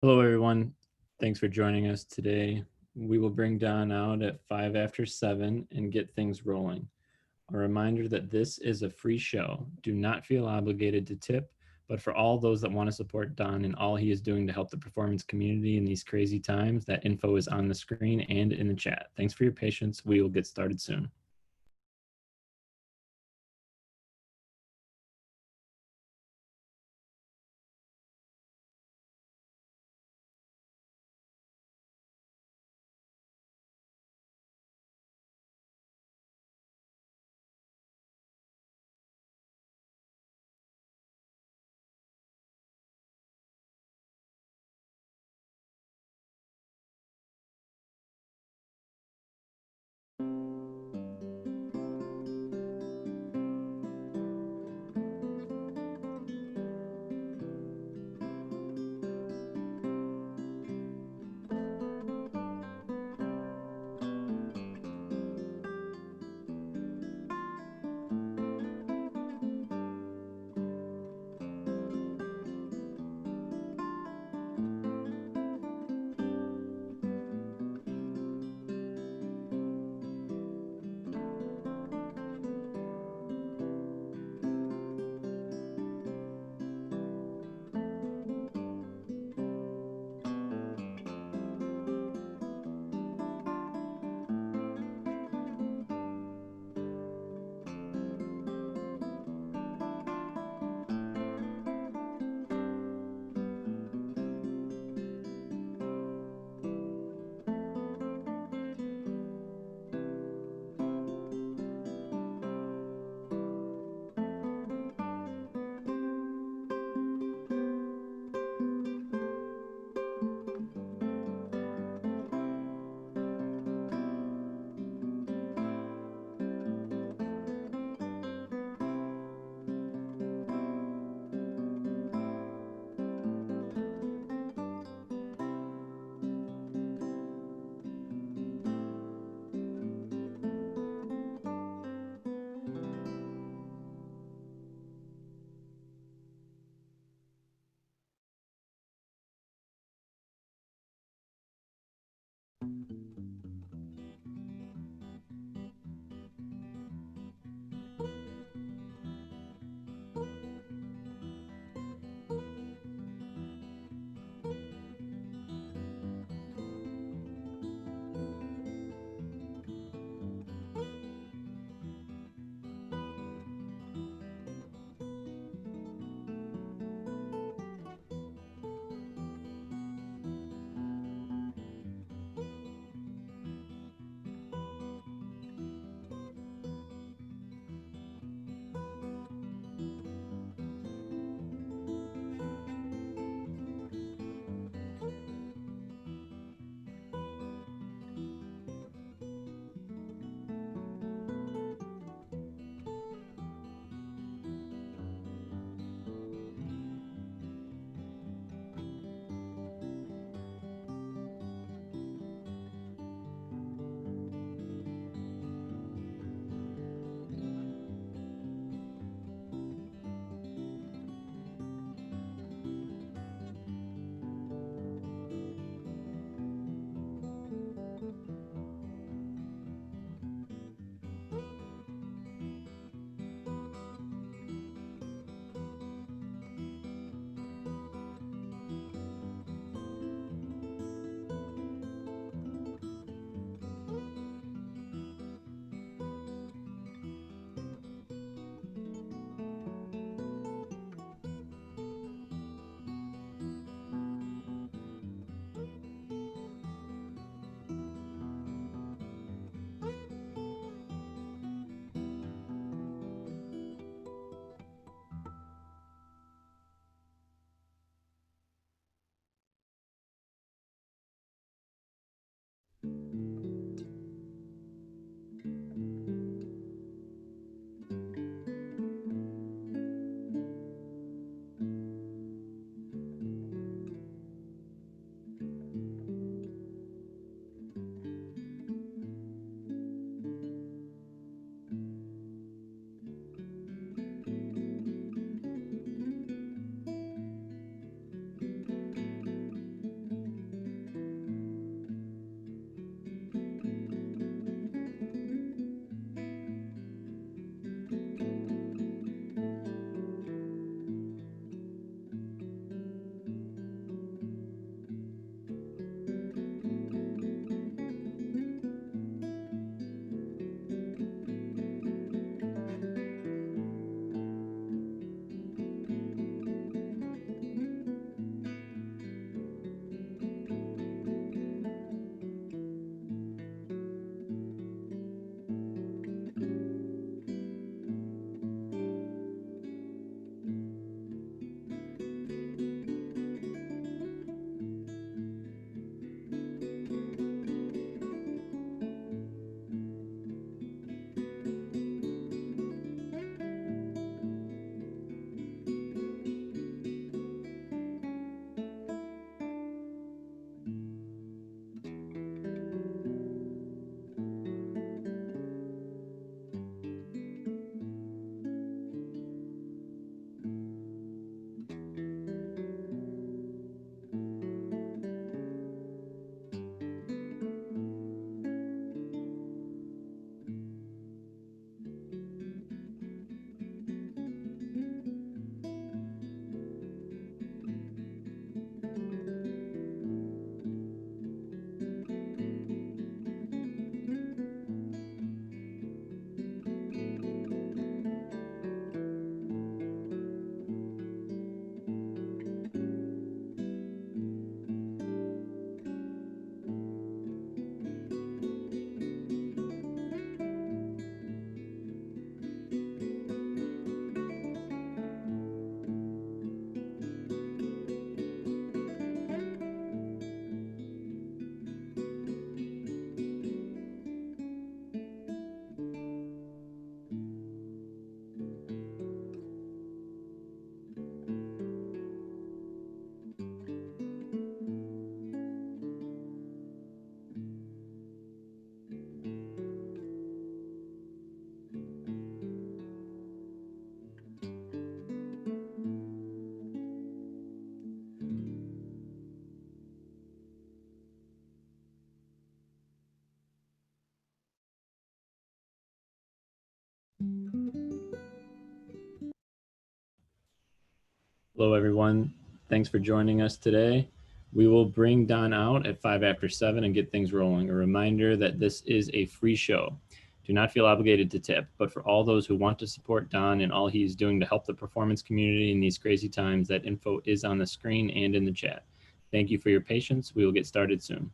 Hello, everyone. Thanks for joining us today. We will bring Don out at 5 after 7 and get things rolling. A reminder that this is a free show. Do not feel obligated to tip, but for all those that want to support Don and all he is doing to help the performance community in these crazy times, that info is on the screen and in the chat. Thanks for your patience. We will get started soon. Hello, everyone. Thanks for joining us today. We will bring Don out at 5 after 7 and get things rolling. A reminder that this is a free show. Do not feel obligated to tip, but for all those who want to support Don and all he is doing to help the performance community in these crazy times, that info is on the screen and in the chat. Thank you for your patience. We will get started soon.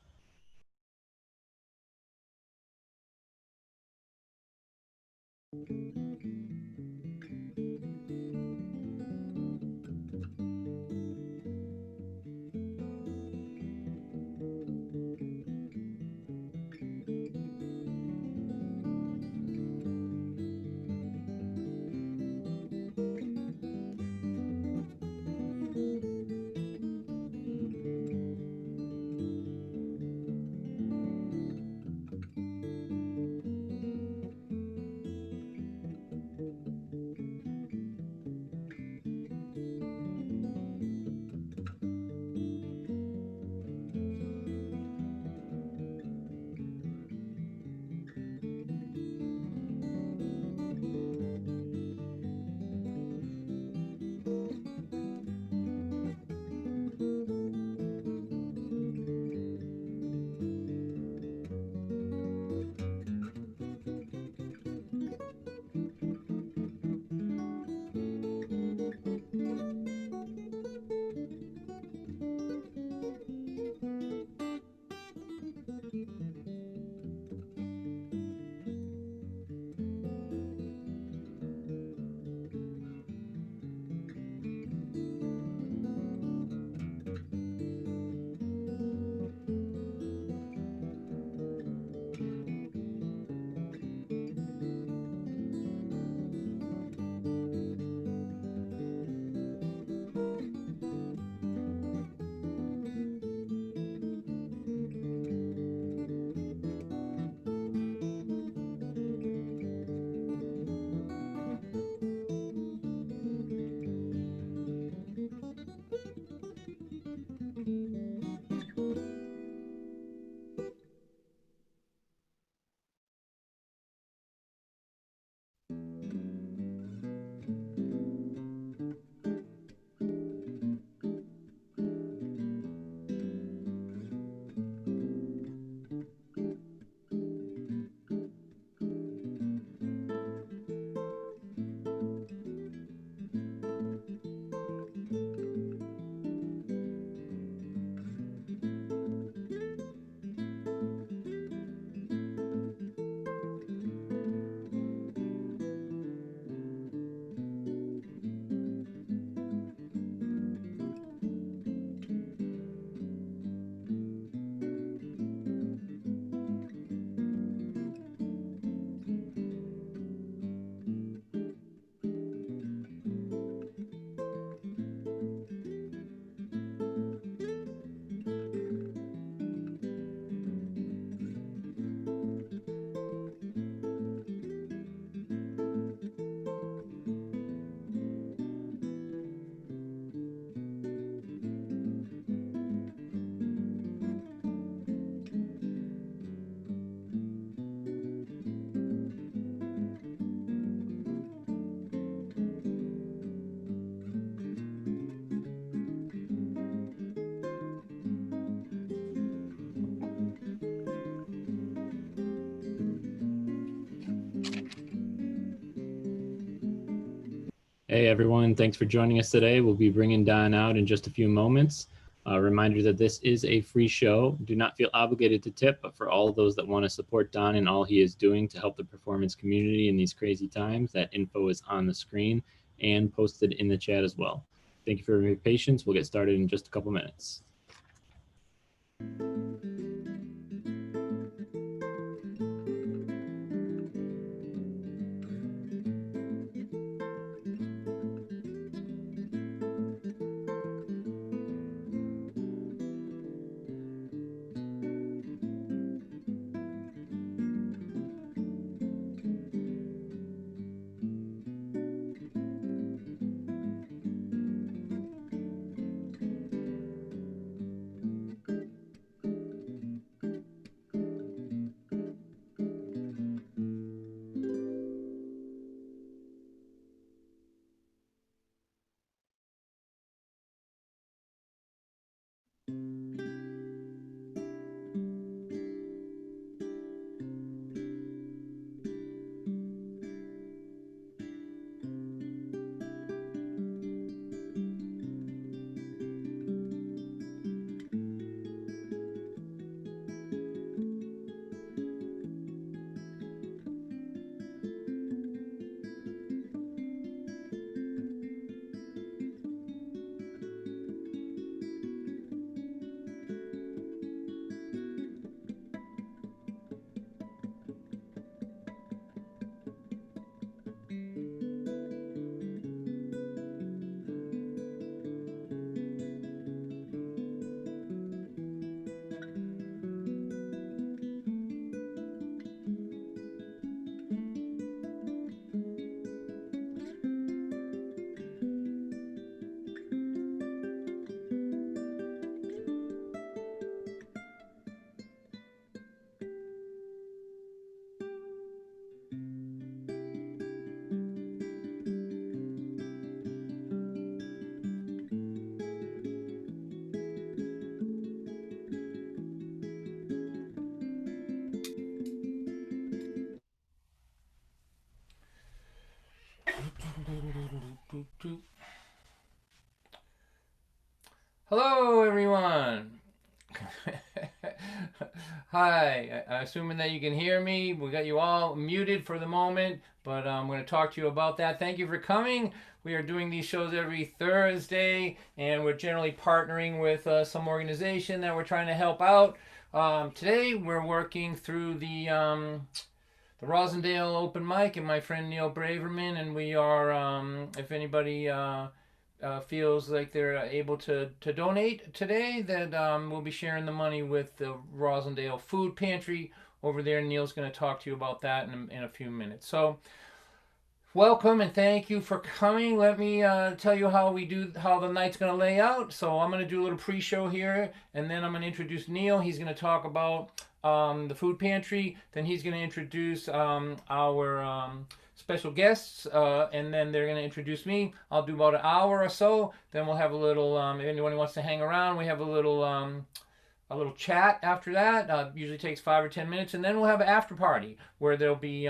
Hey everyone, thanks for joining us today. We'll be bringing Don out in just a few moments. A reminder that this is a free show. Do not feel obligated to tip, but for all those that want to support Don and all he is doing to help the performance community in these crazy times, that info is on the screen and posted in the chat as well. Thank you for your patience. We'll get started in just a couple minutes. Hello, everyone. Hi, assuming that you can hear me, we got you all muted for the moment, but I'm going to talk to you about that. Thank you for coming. We are doing these shows every Thursday, and we're generally partnering with some organization that we're trying to help out. Today, we're working through the Rosendale open mic and my friend Neil Braverman, and we are, if anybody feels like they're able to donate today, that we'll be sharing the money with the Rosendale Food Pantry over there. Neil's going to talk to you about that in a few minutes. So welcome and thank you for coming. Let me tell you how the night's going to lay out. So I'm going to do a little pre-show here, and then I'm going to introduce Neil. He's going to talk about the food pantry. Then he's going to introduce our special guests, and then they're going to introduce me. I'll do about an hour or so. Then we'll have a little. If anyone wants to hang around, we have a little chat after that. Usually takes 5 or 10 minutes, and then we'll have an after party where there'll be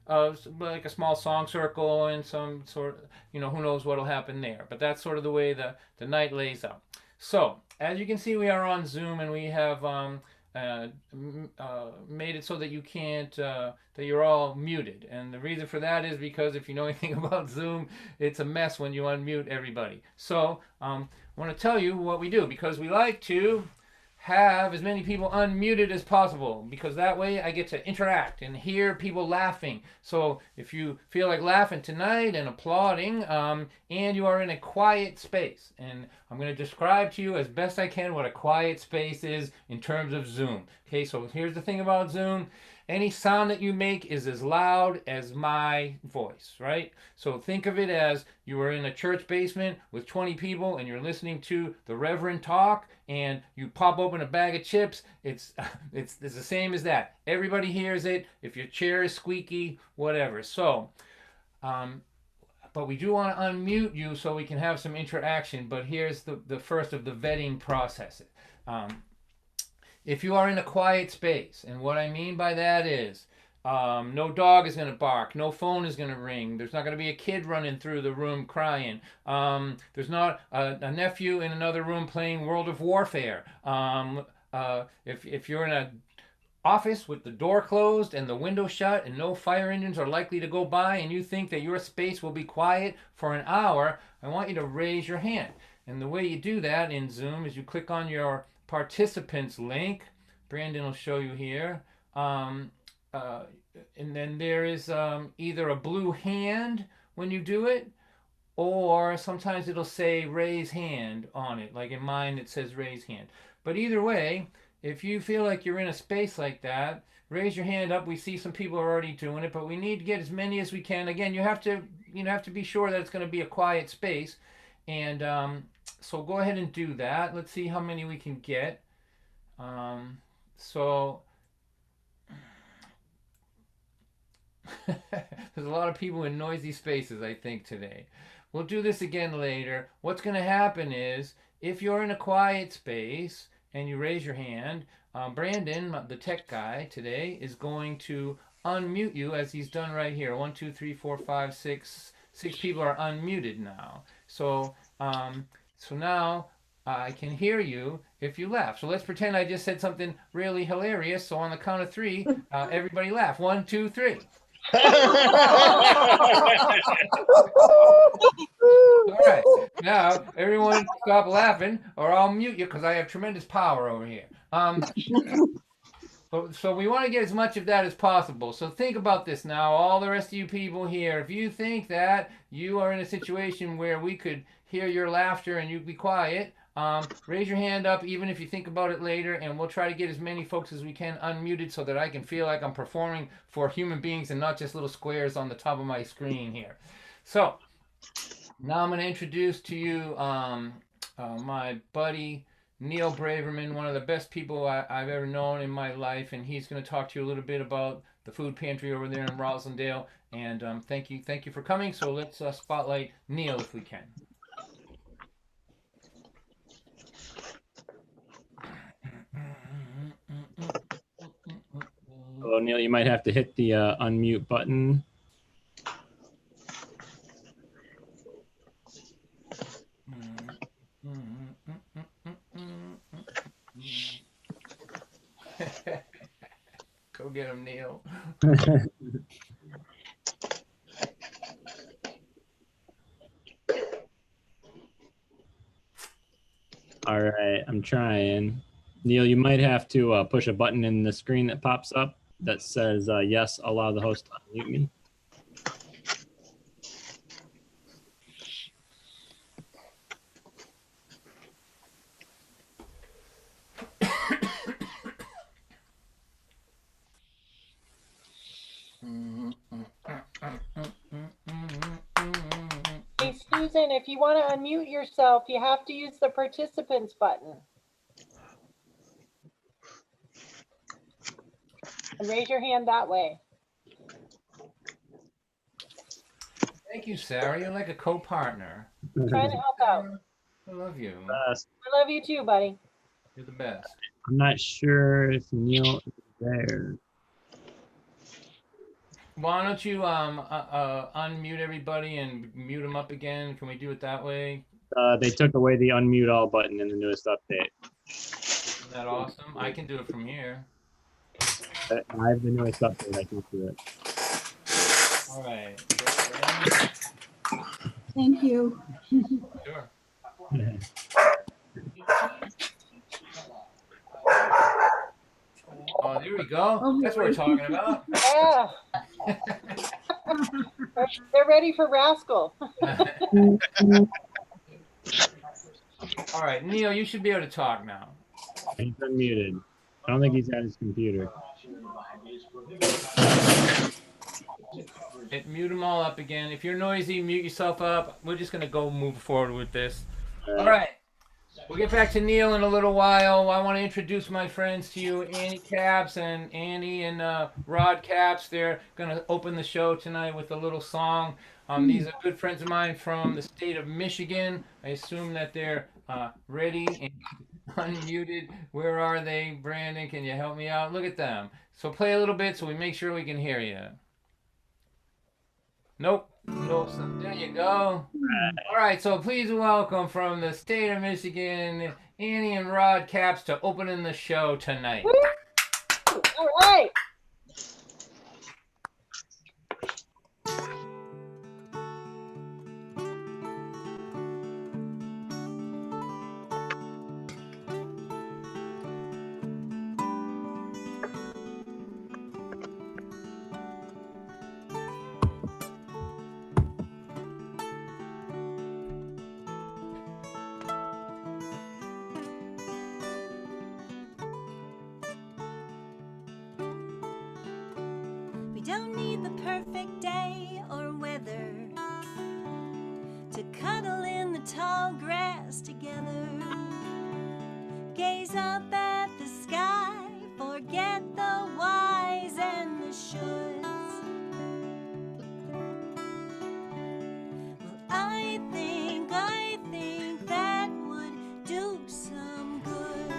like a small song circle and some sort of, who knows what'll happen there. But that's sort of the way the night lays out. So, as you can see, we are on Zoom, and we have made it so that you can't, that you're all muted. And the reason for that is because if you know anything about Zoom, it's a mess when you unmute everybody. So, I want to tell you what we do, because we like to have as many people unmuted as possible, because that way I get to interact and hear people laughing. So if you feel like laughing tonight and applauding, and you are in a quiet space, and I'm going to describe to you as best I can what a quiet space is in terms of Zoom. Okay, so here's the thing about Zoom. Any sound that you make is as loud as my voice, right? So think of it as you are in a church basement with 20 people and you're listening to the Reverend talk, and you pop open a bag of chips. It's the same as that. Everybody hears it. If your chair is squeaky, whatever. So, but we do want to unmute you so we can have some interaction. But here's the first of the vetting processes. If you are in a quiet space, and what I mean by that is no dog is going to bark, no phone is going to ring, there's not going to be a kid running through the room crying, there's not a nephew in another room playing World of Warfare. If you're in a office with the door closed and the window shut and no fire engines are likely to go by, and you think that your space will be quiet for an hour, I want you to raise your hand. And the way you do that in Zoom is you click on your participants link. Brandon will show you here. Uh, and then there is either a blue hand when you do it, or sometimes it'll say raise hand on it. Like in mine, it says raise hand. But either way, if you feel like you're in a space like that, raise your hand up. We see some people are already doing it, but we need to get as many as we can. Again, you have to be sure that it's going to be a quiet space, and so go ahead and do that. Let's see how many we can get. So there's a lot of people in noisy spaces, I think, today. We'll do this again later. What's going to happen is, if you're in a quiet space and you raise your hand, Brandon, the tech guy today, is going to unmute you as he's done right here. 1, 2, 3, 4, 5, 6. 6 people are unmuted now. So now I can hear you if you laugh. So let's pretend I just said something really hilarious. So on the count of 3, everybody laugh. 1, 2, 3. All right. Now, everyone stop laughing or I'll mute you, because I have tremendous power over here. So we want to get as much of that as possible. So think about this now, all the rest of you people here. If you think that you are in a situation where we could hear your laughter and you'd be quiet, raise your hand up even if you think about it later, and we'll try to get as many folks as we can unmuted so that I can feel like I'm performing for human beings and not just little squares on the top of my screen here. So now I'm going to introduce to you my buddy Neil Braverman, one of the best people I've ever known in my life, and he's going to talk to you a little bit about the food pantry over there in Rosendale. And thank you for coming. So let's spotlight Neil if we can. Hello, Neil. You might have to hit the unmute button. Go get him, Neil. All right, I'm trying. Neil, you might have to push a button in the screen that pops up that says, yes, allow the host to unmute me. Hey, Susan, if you want to unmute yourself, you have to use the participants button. And raise your hand that way. Thank you, Sarah. You're like a co-partner. Trying to help out. I love you. I love you too, buddy. You're the best. I'm not sure if Neil is there. Why don't you unmute everybody and mute them up again? Can we do it that way? They took away the unmute all button in the newest update. Isn't that awesome? I can do it from here. I have the newest update. I can do it. All right. Thank you. Sure. Oh, there we go. That's what we're talking about. Yeah. They're ready for Rascal. All right, Neil, you should be able to talk now. He's unmuted. I don't think he's at his computer. Mute them all up again. If you're noisy, mute yourself up. We're just going to go move forward with this. All right. We'll get back to Neil in a little while. I want to introduce my friends to you, Annie Caps and Annie and Rod Caps. They're going to open the show tonight with a little song. These are good friends of mine from the state of Michigan. I assume that they're ready and unmuted. Where are they? Brandon, can you help me out? Look at them. So play a little bit so we make sure we can hear you. Nope. Nope. So there you go. All right. So please welcome from the state of Michigan, Annie and Rod Caps to opening the show tonight. All right. Don't need the perfect day or weather to cuddle in the tall grass together. Gaze up at the sky, forget the whys and the shoulds. Well, I think that would do some good.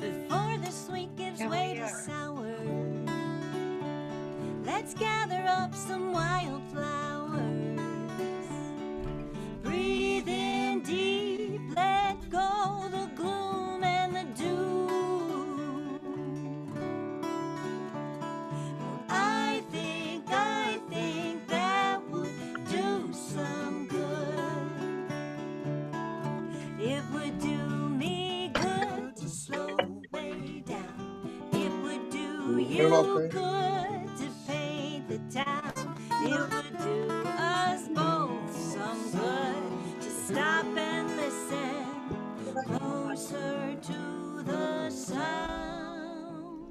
Before the sweet gives way to sour, let's gather up some wildflowers. Breathe in deep, let go the gloom and the doom. I think that would do some good. It would do me good to slow way down. It would do you good to paint the town. It would do us both some good to stop and listen closer to the sound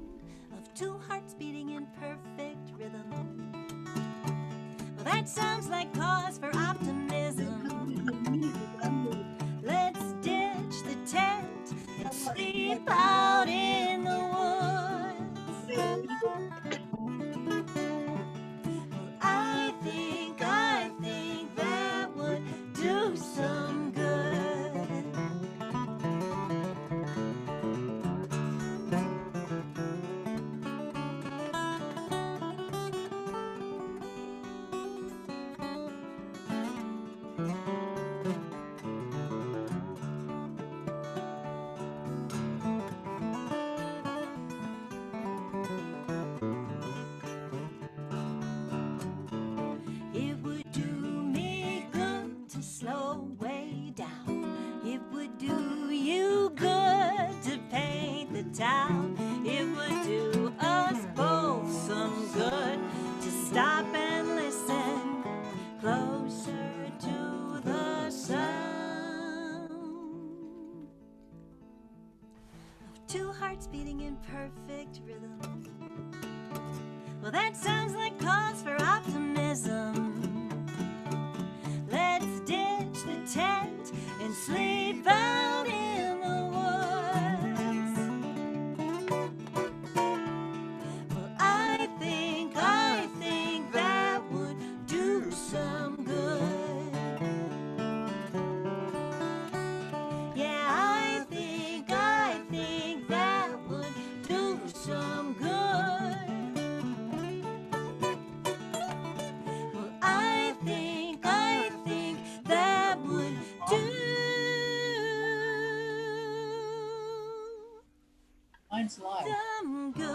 of two hearts beating in perfect rhythm. Well, that sounds like cause for optimism. Let's ditch the tent and sleep out in the woods. I think that would do some good. Well, that sounds like cause for optimism. Let's ditch the tent and sleep out in the woods. Well, I think that would do some good. Yeah, I think that would do some good. Well, I think that would do Mine's live. some good.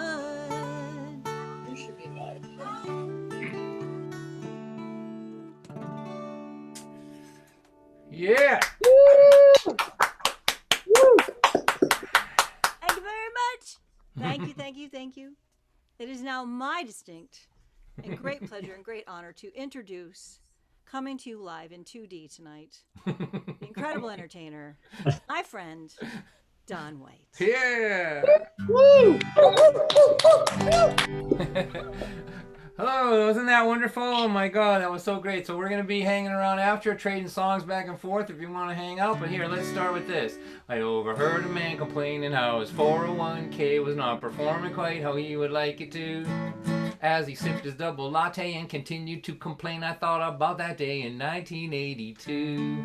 Yours should be live. Yeah. Thank you very much. Thank you. It is now my distinct and great pleasure and great honor to introduce, coming to you live in 2D tonight, the incredible entertainer, my friend, Don White. Yeah. Woo! Hello, wasn't that wonderful? Oh my god, that was so great. So we're going to be hanging around after, trading songs back and forth if you want to hang out. But here, let's start with this. I overheard a man complaining how his 401k was not performing quite how he would like it to. As he sipped his double latte and continued to complain, I thought about that day in 1982.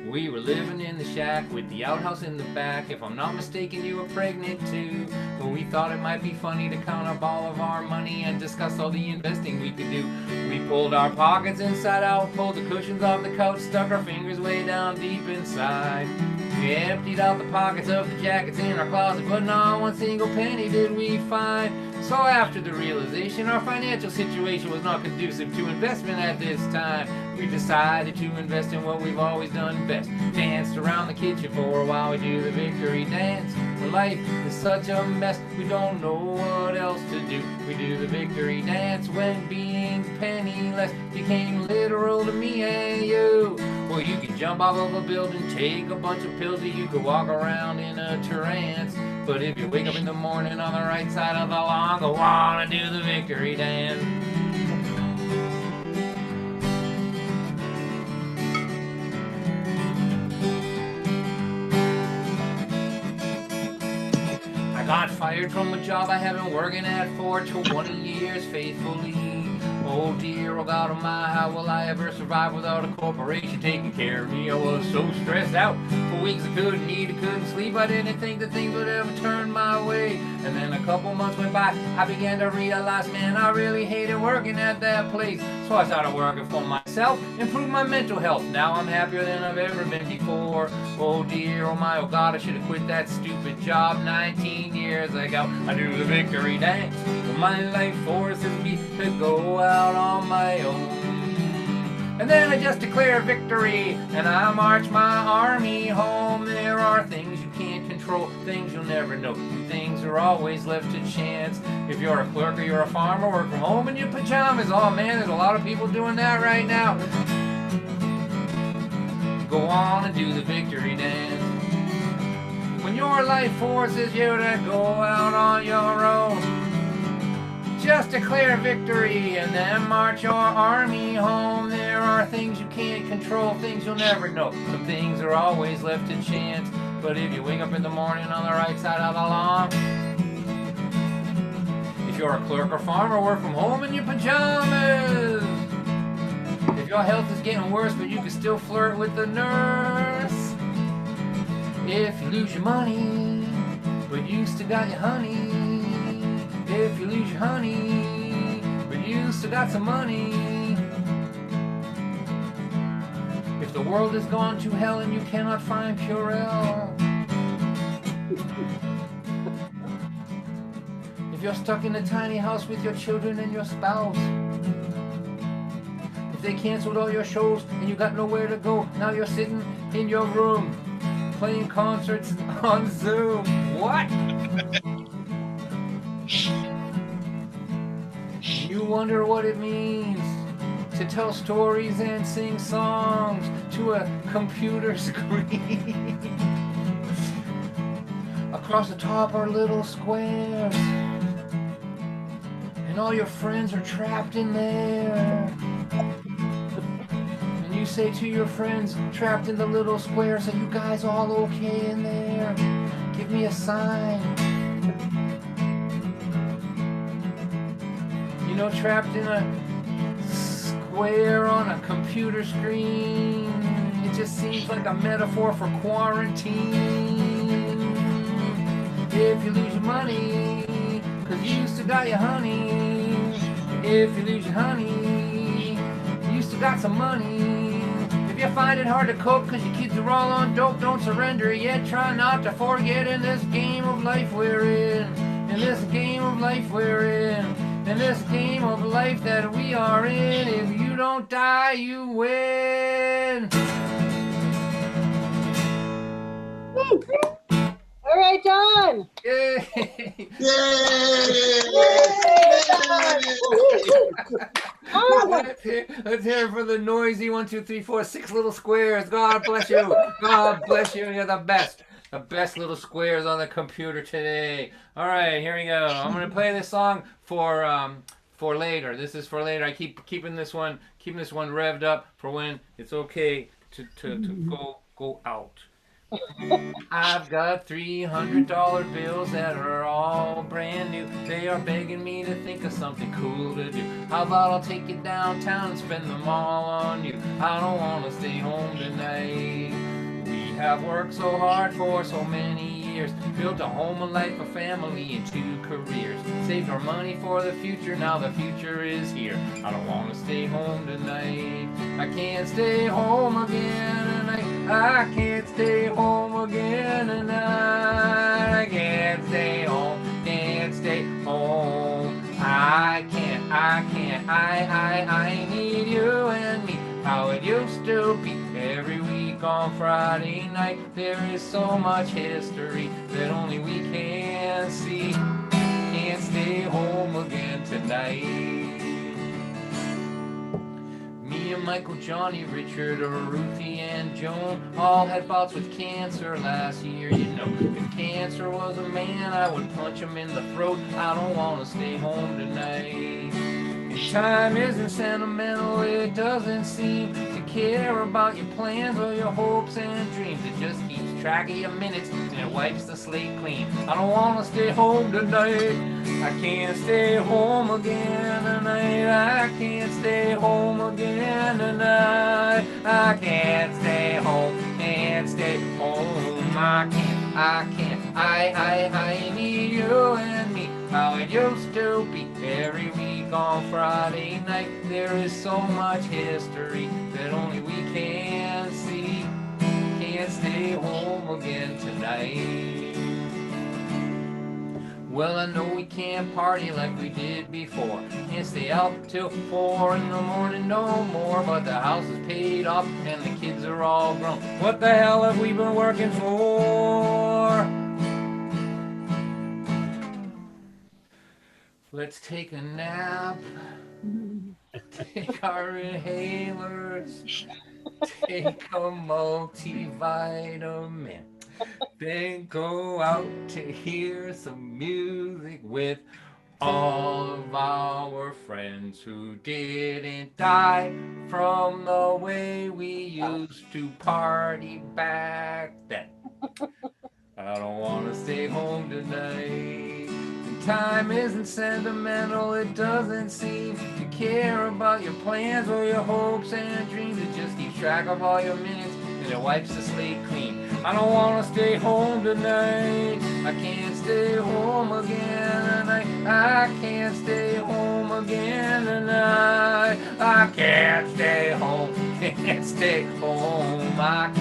We were living in the shack with the outhouse in the back. If I'm not mistaken, you were pregnant too. But we thought it might be funny to count up all of our money and discuss all the investing we could do. We pulled our pockets inside out, pulled the cushions off the couch, stuck our fingers way down deep inside. We emptied out the pockets of the jackets in our closet, but not one single penny did we find. So after the realization our financial situation was not conducive to investment at this time, we decided to invest in what we've always done best. Danced around the kitchen for a while, we do the victory dance. When life is such a mess, we don't know what else to do. We do the victory dance when being penniless became literal to me and you. Well, you can jump off of a building, take a bunch of pills, or you could walk around in a trance. But if you wake up in the morning on the right side of the lawn, go on and do the victory dance. I got fired from a job I have been working at for 20 years faithfully. Oh dear, oh God, oh my, how will I ever survive without a corporation taking care of me? I was so stressed out for weeks I couldn't eat, I couldn't sleep. I didn't think that things would ever turn my way. And then a couple months went by, I began to realize, man, I really hated working at that place. So I started working for myself, improved my mental health. Now I'm happier than I've ever been before. Oh dear, oh my, oh God, I should have quit that stupid job 19 years ago. I do the victory dance, but my life forces me to go out on my own. And then I just declare victory, and I march my army home. There are things you can't control, things you'll never know. Things are always left to chance. If you're a clerk or you're a farmer, work from home in your pajamas. Oh man, there's a lot of people doing that right now. Go on and do the victory dance. When your life forces you to go out on your own, just declare victory and then march your army home. There are things you can't control, things you'll never know. Some things are always left to chance. But if you wake up in the morning on the right side of the lawn, if you're a clerk or farmer, work from home in your pajamas. If your health is getting worse but you can still flirt with the nurse. If you lose your money but you still got your honey. If you lose your honey, but you still got some money. If the world has gone to hell and you cannot find Purell. If you're stuck in a tiny house with your children and your spouse. If they canceled all your shows and you got nowhere to go, now you're sitting in your room playing concerts on Zoom. What? You wonder what it means to tell stories and sing songs to a computer screen. Across the top are little squares, and and all your friends are trapped in there. And you say to your friends trapped in the little square, "So you guys all okay in there? Give me a sign." You know, trapped in a square on a computer screen, it just seems like a metaphor for quarantine. If you lose your money, 'cause you used to got your honey. If you lose your honey, you still got some money. If you find it hard to cope 'cause your kids are all on dope, don't surrender yet. Try not to forget in this game of life we're in. In this game of life we're in. In this game of life that we are in. If you don't die, you win. All right, Don. Yay! Let's hear it for the noisy 1, 2, 3, 4, 6 little squares. God bless you. God bless you. You're the best. The best little squares on the computer today. All right, here we go. I'm gonna play this song for later. This is for later. I keeping this one revved up for when it's okay to go out. I've got $300 bills that are all brand new. They are begging me to think of something cool to do. How about I'll take you downtown and spend them all on you? I don't want to stay home tonight. We have worked so hard for so many years, built a home, a life, a family, and 2 careers. Saved our money for the future, now the future is here. I don't want to stay home tonight. I can't stay home again tonight. I can't stay home again tonight. I can't stay home, can't stay home. I need you and me. How it used to be every week on Friday night. There is so much history that only we can see. Can't stay home again tonight. Me and Michael, Johnny, Richard, Ruthie, and Joan all had bouts with cancer last year. You know, if cancer was a man, I would punch him in the throat. I don't want to stay home tonight. Time isn't sentimental, it doesn't seem to care about your plans or your hopes and dreams. It just keeps track of your minutes and it wipes the slate clean. I don't want to stay home tonight. I can't stay home again tonight. I can't stay home again tonight. I can't stay home, can't stay home. I need you and me. How it used to be every week on Friday night. There is so much history that only we can see. Can't stay home again tonight. Well, I know we can't party like we did before. Can't stay out till 4 in the morning no more. But the house is paid off and the kids are all grown. What the hell have we been working for? Let's take a nap, take our inhalers, take a multivitamin, then go out to hear some music with all of our friends who didn't die from the way we used to party back then. I don't want to stay home tonight. Time isn't sentimental, it doesn't seem to care about your plans or your hopes and dreams. It just keeps track of all your minutes and it wipes the slate clean. I don't want to stay home tonight. I can't stay home again tonight. I can't stay home again tonight. I can't stay home, can't stay home. I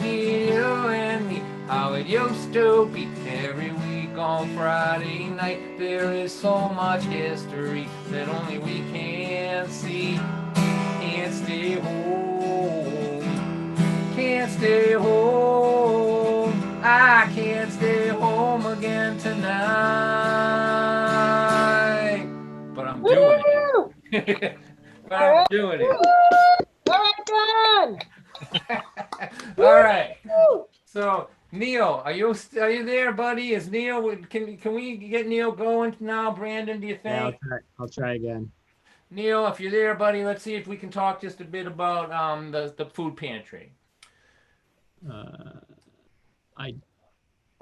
need you and me. How it used to be every week on Friday night. There is so much history that only we can see. Can't stay home, can't stay home. I can't stay home again tonight. But I'm doing it. But I'm doing it. All right, Don. All right. So Neil, are you there, buddy? Is Neil? Can we get Neil going now, Brandon? Do you Yeah, think? I'll try again. Neil, if you're there, buddy, let's see if we can talk just a bit about the food pantry. Uh, I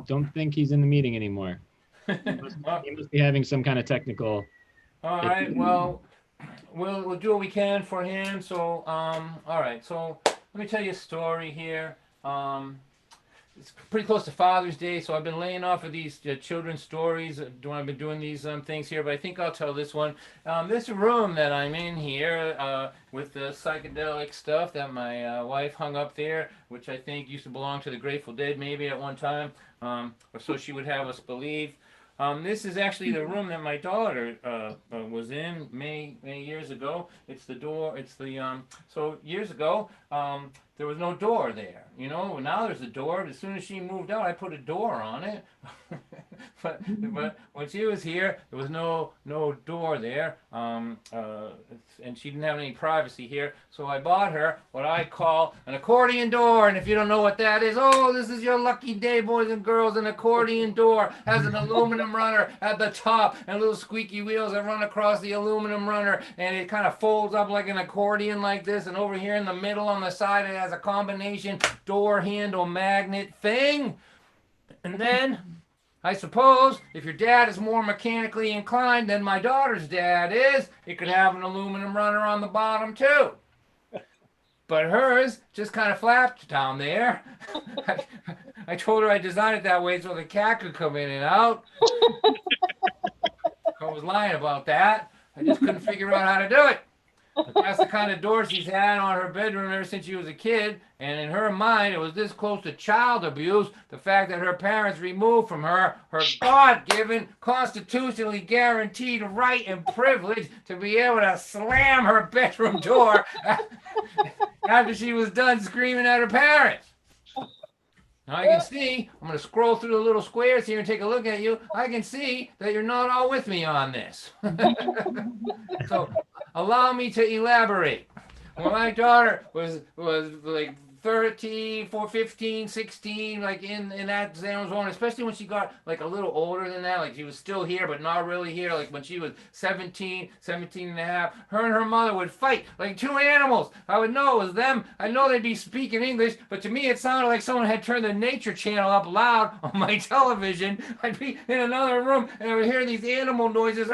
don't think he's in the meeting anymore. Well, He must be having some kind of technical all issue. right. Well, we'll do what we can for him. So all right. So let me tell you a story here. It's pretty close to Father's Day, so I've been laying off of these children's stories when I've been doing these things here, but I think I'll tell this one. This room that I'm in here with the psychedelic stuff that my wife hung up there, which I think used to belong to the Grateful Dead maybe at one time, or so she would have us believe. This is actually the room that my daughter was in many years ago. It's the door. It's the so years ago there was no door there. You know, now there's a door. But as soon as she moved out, I put a door on it. but when she was here, there was no door there. And she didn't have any privacy here. So I bought her what I call an accordion door. And if you don't know what that is, oh, this is your lucky day, boys and girls. An accordion door has an aluminum runner at the top and little squeaky wheels that run across the aluminum runner. And it kind of folds up like an accordion like this. And over here in the middle on the side, it has a combination door handle magnet thing. And then I suppose if your dad is more mechanically inclined than my daughter's dad is, it could have an aluminum runner on the bottom too. But hers just kind of flapped down there. I told her I designed it that way so the cat could come in and out. I was lying about that. I just couldn't figure out how to do it. But that's the kind of door she's had on her bedroom ever since she was a kid. And in her mind, it was this close to child abuse, the fact that her parents removed from her her God-given, constitutionally guaranteed right and privilege to be able to slam her bedroom door after she was done screaming at her parents. Now I can see, I'm going to scroll through the little squares here and take a look at you. I can see that you're not all with me on this. So allow me to elaborate. When my daughter was like 13, 15, 16, like in that zone, especially when she got like a little older than that, like she was still here, but not really here. Like when she was 17 and a half, her and her mother would fight like two animals. I would know it was them. I know they'd be speaking English, but to me it sounded like someone had turned the nature channel up loud on my television. I'd be in another room and I would hear these animal noises.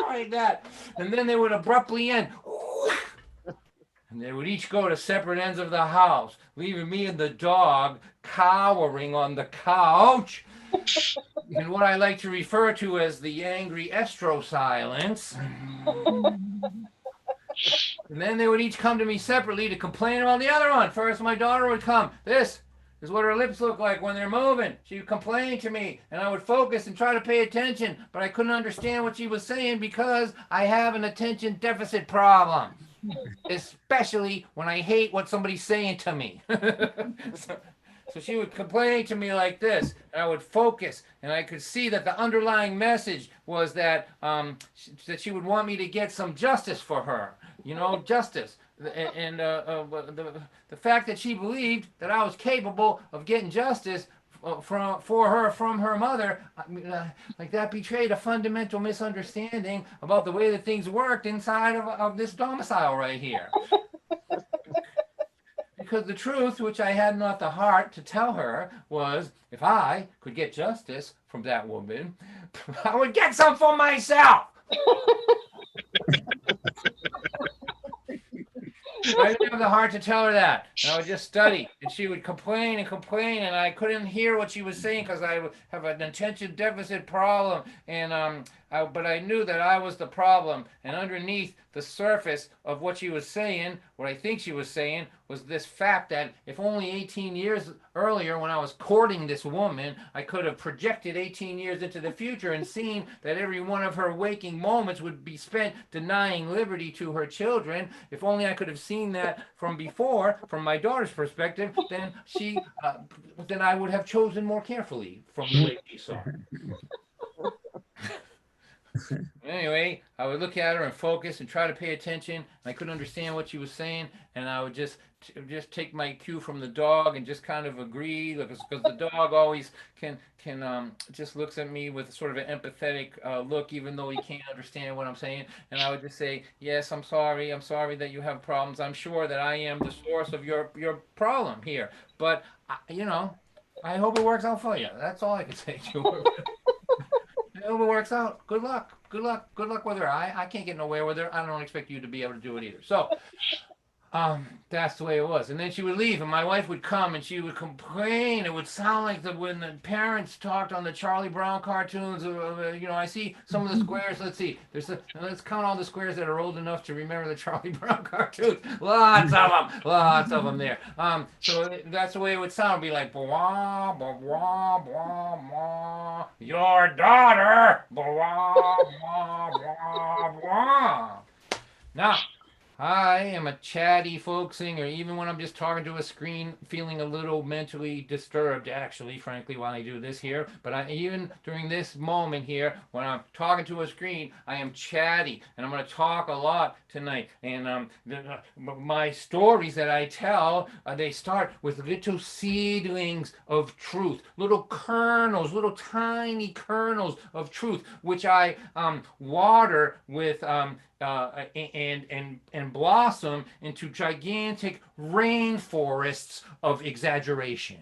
Like that. And then they would abruptly end. And they would each go to separate ends of the house, leaving me and the dog cowering on the couch in what I like to refer to as the angry estro silence. And then they would each come to me separately to complain about the other one. First, my daughter would come. This is what her lips look like when they're moving. She would complain to me, and I would focus and try to pay attention, but I couldn't understand what she was saying because I have an attention deficit problem. Especially when I hate what somebody's saying to me. So she would complain to me like this, and I would focus, and I could see that the underlying message was that that she would want me to get some justice for her, you know, justice. And the fact that she believed that I was capable of getting justice for her from her mother, like that betrayed a fundamental misunderstanding about the way that things worked inside of this domicile right here. Because the truth, which I had not the heart to tell her, was if I could get justice from that woman, I would get some for myself. I didn't have the heart to tell her that. And I would just study. And she would complain and complain, and I couldn't hear what she was saying because I have an attention deficit problem. And but I knew that I was the problem. And underneath the surface of what she was saying, what I think she was saying, was this fact that if only 18 years earlier, when I was courting this woman, I could have projected 18 years into the future and seen that every one of her waking moments would be spent denying liberty to her children. If only I could have seen that from before, from my daughter's perspective, then then I would have chosen more carefully from the way she saw. Anyway, I would look at her and focus and try to pay attention. I couldn't understand what she was saying, and I would just just take my cue from the dog and just kind of agree, because the dog always can just looks at me with sort of an empathetic look, even though he can't understand what I'm saying. And I would just say, yes, I'm sorry that you have problems. I'm sure that I am the source of your problem here, but I hope it works out for you. That's all I can say to her. I hope it works out. Good luck. Good luck. Good luck with her. I can't get nowhere with her. I don't expect you to be able to do it either. So that's the way it was. And then she would leave, and my wife would come, and she would complain. It would sound like when the parents talked on the Charlie Brown cartoons. I see some of the squares. Let's see. Let's count all the squares that are old enough to remember the Charlie Brown cartoons. Lots of them there. So that's the way it would sound. It'd be like blah blah blah blah blah. Your daughter. Blah blah blah blah. Now, I am a chatty folk singer, even when I'm just talking to a screen, feeling a little mentally disturbed, actually, frankly, while I do this here. But even during this moment here, when I'm talking to a screen, I am chatty, and I'm going to talk a lot tonight. And my stories that I tell, they start with little seedlings of truth, little kernels, little tiny kernels of truth, which I water with and blossom into gigantic rainforests of exaggeration.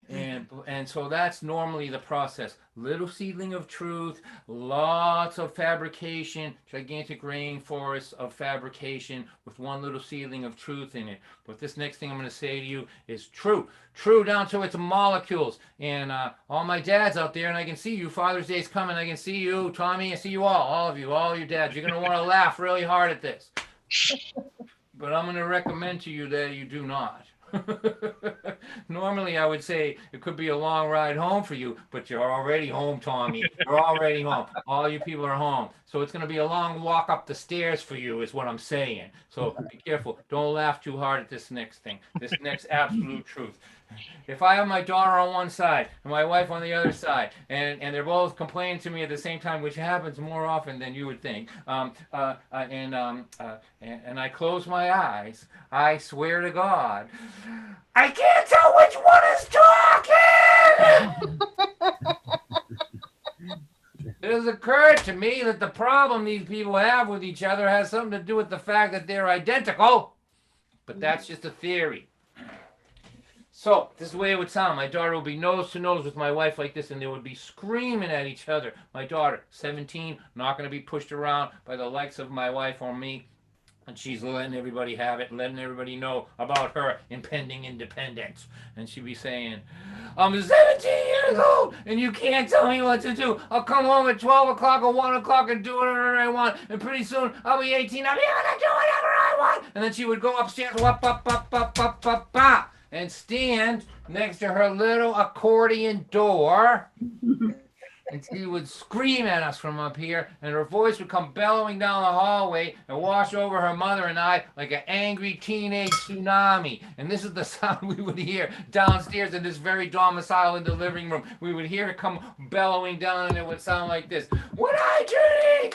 And so that's normally the process. Little seedling of truth, lots of fabrication, gigantic rainforests of fabrication with one little seedling of truth in it. But this next thing I'm going to say to you is true down to its molecules. And all my dads out there, and I can see you, Father's Day's coming, I can see you, Tommy, I see you all of you, all your dads. You're going to want to laugh really hard at this. But I'm going to recommend to you that you do not. Normally I would say it could be a long ride home for you, but you're already home, Tommy. You're already home. All you people are home. So it's going to be a long walk up the stairs for you is what I'm saying. So be careful. Don't laugh too hard at this next thing. This next absolute truth. If I have my daughter on one side and my wife on the other side, and they're both complaining to me at the same time, which happens more often than you would think, and I close my eyes, I swear to God, I can't tell which one is talking! It has occurred to me that the problem these people have with each other has something to do with the fact that they're identical, but that's just a theory. So, this is the way it would sound. My daughter would be nose to nose with my wife like this, and they would be screaming at each other. My daughter, 17, not going to be pushed around by the likes of my wife or me. And she's letting everybody have it, letting everybody know about her impending independence. And she'd be saying, I'm 17 years old, and you can't tell me what to do. I'll come home at 12 o'clock or 1 o'clock and do whatever I want. And pretty soon, I'll be 18. I'll be able to do whatever I want. And then she would go upstairs, and stand next to her little accordion door. And she would scream at us from up here, and her voice would come bellowing down the hallway and wash over her mother and I like an angry teenage tsunami. And this is the sound we would hear downstairs in this very domicile in the living room. We would hear it come bellowing down, and it would sound like this. When I turn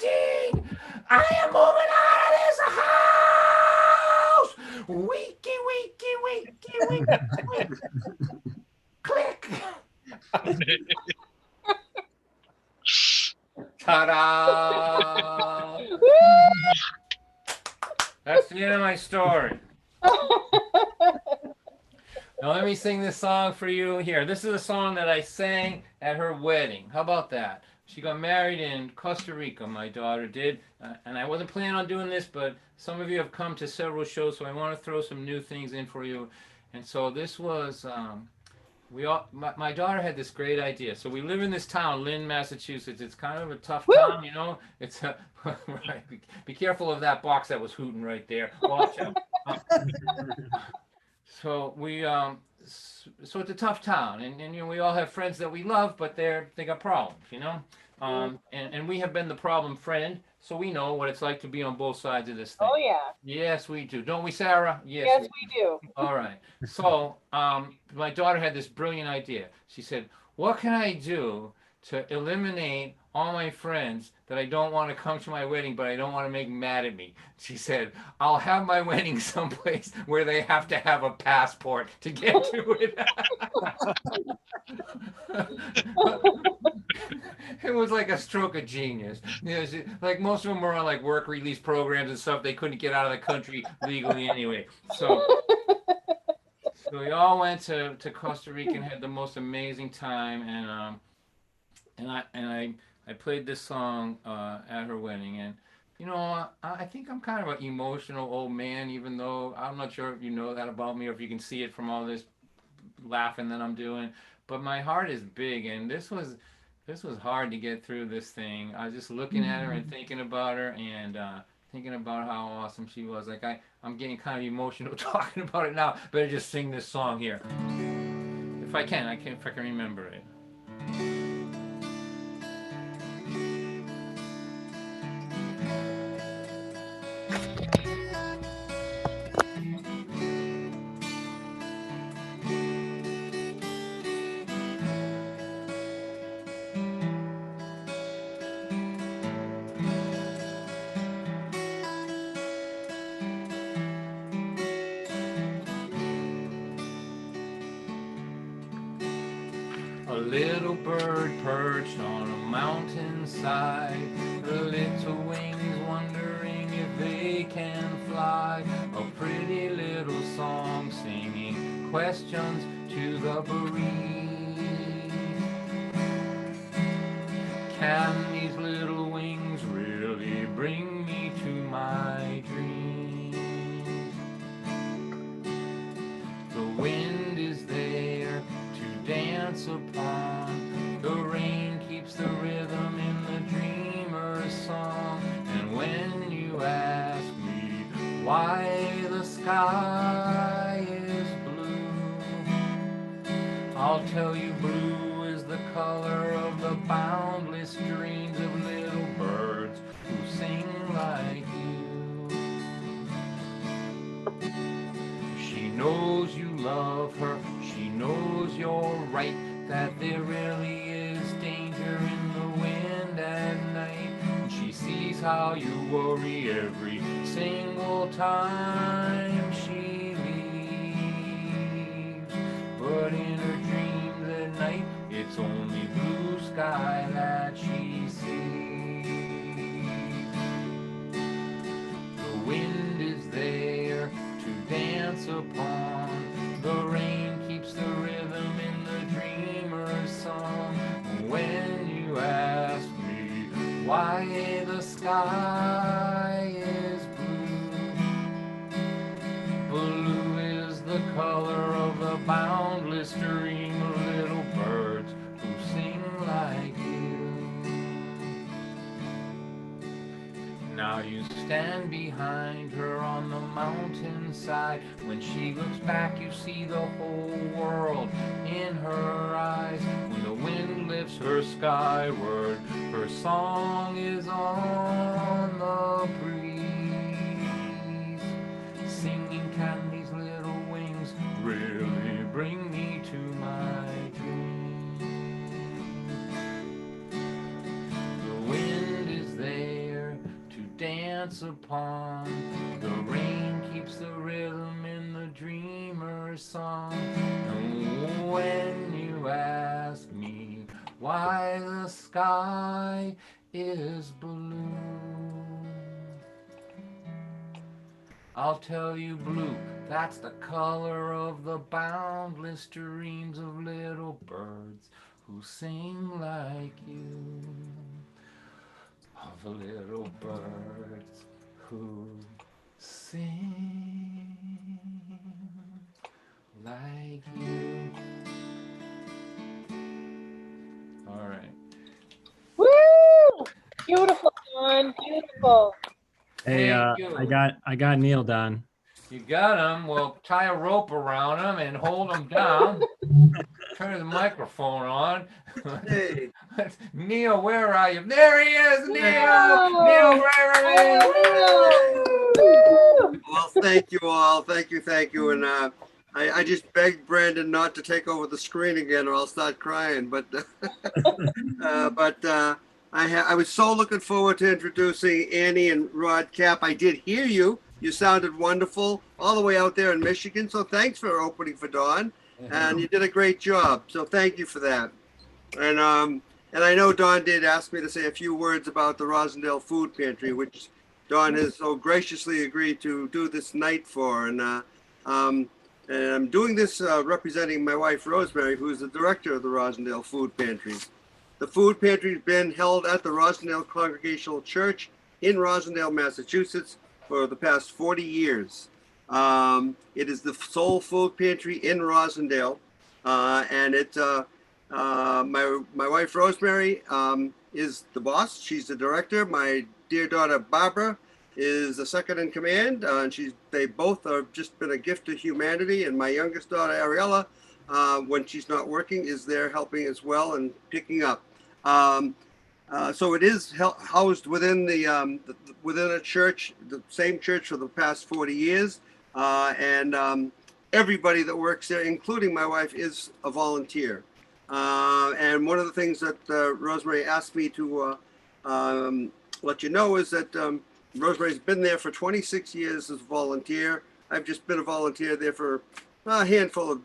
18, I am moving out of this house! Weaky, weaky, weaky, weaky, weaky. Click! Ta-da! That's the end of my story. Now let me sing this song for you here. This is a song that I sang at her wedding. How about that? She got married in Costa Rica, my daughter did. And I wasn't planning on doing this, but some of you have come to several shows, so I want to throw some new things in for you. And so this was... my daughter had this great idea. So we live in this town, Lynn, Massachusetts. It's kind of a tough town, you know. It's right. Be careful of that box that was hooting right there. Watch out. So so it's a tough town, and you know, we all have friends that we love, but they got problems, you know. And we have been the problem friend, so we know what it's like to be on both sides of this thing. Oh, yeah. Yes, we do. Don't we, Sarah? Yes, we do. All right. So my daughter had this brilliant idea. She said, what can I do to eliminate all my friends that I don't want to come to my wedding, but I don't want to make mad at me. She said, I'll have my wedding someplace where they have to have a passport to get to it. It was like a stroke of genius. You know, like most of them were on like work release programs and stuff. They couldn't get out of the country legally anyway. So we all went to Costa Rica and had the most amazing time. And I played this song at her wedding. And you know, I think I'm kind of an emotional old man, even though I'm not sure if you know that about me or if you can see it from all this laughing that I'm doing. But my heart is big, and this was hard to get through this thing. I was just looking at her and thinking about her, and thinking about how awesome she was. Like I'm getting kind of emotional talking about it now. Better just sing this song here, if I can. If I can remember it. A little bird perched on a mountainside, her little wings wondering if they can fly. A pretty little song singing questions to the breeze. Can these little wings really bring me to my dreams? The wind is there to dance upon, the rain keeps the rhythm in the dreamer's song. And when you ask me why the sky is blue, I'll tell you blue is the color of the boundless dreams of little birds who sing like you. She knows you love her, she knows you're right, that there really is danger in the wind at night. And she sees how you worry every single time she leaves. But in her dreams at night, it's only blue sky that she sees. The wind is there to dance upon, the rain keeps the rhythm in the dreamer's song. When you ask me why the sky is blue, blue is the color of the boundless dream of little birds who sing like you. Now you stand behind her on the mountainside. When she looks back, you see the whole world in her eyes. When the wind lifts her skyward, her song is on the breeze. Singing, can these little wings really bring me to my dreams? The wind is there to dance upon, the rain keeps the rhythm in the dreamer's song. And when you ask me why the sky is blue, I'll tell you blue, that's the color of the boundless dreams of little birds who sing like you. Of little birds who sing like you. All right. Woo! Beautiful, Don. Beautiful. Hey, Thank you. I got Neil done. You got him. Well, tie a rope around him and hold him down. Turn the microphone on. Hey. Neil, where are you? There he is, Neil. Wow. Neil Rariman. Woo! Well, thank you all. Thank you. And I just begged Brandon not to take over the screen again, or I'll start crying. But I was so looking forward to introducing Annie and Rod Cap. I did hear you. You sounded wonderful all the way out there in Michigan. So thanks for opening for Dawn, and you did a great job. So thank you for that. And I know Dawn did ask me to say a few words about the Rosendale Food Pantry, which Dawn has so graciously agreed to do this night for. Um, and I'm doing this representing my wife, Rosemary, who is the director of the Rosendale Food Pantry. The food pantry has been held at the Rosendale Congregational Church in Rosendale, Massachusetts for the past 40 years. It is the sole food pantry in Rosendale, and my wife Rosemary is the boss. She's the director. My dear daughter Barbara is the second in command, and they both have just been a gift to humanity. And my youngest daughter Ariella, when she's not working, is there helping as well and picking up. So it is housed within within a church, the same church for the past 40 years, and everybody that works there, including my wife, is a volunteer. And one of the things that Rosemary asked me to let you know is that Rosemary's been there for 26 years as a volunteer. I've just been a volunteer there for a handful of,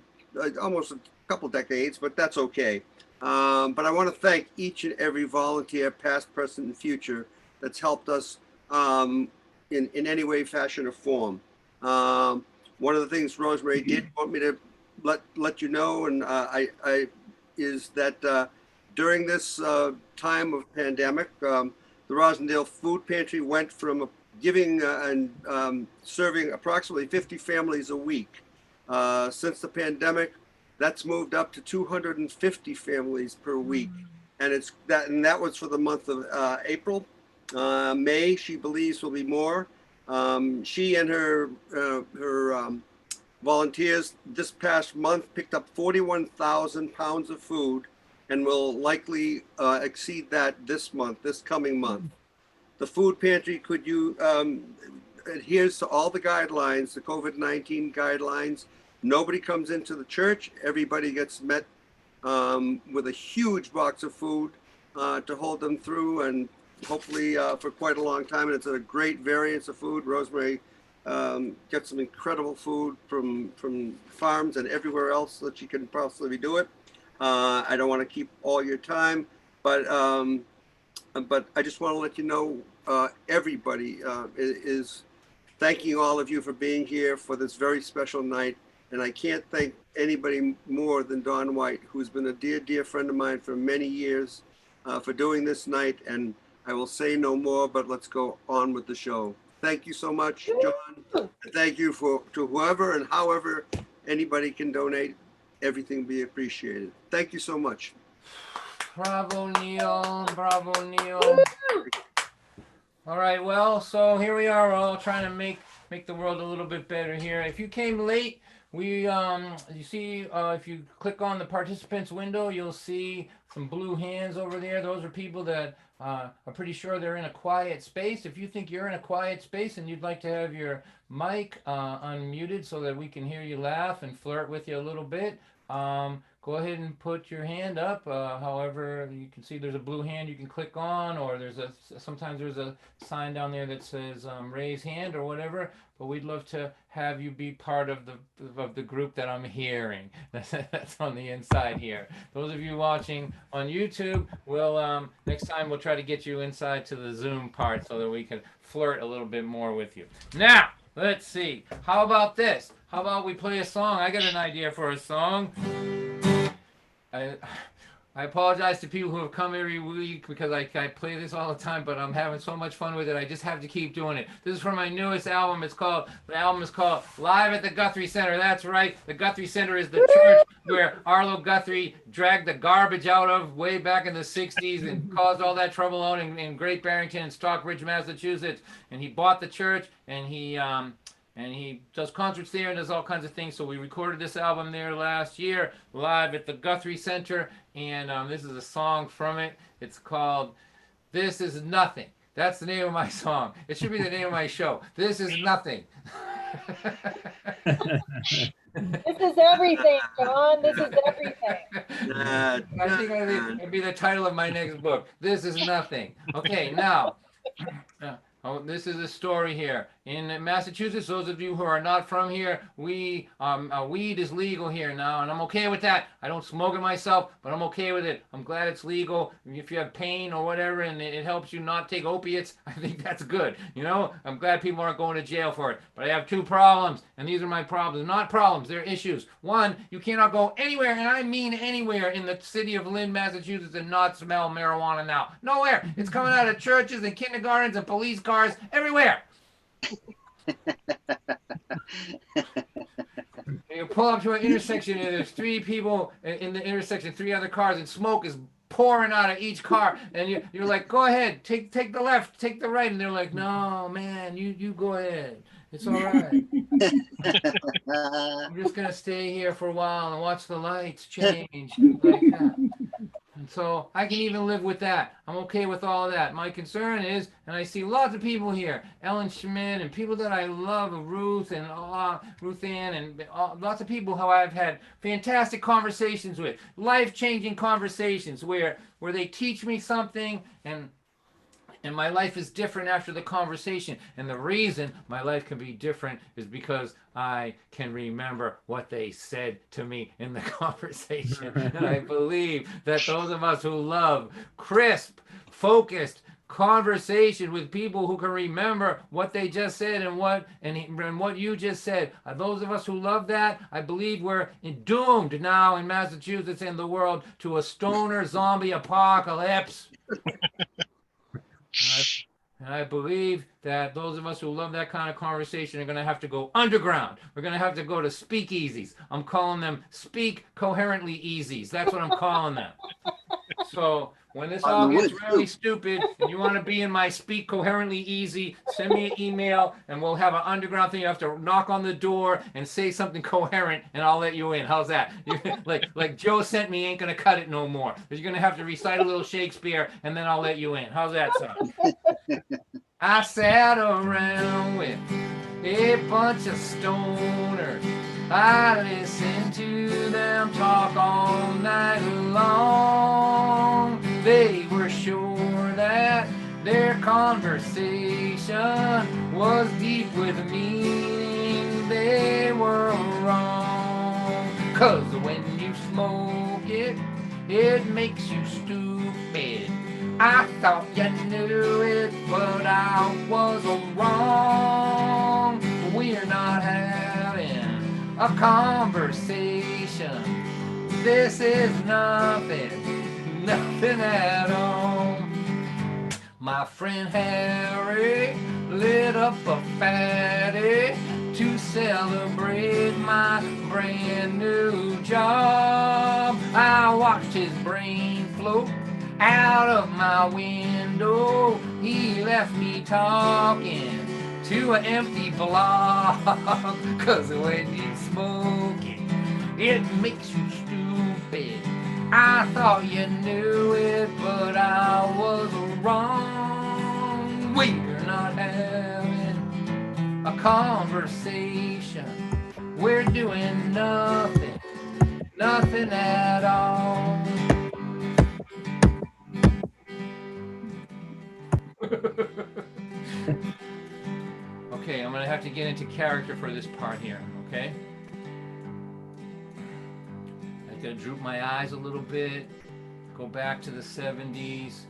almost a couple decades, but that's okay. But I want to thank each and every volunteer, past, present, and future, that's helped us in any way, fashion, or form. One of the things Rosemary did want me to let you know, and is that during this time of pandemic, the Rosendale Food Pantry went from giving and serving approximately 50 families a week. Since the pandemic, that's moved up to 250 families per week, and that was for the month of April. May, she believes, will be more. She and her volunteers this past month picked up 41,000 pounds of food, and will likely exceed that this coming month. The food pantry adheres to all the guidelines, the COVID-19 guidelines. Nobody comes into the church. Everybody gets met with a huge box of food to hold them through, and hopefully for quite a long time. And it's a great variance of food. Rosemary gets some incredible food from farms and everywhere else that you can possibly do it. I don't want to keep all your time, but I just want to let you know everybody is thanking all of you for being here for this very special night. And I can't thank anybody more than Don White, who's been a dear, dear friend of mine for many years, for doing this night. And I will say no more, but let's go on with the show. Thank you so much, John. And thank you to whoever and however anybody can donate. Everything be appreciated. Thank you so much. Bravo, Neil. Bravo, Neil. All right, well, so here we are, all trying to make the world a little bit better here. If you came late, you see, if you click on the participants window, you'll see some blue hands over there. Those are people that are pretty sure they're in a quiet space. If you think you're in a quiet space and you'd like to have your mic unmuted so that we can hear you laugh and flirt with you a little bit, go ahead and put your hand up. However, you can see there's a blue hand you can click on, or sometimes there's a sign down there that says raise hand or whatever. But we'd love to have you be part of the group that I'm hearing. That's on the inside here. Those of you watching on YouTube, next time we'll try to get you inside to the Zoom part so that we can flirt a little bit more with you. Now, let's see. How about this? How about we play a song? I got an idea for a song. I apologize to people who have come every week because I play this all the time, but I'm having so much fun with it. I just have to keep doing it. This is from my newest album. The album is called Live at the Guthrie Center. That's right. The Guthrie Center is the church where Arlo Guthrie dragged the garbage out of way back in the 60s and caused all that trouble out in Great Barrington and Stockbridge, Massachusetts. And he bought the church, and he does concerts there and does all kinds of things. So we recorded this album there last year, live at the Guthrie Center. And this is a song from it. It's called This Is Nothing. That's the name of my song. It should be the name of my show. This Is Nothing. This is everything, John. This is everything. I think it'd be the title of my next book. This is nothing. Okay, now. This is a story here. In Massachusetts, those of you who are not from here, weed is legal here now, and I'm okay with that. I don't smoke it myself, but I'm okay with it. I'm glad it's legal. If you have pain or whatever and it helps you not take opiates, I think that's good. You know, I'm glad people aren't going to jail for it. But I have two problems, and these are my problems. Not problems, they're issues. One, you cannot go anywhere, and I mean anywhere, in the city of Lynn, Massachusetts, and not smell marijuana now. Nowhere. It's coming out of churches and kindergartens and police cars everywhere. You pull up to an intersection and there's three people in the intersection, three other cars, and smoke is pouring out of each car, and you're like, go ahead, take the left, take the right, and they're like, no, man, you go ahead, it's all right. I'm just gonna stay here for a while and watch the lights change like that. And so I can even live with that. I'm okay with all of that. My concern is, and I see lots of people here, Ellen Schmidt and people that I love, Ruth and Ruth Ann, and lots of people who I've had fantastic conversations with, life-changing conversations where they teach me something, and my life is different after the conversation. And the reason my life can be different is because I can remember what they said to me in the conversation. And I believe that those of us who love crisp, focused conversation with people who can remember what they just said and what you just said, those of us who love that, I believe we're doomed now in Massachusetts and the world to a stoner zombie apocalypse. And I believe that those of us who love that kind of conversation are going to have to go underground. We're going to have to go to speakeasies. I'm calling them speak coherently easies. That's what I'm calling them. So when this all gets really stupid and you want to be in my speak coherently easy, send me an email and we'll have an underground thing. You have to knock on the door and say something coherent and I'll let you in. How's that? like Joe sent me ain't going to cut it no more. You're going to have to recite a little Shakespeare and then I'll let you in. How's that sound? I sat around with a bunch of stoners. I listened to them talk all night long. They were sure that their conversation was deep with meaning. They were wrong. 'Cause when you smoke it, it makes you stupid. I thought you knew it, but I was wrong. We're not having a conversation. This is nothing at all. My friend Harry lit up a fatty to celebrate my brand new job. I watched his brain float out of my window. He left me talking to an empty block. 'Cause when you smoke it, it makes you stupid. I thought you knew it, but I was wrong. We're not having a conversation. We're doing nothing at all. Okay, I'm gonna have to get into character for this part here, okay? I'm gonna droop my eyes a little bit, go back to the 70s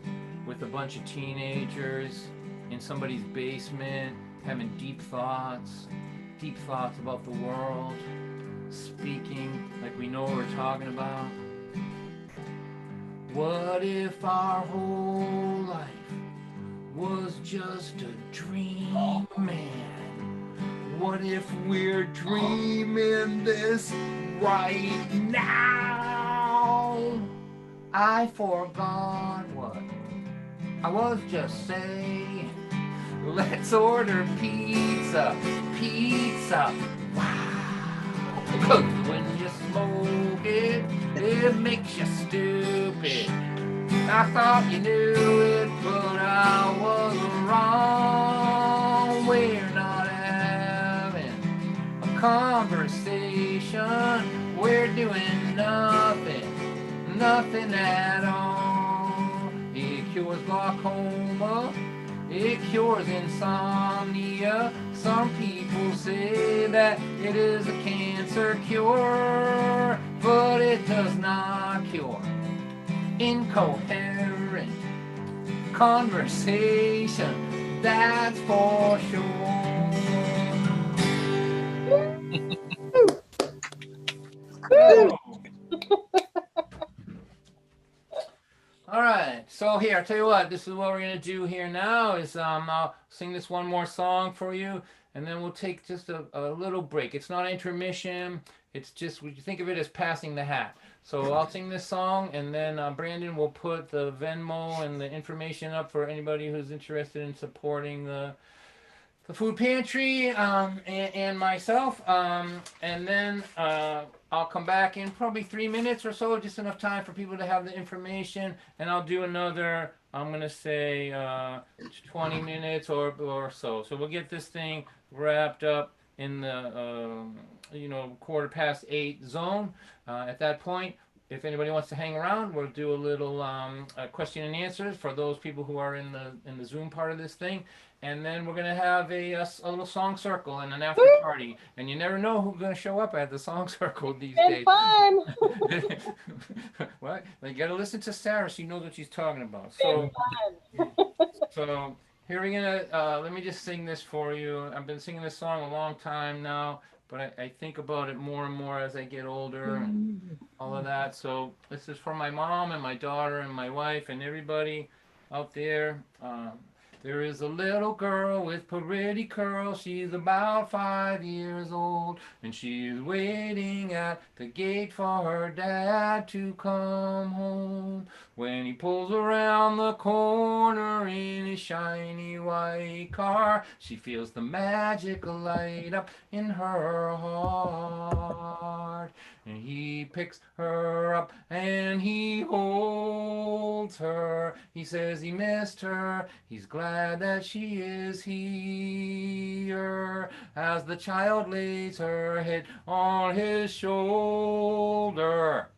with a bunch of teenagers in somebody's basement, having deep thoughts about the world, speaking like we know what we're talking about. What if our whole life was just a dream, man? What if we're dreaming this right now? I forgot what I was just saying. Let's order pizza. Wow. 'Cause when you smoke it, it makes you stupid. I thought you knew it, but I was wrong. We're not having a conversation. nation, we're doing nothing at all. It cures glaucoma, it cures insomnia. Some people say that it is a cancer cure, but it does not cure incoherent conversation, that's for sure. Woo! All right, so here, I'll tell you what, this is what we're gonna do here now is I'll sing this one more song for you, and then we'll take just a little break. It's not intermission, it's just, we think of it as passing the hat. So I'll sing this song, and then Brandon will put the Venmo and the information up for anybody who's interested in supporting the food pantry, and myself, and then I'll come back in probably 3 minutes or so, just enough time for people to have the information, and I'll do another, I'm gonna say 20 minutes or so. So we'll get this thing wrapped up in the 8:15 zone. At that point, if anybody wants to hang around, we'll do a little question and answers for those people who are in the Zoom part of this thing, and then we're gonna have a little song circle and an after party. And you never know who's gonna show up at the song circle these Been days. fun. What? You gotta listen to Sarah; she knows what she's talking about. Been fun. So here we're gonna let me just sing this for you. I've been singing this song a long time now, but I think about it more and more as I get older and all of that. So this is for my mom and my daughter and my wife and everybody out there. There is a little girl with pretty curls. She's about 5 years old, and she is waiting at the gate for her dad to come home. When he pulls around the corner in his shiny white car, she feels the magic light up in her heart. And he picks her up and he holds her. He says he missed her. He's glad that she is here. As the child lays her head on his shoulder,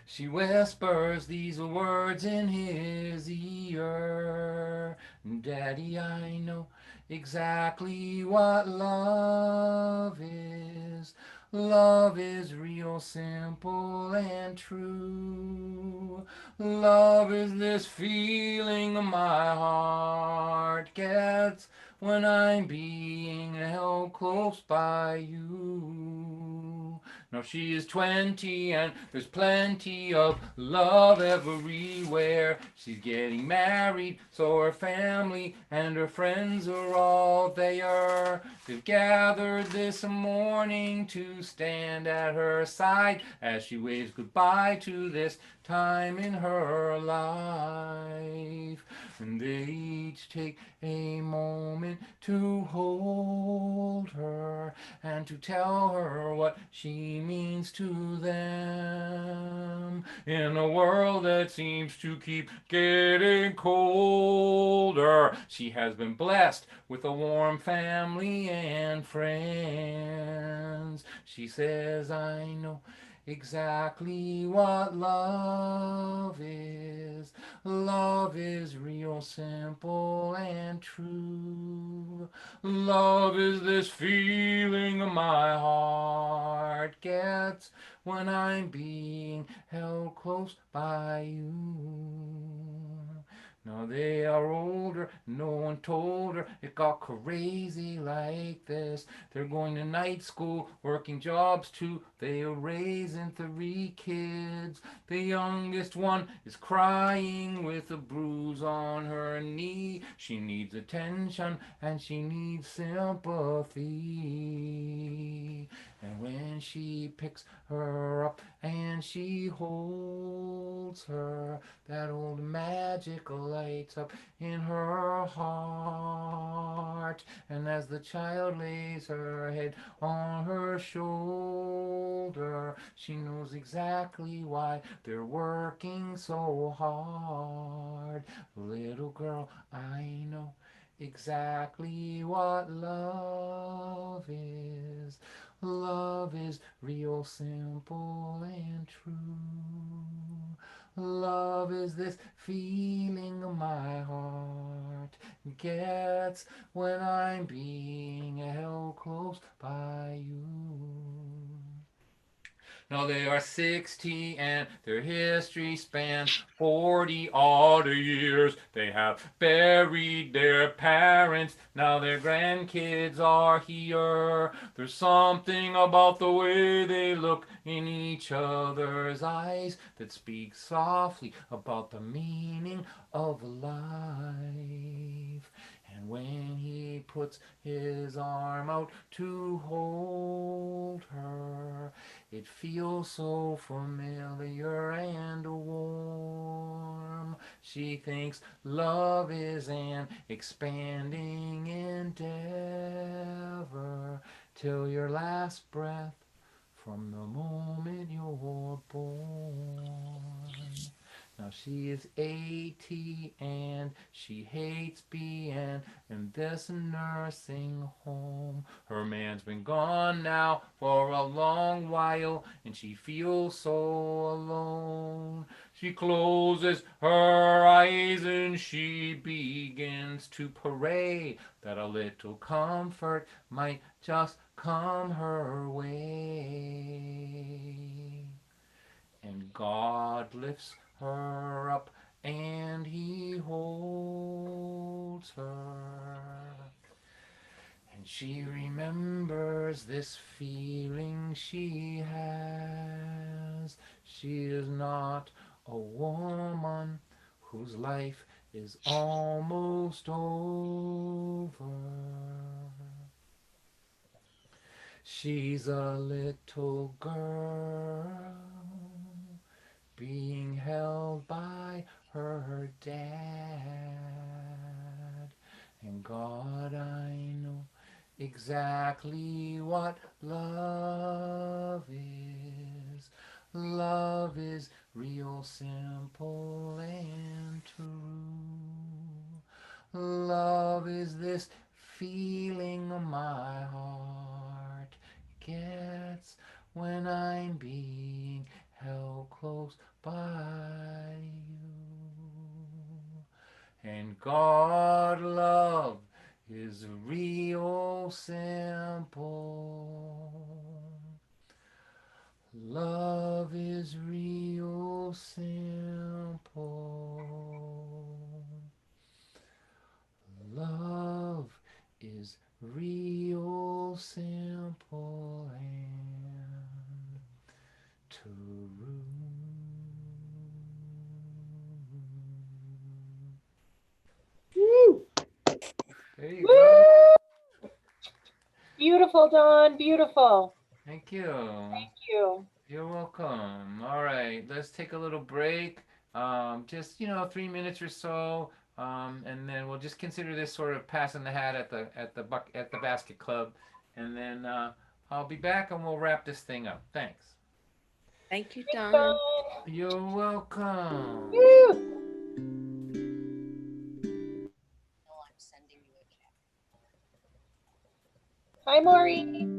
she whispers these words in his ear. Daddy, I know exactly what love is. Love is real simple and true. Love is this feeling my heart gets when I'm being held close by you. Now she is 20 and there's plenty of love everywhere. She's getting married, so her family and her friends are all there. They've gathered this morning to stand at her side as she waves goodbye to this time in her life. And they each take a moment to hold her and to tell her what she means to them. In a world that seems to keep getting colder, she has been blessed with a warm family and friends. She says, I know exactly what love is. Love is real simple and true. Love is this feeling my heart gets when I'm being held close by you. Now they are older, no one told her it got crazy like this. They're going to night school, working jobs too. They are raising 3 kids. The youngest one is crying with a bruise on her knee. She needs attention and she needs sympathy. And when she picks her up and she holds her, that old magic lights up in her heart. And as the child lays her head on her shoulder, she knows exactly why they're working so hard. Little girl, I know exactly what love is. Love is real simple and true. Love is this feeling my heart gets when I'm being held close by you. Now they are 60 and their history spans 40 odd years. They have buried their parents. Now their grandkids are here. There's something about the way they look in each other's eyes that speaks softly about the meaning of life. And when he puts his arm out to hold her, it feels so familiar and warm. She thinks love is an expanding endeavor till your last breath from the moment you're born. Now she is 80 and she hates being in this nursing home. Her man's been gone now for a long while and she feels so alone. She closes her eyes and she begins to pray that a little comfort might just come her way. And God lifts her up and he holds her. And she remembers this feeling she has. She is not a woman whose life is almost over. She's a little girl being held by her dad. And God, I know exactly what love is. Love is real simple and true. Love is this feeling my heart gets when I'm being held close by you. And God love is real simple. Love is real simple. Love is real simple and true. Woo! There you go. Beautiful, Don. Beautiful. Thank you. Thank you. You're welcome. All right, let's take a little break. Just 3 minutes or so, and then we'll just consider this sort of passing the hat at the basket club, and then I'll be back and we'll wrap this thing up. Thanks. Thank you, Thanks, Don. Don. You're welcome. Woo! No, I'm sending you a check. Hi, Maureen.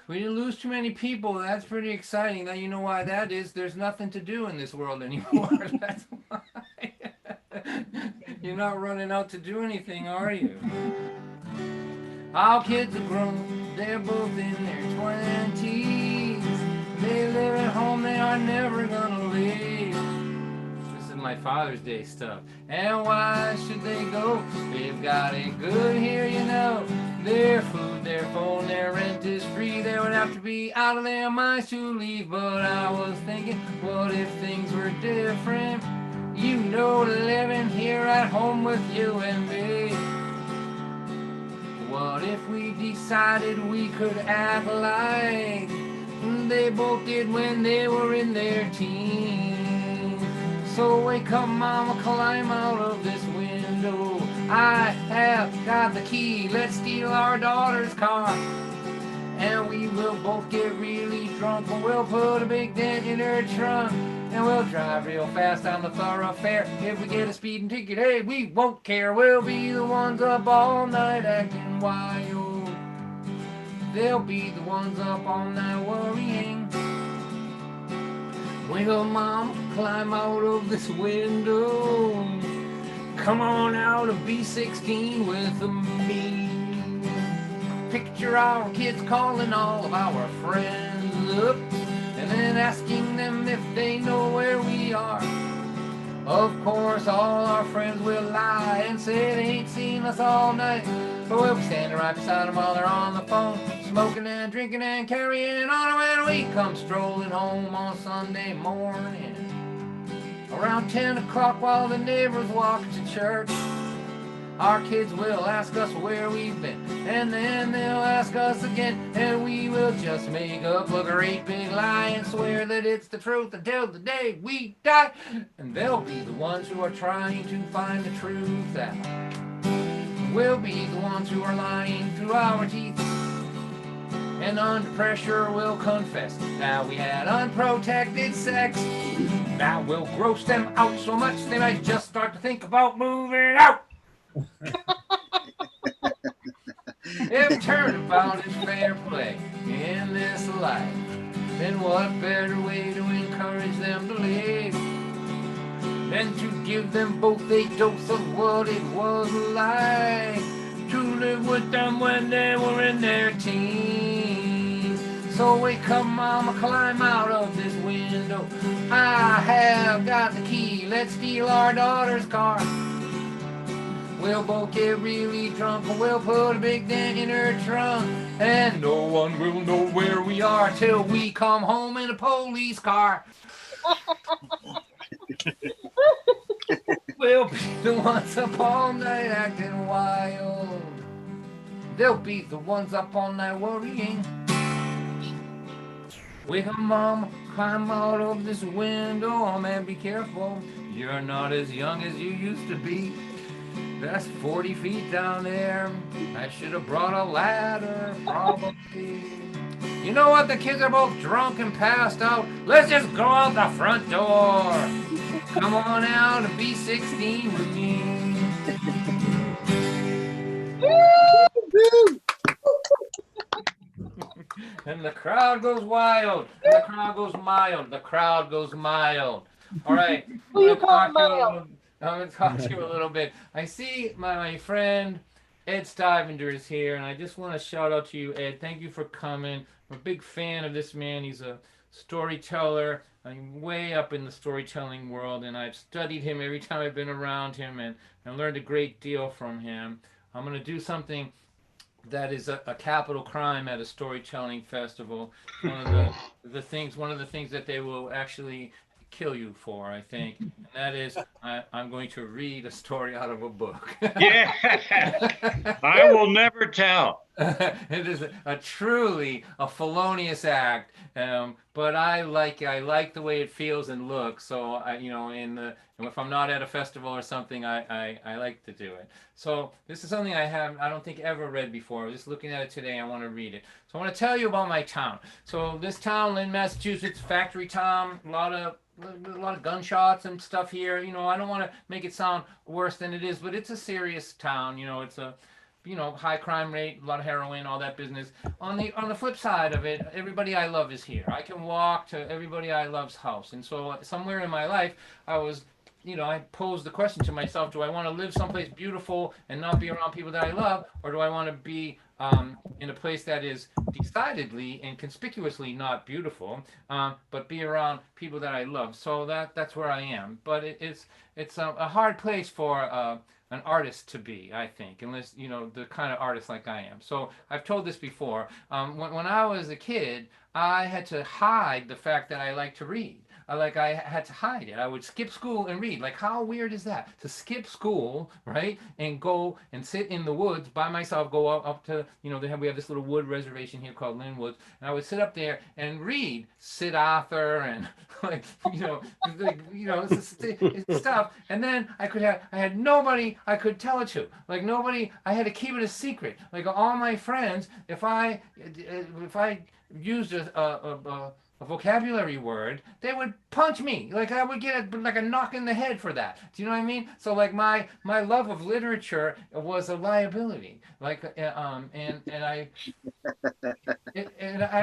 We didn't lose too many people. That's pretty exciting. Now you know why that is. There's nothing to do in this world anymore. That's why. You're not running out to do anything, are you? Our kids are grown. They're both in their 20s. They live at home. They are never gonna leave. This is my Father's Day stuff. And why should they go? They've got it good here, you know. Their food, their phone, their rent is free. They would have to be out of their minds to leave. But I was thinking, what if things were different? You know, living here at home with you and me. What if we decided we could act like they both did when they were in their teens? So wake up, mama, climb out of this window. I have got the key. Let's steal our daughter's car. And we will both get really drunk. And we'll put a big dent in her trunk. And we'll drive real fast down the thoroughfare. If we get a speeding ticket, hey, we won't care. We'll be the ones up all night acting wild. They'll be the ones up all night worrying. Wiggle, mama, climb out of this window. Come on out of B16 with me. Picture our kids calling all of our friends up and then asking them if they know where we are. Of course, all our friends will lie and say they ain't seen us all night. But we'll be standing right beside them while they're on the phone, smoking and drinking and carrying on when we come strolling home on Sunday morning. Around 10 o'clock while the neighbors walk to church. Our kids will ask us where we've been, and then they'll ask us again, and we will just make up a great big lie and swear that it's the truth until the day we die. And they'll be the ones who are trying to find the truth out. We'll be the ones who are lying through our teeth, and under pressure we'll confess that we had unprotected sex. That will gross them out so much they might just start to think about moving out. If turnabout is fair play in this life, then what better way to encourage them to live than to give them both a dose of what it was like to live with them when they were in their teens. So wake up, mama, climb out of this window. I have got the key. Let's steal our daughter's car. We'll both get really drunk and we'll put a big dent in her trunk. And no one will know where we are till we come home in a police car. We'll be the ones up all night acting wild. They'll be the ones up all night worrying. Wake up, mama, climb out of this window. Oh man, be careful. You're not as young as you used to be. That's 40 feet down there. I should have brought a ladder, probably. You know what? The kids are both drunk and passed out. Let's just go out the front door. Come on out and B16 with me. And the crowd goes wild. And the crowd goes mild. The crowd goes mild. All right. Who you call mild? I'm going to talk to you a little bit. I see my friend Ed Stivender is here, and I just want to shout out to you, Ed. Thank you for coming. I'm a big fan of this man. He's a storyteller. I'm way up in the storytelling world, and I've studied him every time I've been around him, and I learned a great deal from him. I'm going to do something that is a capital crime at a storytelling festival. One of the things that they will actually kill you for, I think. And that is, I'm going to read a story out of a book. Yeah, I will never tell. It is a truly a felonious act, but I like the way it feels and looks. So if I'm not at a festival or something, I like to do it. So this is something I don't think ever read before. Just looking at it today, I want to read it. So I want to tell you about my town. So this town, Lynn, Massachusetts, factory town, a lot of gunshots and stuff here. I don't want to make it sound worse than it is, but it's a serious town. It's a high crime rate, a lot of heroin, all that business. On the flip side of it, everybody I love is here. I can walk to everybody I love's house. And so somewhere in my life, I was I posed the question to myself: do I want to live someplace beautiful and not be around people that I love, or do I want to be in a place that is decidedly and conspicuously not beautiful, but be around people that I love? So that's where I am. But it's a hard place for an artist to be, I think, unless the kind of artist like I am. So I've told this before. When I was a kid, I had to hide the fact that I like to read. I had to hide it. I would skip school and read. Like, how weird is that? To skip school, right, and go and sit in the woods by myself. Go up to we have this little wood reservation here called Lynn Woods, and I would sit up there and read Sid Arthur and like stuff. And then I had nobody I could tell it to. Like nobody. I had to keep it a secret. Like all my friends, if I used a vocabulary word, they would punch me. Like I would get like a knock in the head for that. Do you know what I mean? So like my love of literature was a liability. Like and I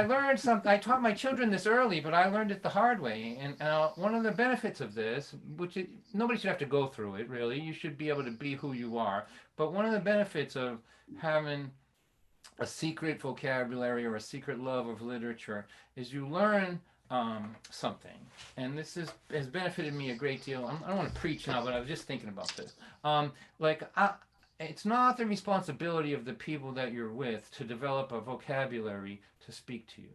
learned something. I taught my children this early, but I learned it the hard way. And one of the benefits of this, nobody should have to go through it really. You should be able to be who you are. But one of the benefits of having a secret vocabulary or a secret love of literature is you learn something, and has benefited me a great deal. I don't want to preach now, but I was just thinking about this. Like it's not the responsibility of the people that you're with to develop a vocabulary to speak to you.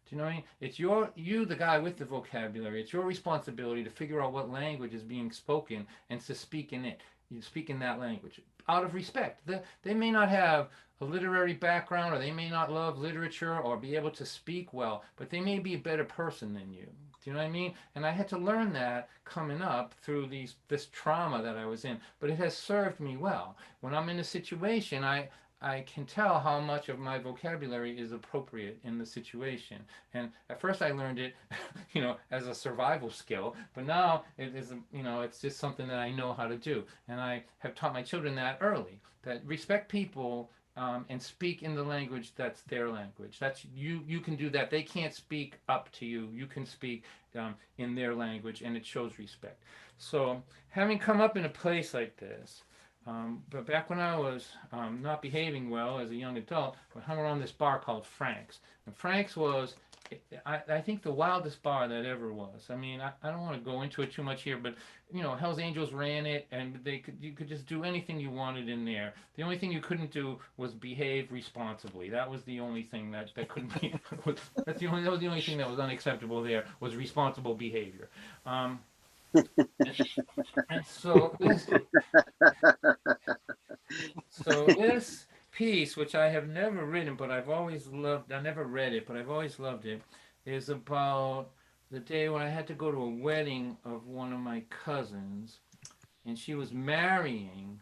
Do you know what I mean? It's you, the guy with the vocabulary. It's your responsibility to figure out what language is being spoken and to speak in it. You speak in that language out of respect. They may not have a literary background, or they may not love literature or be able to speak well, but they may be a better person than you. Do you know what I mean? And I had to learn that coming up through this trauma that I was in, but it has served me well. When I'm in a situation, I can tell how much of my vocabulary is appropriate in the situation. And at first I learned it, as a survival skill, but now it is, it's just something that I know how to do. And I have taught my children that early, that respect people, and speak in the language that's their language. That's you can do that. They can't speak up to you. You can speak in their language, and it shows respect. So having come up in a place like this, but back when I was not behaving well as a young adult, I hung around this bar called Frank's. And Frank's was, I think, the wildest bar that ever was. I mean, I don't want to go into it too much here, but Hell's Angels ran it, and you could just do anything you wanted in there. The only thing you couldn't do was behave responsibly. That was the only thing that couldn't be. That was the only thing that was unacceptable there, was responsible behavior. And this piece, which I have never written, but I've always loved, I never read it, but I've always loved it, is about the day when I had to go to a wedding of one of my cousins, and she was marrying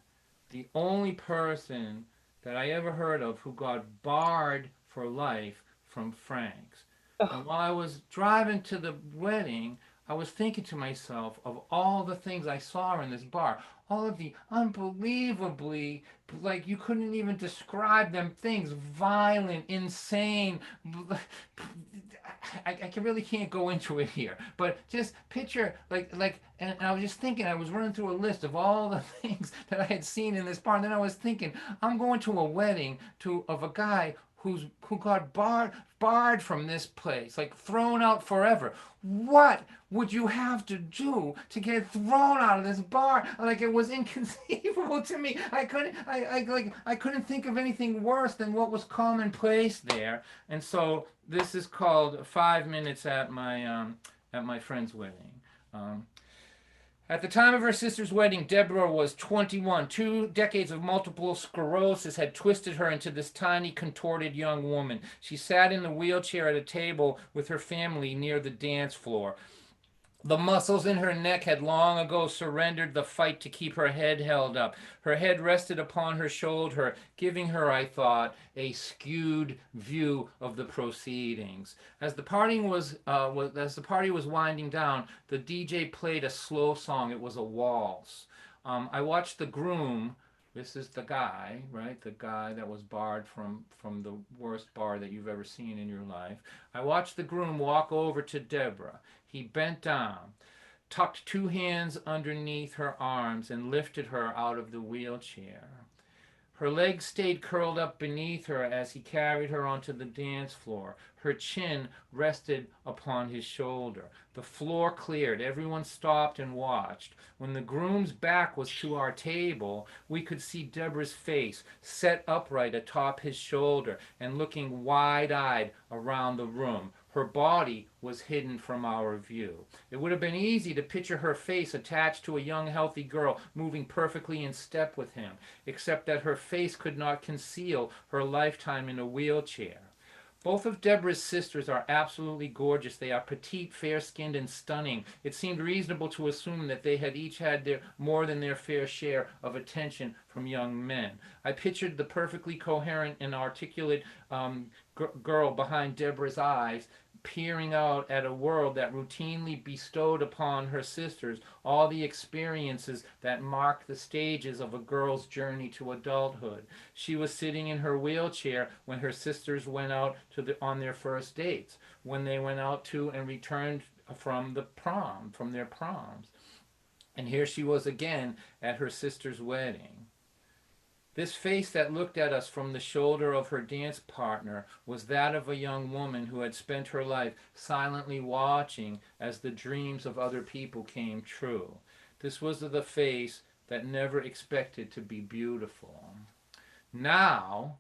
the only person that I ever heard of who got barred for life from Frank's. And while I was driving to the wedding, I was thinking to myself of all the things I saw in this bar, all of the unbelievably, like you couldn't even describe them things, violent, insane. I really can't go into it here, but just picture and I was just thinking, I was running through a list of all the things that I had seen in this bar, and then I was thinking, I'm going to a wedding of a guy who got barred from this place, like thrown out forever. What would you have to do to get thrown out of this bar? Like, it was inconceivable to me. I couldn't think of anything worse than what was commonplace there. And so this is called 5 Minutes at my friend's wedding. At the time of her sister's wedding, Deborah was 21. 2 decades of multiple sclerosis had twisted her into this tiny, contorted young woman. She sat in the wheelchair at a table with her family near the dance floor. The muscles in her neck had long ago surrendered the fight to keep her head held up. Her head rested upon her shoulder, giving her, I thought, a skewed view of the proceedings. As the party was winding down, the DJ played a slow song. It was a waltz. I watched the groom This is the guy, right? The guy that was barred from the worst bar that you've ever seen in your life. I watched the groom walk over to Deborah. He bent down, tucked two hands underneath her arms, and lifted her out of the wheelchair. Her legs stayed curled up beneath her as he carried her onto the dance floor. Her chin rested upon his shoulder. The floor cleared. Everyone stopped and watched. When the groom's back was to our table, we could see Deborah's face set upright atop his shoulder and looking wide-eyed around the room. Her body was hidden from our view. It would have been easy to picture her face attached to a young, healthy girl moving perfectly in step with him, except that her face could not conceal her lifetime in a wheelchair. Both of Deborah's sisters are absolutely gorgeous. They are petite, fair-skinned, and stunning. It seemed reasonable to assume that they had each had more than their fair share of attention from young men. I pictured the perfectly coherent and articulate girl behind Deborah's eyes, peering out at a world that routinely bestowed upon her sisters all the experiences that mark the stages of a girl's journey to adulthood. She was sitting in her wheelchair when her sisters went out on their first dates, when they went out to and returned from their proms. And here she was again at her sister's wedding. This face that looked at us from the shoulder of her dance partner was that of a young woman who had spent her life silently watching as the dreams of other people came true. This was the face that never expected to be beautiful. Now,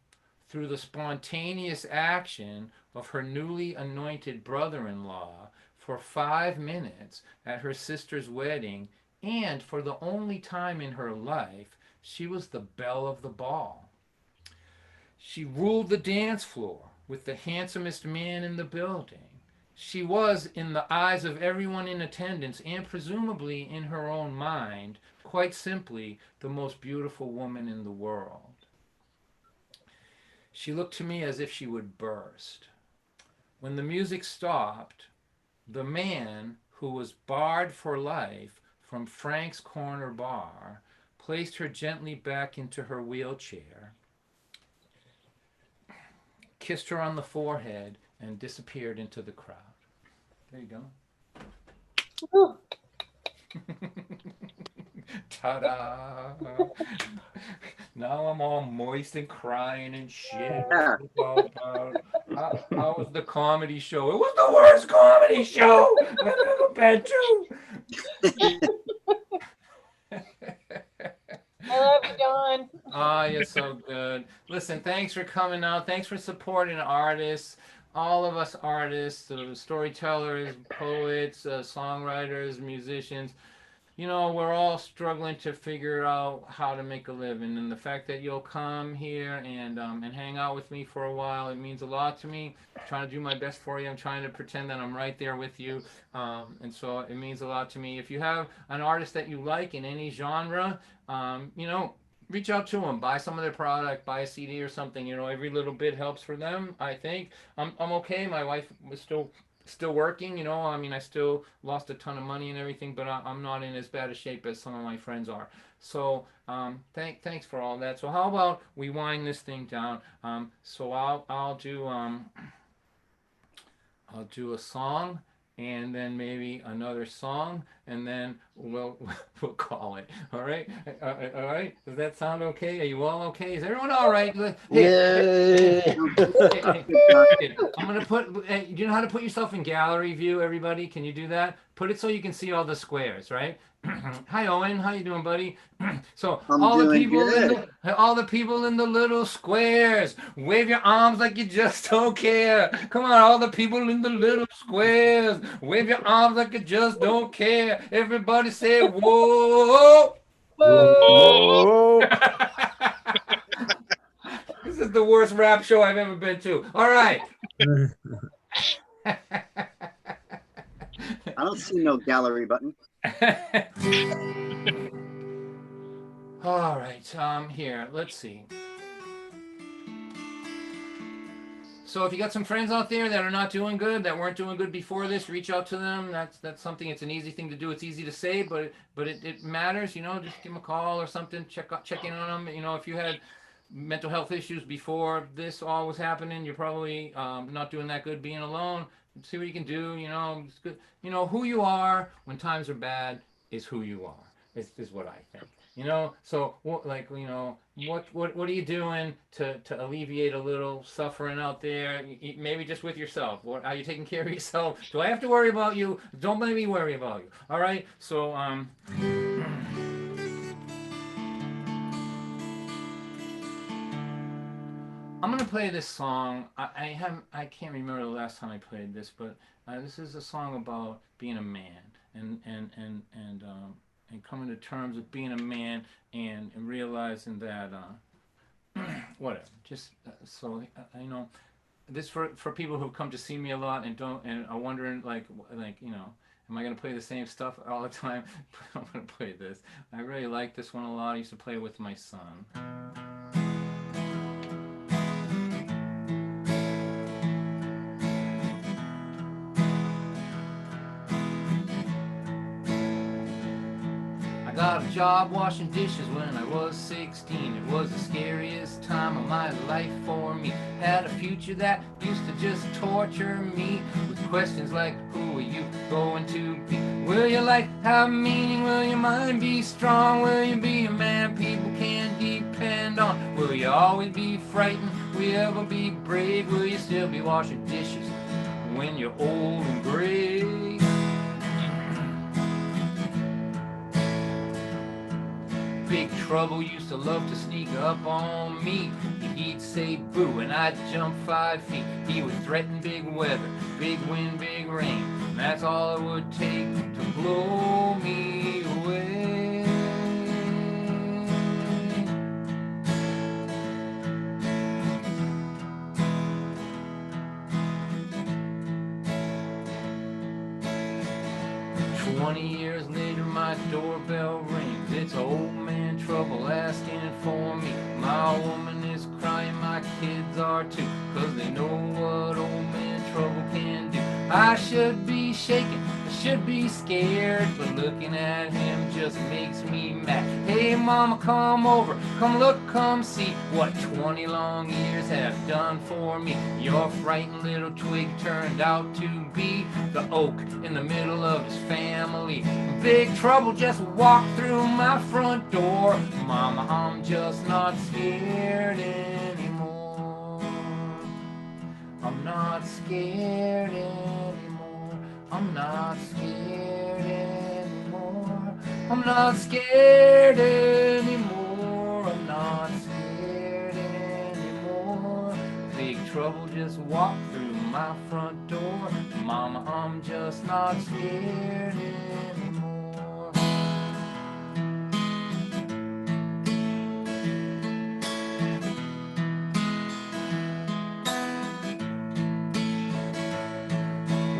through the spontaneous action of her newly anointed brother-in-law, for 5 minutes at her sister's wedding, and for the only time in her life, she was the belle of the ball. She ruled the dance floor with the handsomest man in the building. She was, in the eyes of everyone in attendance, and presumably in her own mind, quite simply the most beautiful woman in the world. She looked to me as if she would burst. When the music stopped, the man who was barred for life from Frank's Corner Bar placed her gently back into her wheelchair, kissed her on the forehead, and disappeared into the crowd. There you go. Ta-da! Now I'm all moist and crying and shit. Yeah. How was the comedy show? It was the worst comedy show I've ever been to. I love you, Don. Ah, you're so good. Listen, thanks for coming out. Thanks for supporting artists. All of us artists, storytellers, poets, songwriters, musicians. You know, we're all struggling to figure out how to make a living, and the fact that you'll come here and hang out with me for a while, it means a lot to me. I'm trying to do my best for you. I'm trying to pretend that I'm right there with you, and so it means a lot to me. If you have an artist that you like in any genre, you know, reach out to them, buy some of their product, buy a CD or something. You know, every little bit helps for them. I think I'm okay. My wife was still working, you know. I mean, I still lost a ton of money and everything, but I'm not in as bad a shape as some of my friends are. So thanks for all that. So how about we wind this thing down? So I'll do a song, and then maybe another song, and then we'll call it. All right, all right. Does that sound okay? Are you all okay? Is everyone all right? Hey, I'm gonna put. Do you know how to put yourself in gallery view? Everybody, can you do that? Put it so you can see all the squares, right? Hi, Owen. How you doing, buddy? So I'm all the doing people good. all the people in the little squares, wave your arms like you just don't care. Come on, all the people in the little squares, wave your arms like you just don't care. Everybody say whoa. Whoa. This is the worst rap show I've ever been to. All right. I don't see no gallery button. All right. Here, let's see. So if you got some friends out there that are not doing good, that weren't doing good before this, reach out to them. That's something. It's an easy thing to do. It's easy to say, but it matters. You know, just give them a call or something. Check in on them. You know, if you had mental health issues before this all was happening, you're probably not doing that good being alone. See what you can do. You know, it's good. You know who you are when times are bad is who you are. Is what I think. You know, so like you know, what are you doing to alleviate a little suffering out there? Maybe just with yourself. What are you taking care of yourself? Do I have to worry about you? Don't let me worry about you. All right. So I'm gonna play this song. I can't remember the last time I played this, but this is a song about being a man and coming to terms with being a man and realizing that whatever. Just you know, this for people who come to see me a lot and don't and are wondering like you know. Am I gonna play the same stuff all the time? I'm gonna play this. I really like this one a lot. I used to play it with my son. I got a job washing dishes when I was 16. It was the scariest time of my life for me. Had a future that used to just torture me with questions like, who are you going to be? Will your life have meaning? Will your mind be strong? Will you be a man people can depend on? Will you always be frightened? Will you ever be brave? Will you still be washing dishes when you're old and gray? Big Trouble used to love to sneak up on me. He'd say boo and I'd jump 5 feet. He would threaten big weather, big wind, big rain. And that's all it would take to blow me away. 20 years later my doorbell rings. It's old man Trouble asking for me. My woman is crying, my kids are too, 'cause they know what old man Trouble can do. I should be shaking, I should be scared, but looking at him just makes me mad. Hey mama, come over, come look, come see what 20 long years have done for me. Your frightened little twig turned out to be the oak in the middle of his family. Big Trouble just walked through my front door. Mama, I'm just not scared anymore. I'm not scared anymore. I'm not scared anymore. I'm not scared anymore. I'm not scared anymore. Big Trouble just walked through my front door. Mama, I'm just not scared anymore.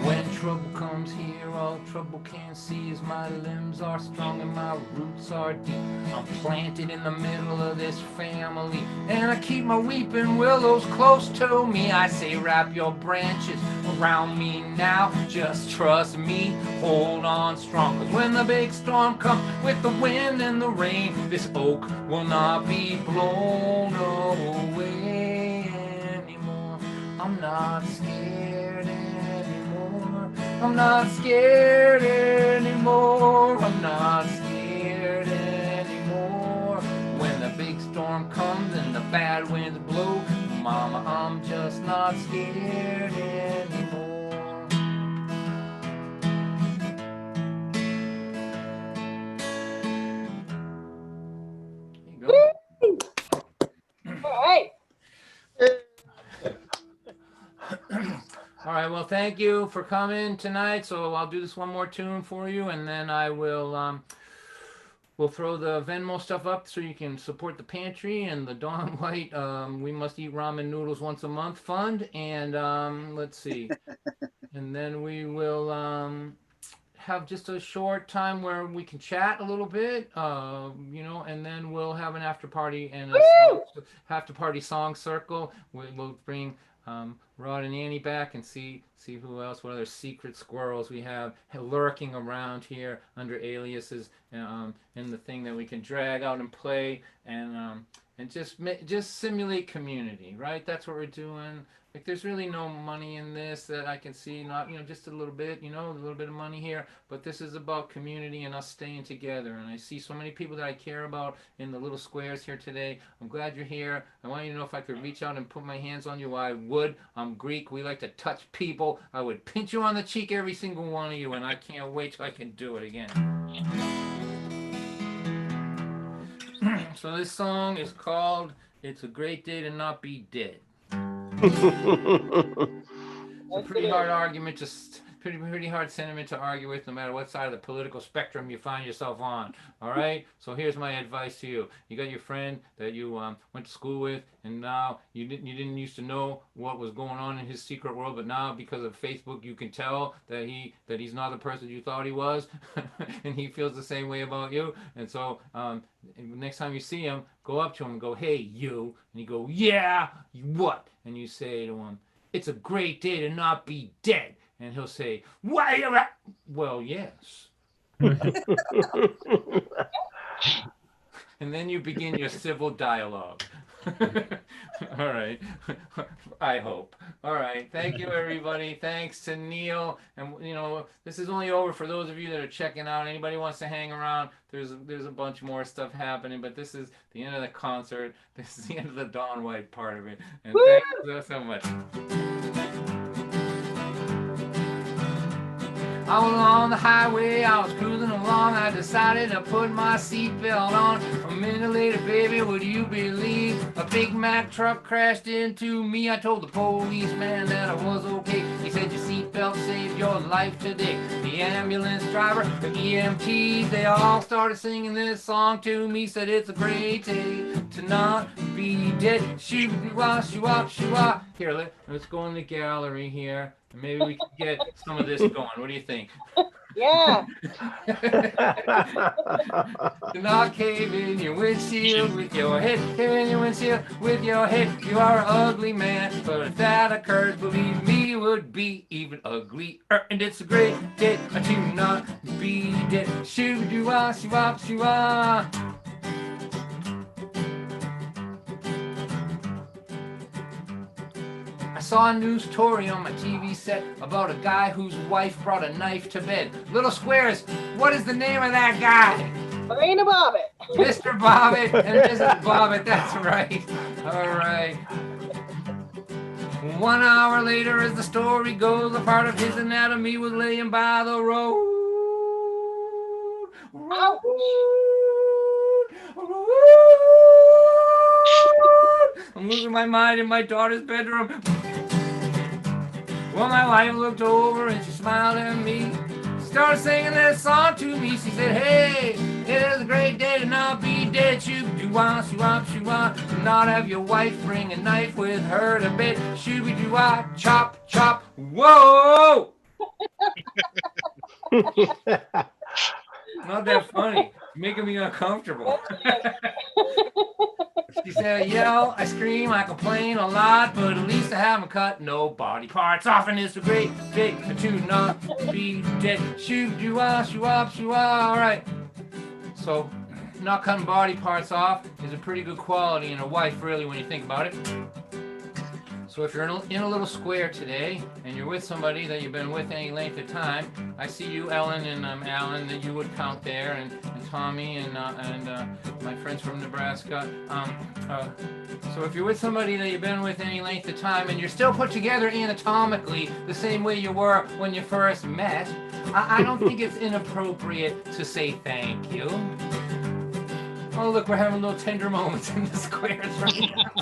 When trouble comes here, all trouble can see is my limbs are strong and my roots are deep. I'm planted in the middle of this family, and I keep my weeping willows close to me. I say wrap your branches around me now, just trust me, hold on strong. 'Cause when the big storm comes with the wind and the rain, this oak will not be blown away anymore. I'm not scared anymore. I'm not scared anymore. I'm not scared anymore. When the big storm comes and the bad winds blow, Mama, I'm just not scared anymore. There you go. Woo! All right. All right, well, thank you for coming tonight. So I'll do this one more tune for you, and then I will we'll throw the Venmo stuff up so you can support the pantry and the Dawn White We Must Eat Ramen Noodles Once a Month fund. And let's see, and then we will have just a short time where we can chat a little bit, you know, and then we'll have an after party and a after party song circle. We'll bring Rod and Annie back and see who else, what other secret squirrels we have lurking around here under aliases, in the thing that we can drag out and play, and just simulate community, right? That's what we're doing. Like, there's really no money in this that I can see, not, just a little bit, a little bit of money here, but this is about community and us staying together. And I see so many people that I care about in the little squares here today. I'm glad you're here. I want you to know if I could reach out and put my hands on you, I would. I'm Greek. We like to touch people. I would pinch you on the cheek, every single one of you, and I can't wait till I can do it again. So this song is called "It's a Great Day to Not Be Dead." It's a pretty hard argument, just pretty hard sentiment to argue with, no matter what side of the political spectrum you find yourself on. All right. So here's my advice to you: you got your friend that you went to school with, and now you didn't used to know what was going on in his secret world, but now because of Facebook, you can tell that he's not the person you thought he was, and he feels the same way about you. And so next time you see him, go up to him and go, "Hey, you," and he go, "Yeah, what?" And you say to him, "It's a great day to not be dead." And he'll say, "Why? Well, yes." And then you begin your civil dialogue. All right. I hope. All right. Thank you, everybody. Thanks to Neil. And this is only over for those of you that are checking out. Anybody wants to hang around? There's a bunch more stuff happening, but this is the end of the concert. This is the end of the Dawn White part of it. And thank you so much. I was on the highway, I was cruising along, I decided to put my seatbelt on. A minute later, baby, would you believe a Big Mac truck crashed into me? I told the policeman that I was okay. He said your seatbelt saved your life today. The ambulance driver, the EMTs, they all started singing this song to me. Said it's a great day to not be dead. Shoo-wah, shoo-wah, shoo-wah. Here, let's go in the gallery here. Maybe we can get some of this going. What do you think? Yeah. Do not cave in your windshield with your head. Cave in your windshield with your head. You are an ugly man, but if that occurs, believe me, it would be even uglier. And it's a great day to not be dead. Shoo-doo-wah, shoo-wah, shoo-wah. I saw a news story on my TV set about a guy whose wife brought a knife to bed. Little squares, what is the name of that guy? Lorena Bobbitt. Mr. Bobbitt and Mrs. Bobbitt, that's right. All right. 1 hour later, as the story goes, a part of his anatomy was laying by the road. Ouch. I'm losing my mind in my daughter's bedroom. Well, my wife looked over and she smiled at me. Started singing this song to me. She said, "Hey, it is a great day to not be dead. Shoo-doo-wah, shoo-wah, shoo-wah. To not have your wife bring a knife with her to bed. Shoo-doo-wah, chop, chop, whoa!" Not that funny. It's making me uncomfortable. She said, "I yell, I scream, I complain a lot, but at least I haven't cut no body parts off, and it's a great day to not be dead." Shoo-doo-wah, shoo-wah, shoo-wah. All right. So, not cutting body parts off is a pretty good quality in a wife, really, when you think about it. So if you're in a little square today and you're with somebody that you've been with any length of time, I see you, Ellen and Alan, that you would count there, and Tommy and my friends from Nebraska. So if you're with somebody that you've been with any length of time and you're still put together anatomically the same way you were when you first met, I don't think it's inappropriate to say thank you. Oh, look, we're having little tender moments in the squares right now.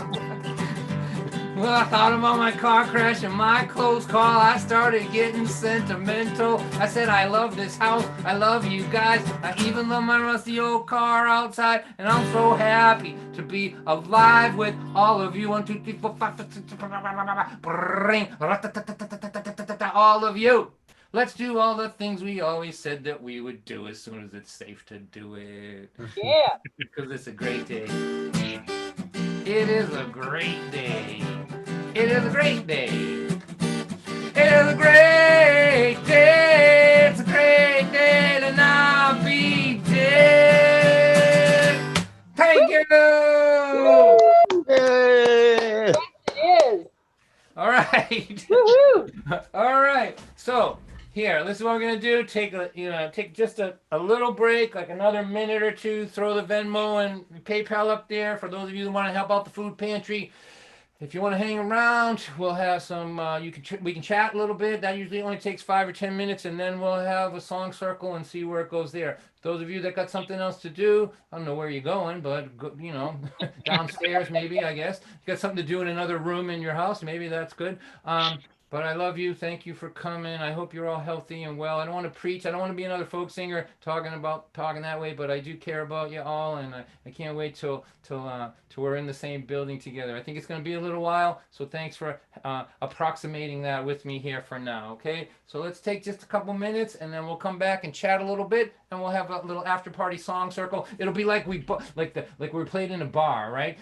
Well, I thought about my car crash and my close call. I started getting sentimental. I said, I love this house. I love you guys. I even love my rusty old car outside. And I'm so happy to be alive with all of you. 1, 2, 3, 4, 5, 6, 7, all of you. Let's do all the things we always said that we would do as soon as it's safe to do it. Yeah. Because it's a great day. It is a great day It is a great day. It is a great day. It's a great day to not be dead. Thank you. Yay! Yes, it is. All right. Woohoo! All right. So here, this is what we're gonna do. Take just a little break, like another minute or two. Throw the Venmo and PayPal up there for those of you who want to help out the food pantry. If you want to hang around, we'll have some. We can chat a little bit. That usually only takes 5 or 10 minutes, and then we'll have a song circle and see where it goes there. Those of you that got something else to do, I don't know where you're going, but go, downstairs maybe. I guess you got something to do in another room in your house. Maybe that's good. But I love you. Thank you for coming. I hope you're all healthy and well. I don't want to preach. I don't want to be another folk singer talking that way. But I do care about you all, and I can't wait till we're in the same building together. I think it's going to be a little while. So thanks for approximating that with me here for now. Okay. So let's take just a couple minutes, and then we'll come back and chat a little bit, and we'll have a little after party song circle. It'll be like we played in a bar, right?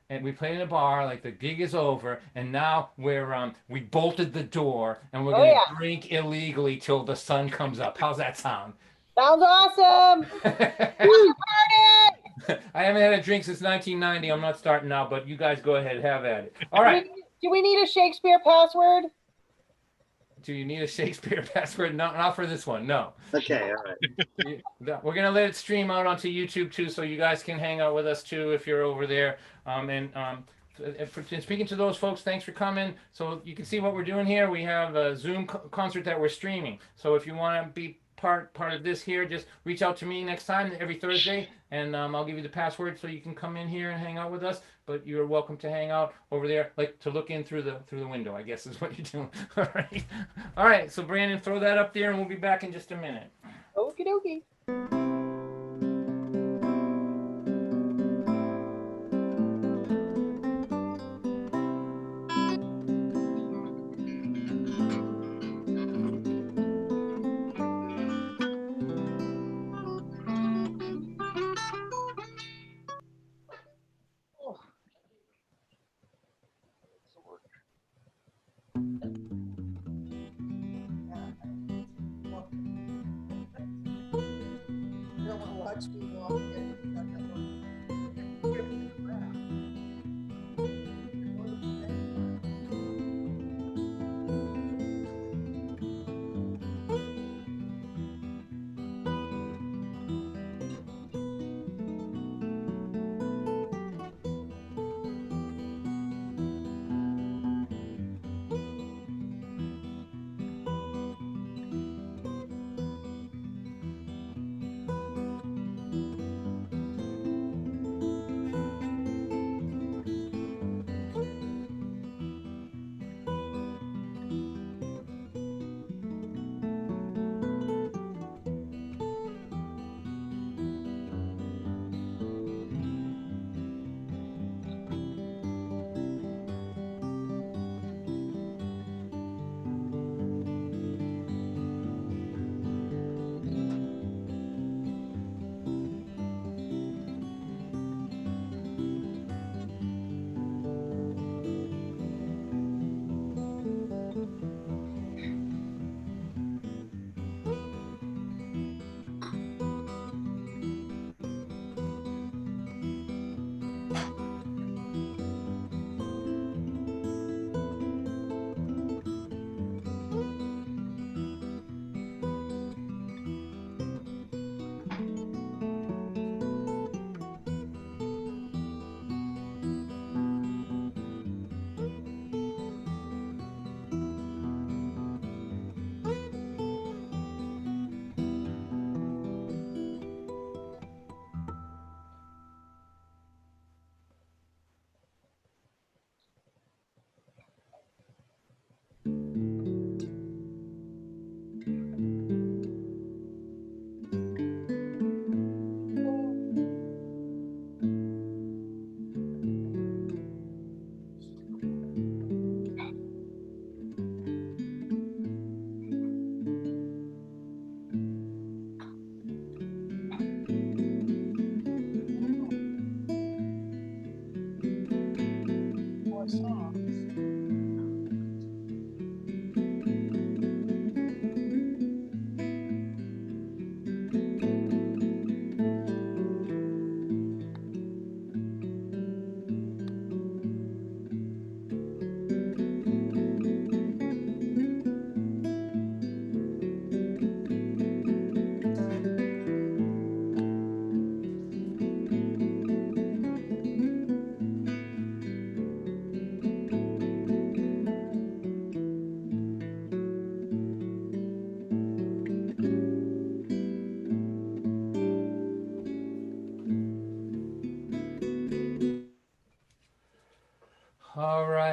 And we played in a bar, like the gig is over, and now we bolted the door, and we're gonna drink illegally till the sun comes up. How's that sound? Sounds awesome. Party! I haven't had a drink since 1990. I'm not starting now, but you guys go ahead, have at it. All right. Do we need a Shakespeare password? Do you need a Shakespeare password? No, not for this one. No. Okay, all right. We're gonna let it stream out onto YouTube too, so you guys can hang out with us too if you're over there. Speaking to those folks, thanks for coming. So you can see what we're doing here. We have a Zoom concert that we're streaming. So if you want to be part of this here, just reach out to me next time every Thursday, and I'll give you the password so you can come in here and hang out with us. But you're welcome to hang out over there, like to look in through the window, I guess is what you're doing. All right. So Brandon, throw that up there, and we'll be back in just a minute. Okie dokie.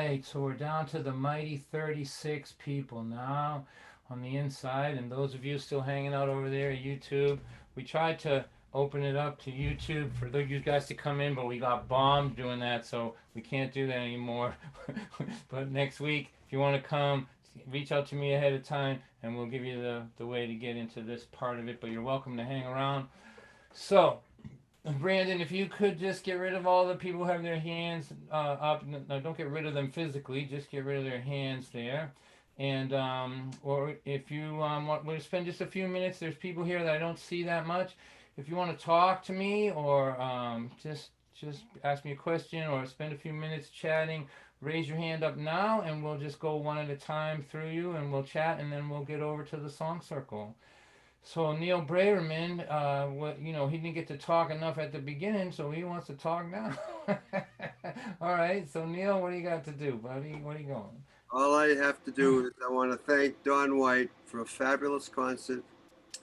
right, so we're down to the mighty 36 people now on the inside, and those of you still hanging out over there at YouTube, we tried to open it up to YouTube for you guys to come in, but we got bombed doing that, so we can't do that anymore. But next week, if you want to come, reach out to me ahead of time, and we'll give you the way to get into this part of it, but you're welcome to hang around. So, Brandon, if you could just get rid of all the people who have their hands up. No, don't get rid of them physically. Just get rid of their hands there. And or if you want to spend just a few minutes, there's people here that I don't see that much. If you want to talk to me or just ask me a question or spend a few minutes chatting, raise your hand up now, and we'll just go one at a time through you, and we'll chat, and then we'll get over to the song circle. So Neil Braverman, he didn't get to talk enough at the beginning, so he wants to talk now. All right, so Neil, what do you got to do, buddy? What are you going? All I have to do is I want to thank Don White for a fabulous concert,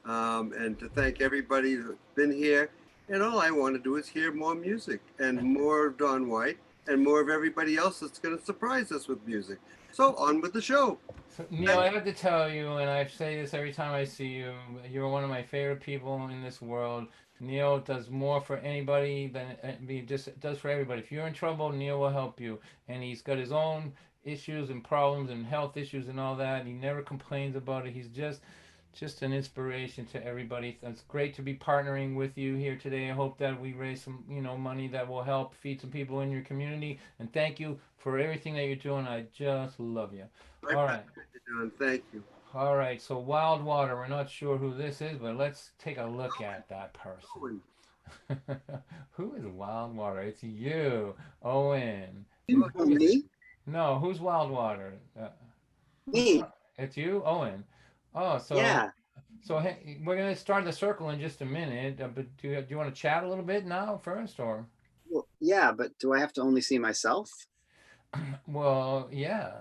and to thank everybody that's been here. And all I want to do is hear more music and more of Don White and more of everybody else that's going to surprise us with music. So on with the show. So, Neil, I have to tell you, and I say this every time I see you, you're one of my favorite people in this world. Neil does more for anybody than he just does for everybody. If you're in trouble, Neil will help you. And he's got his own issues and problems and health issues and all that. He never complains about it. He's just an inspiration to everybody. It's great to be partnering with you here today. I hope that we raise some, money that will help feed some people in your community. And thank you for everything that you're doing. I just love you. All right. Don, thank you. All right. So Wild Water. We're not sure who this is, but let's take a look at that person. Who is Wild Water? It's you, Owen. Me? No, who's Wild Water? Me? It's you, Owen. Oh, so Yeah. So hey, we're gonna start the circle in just a minute. But do you want to chat a little bit now first, or? Well, yeah, but do I have to only see myself? Well, yeah.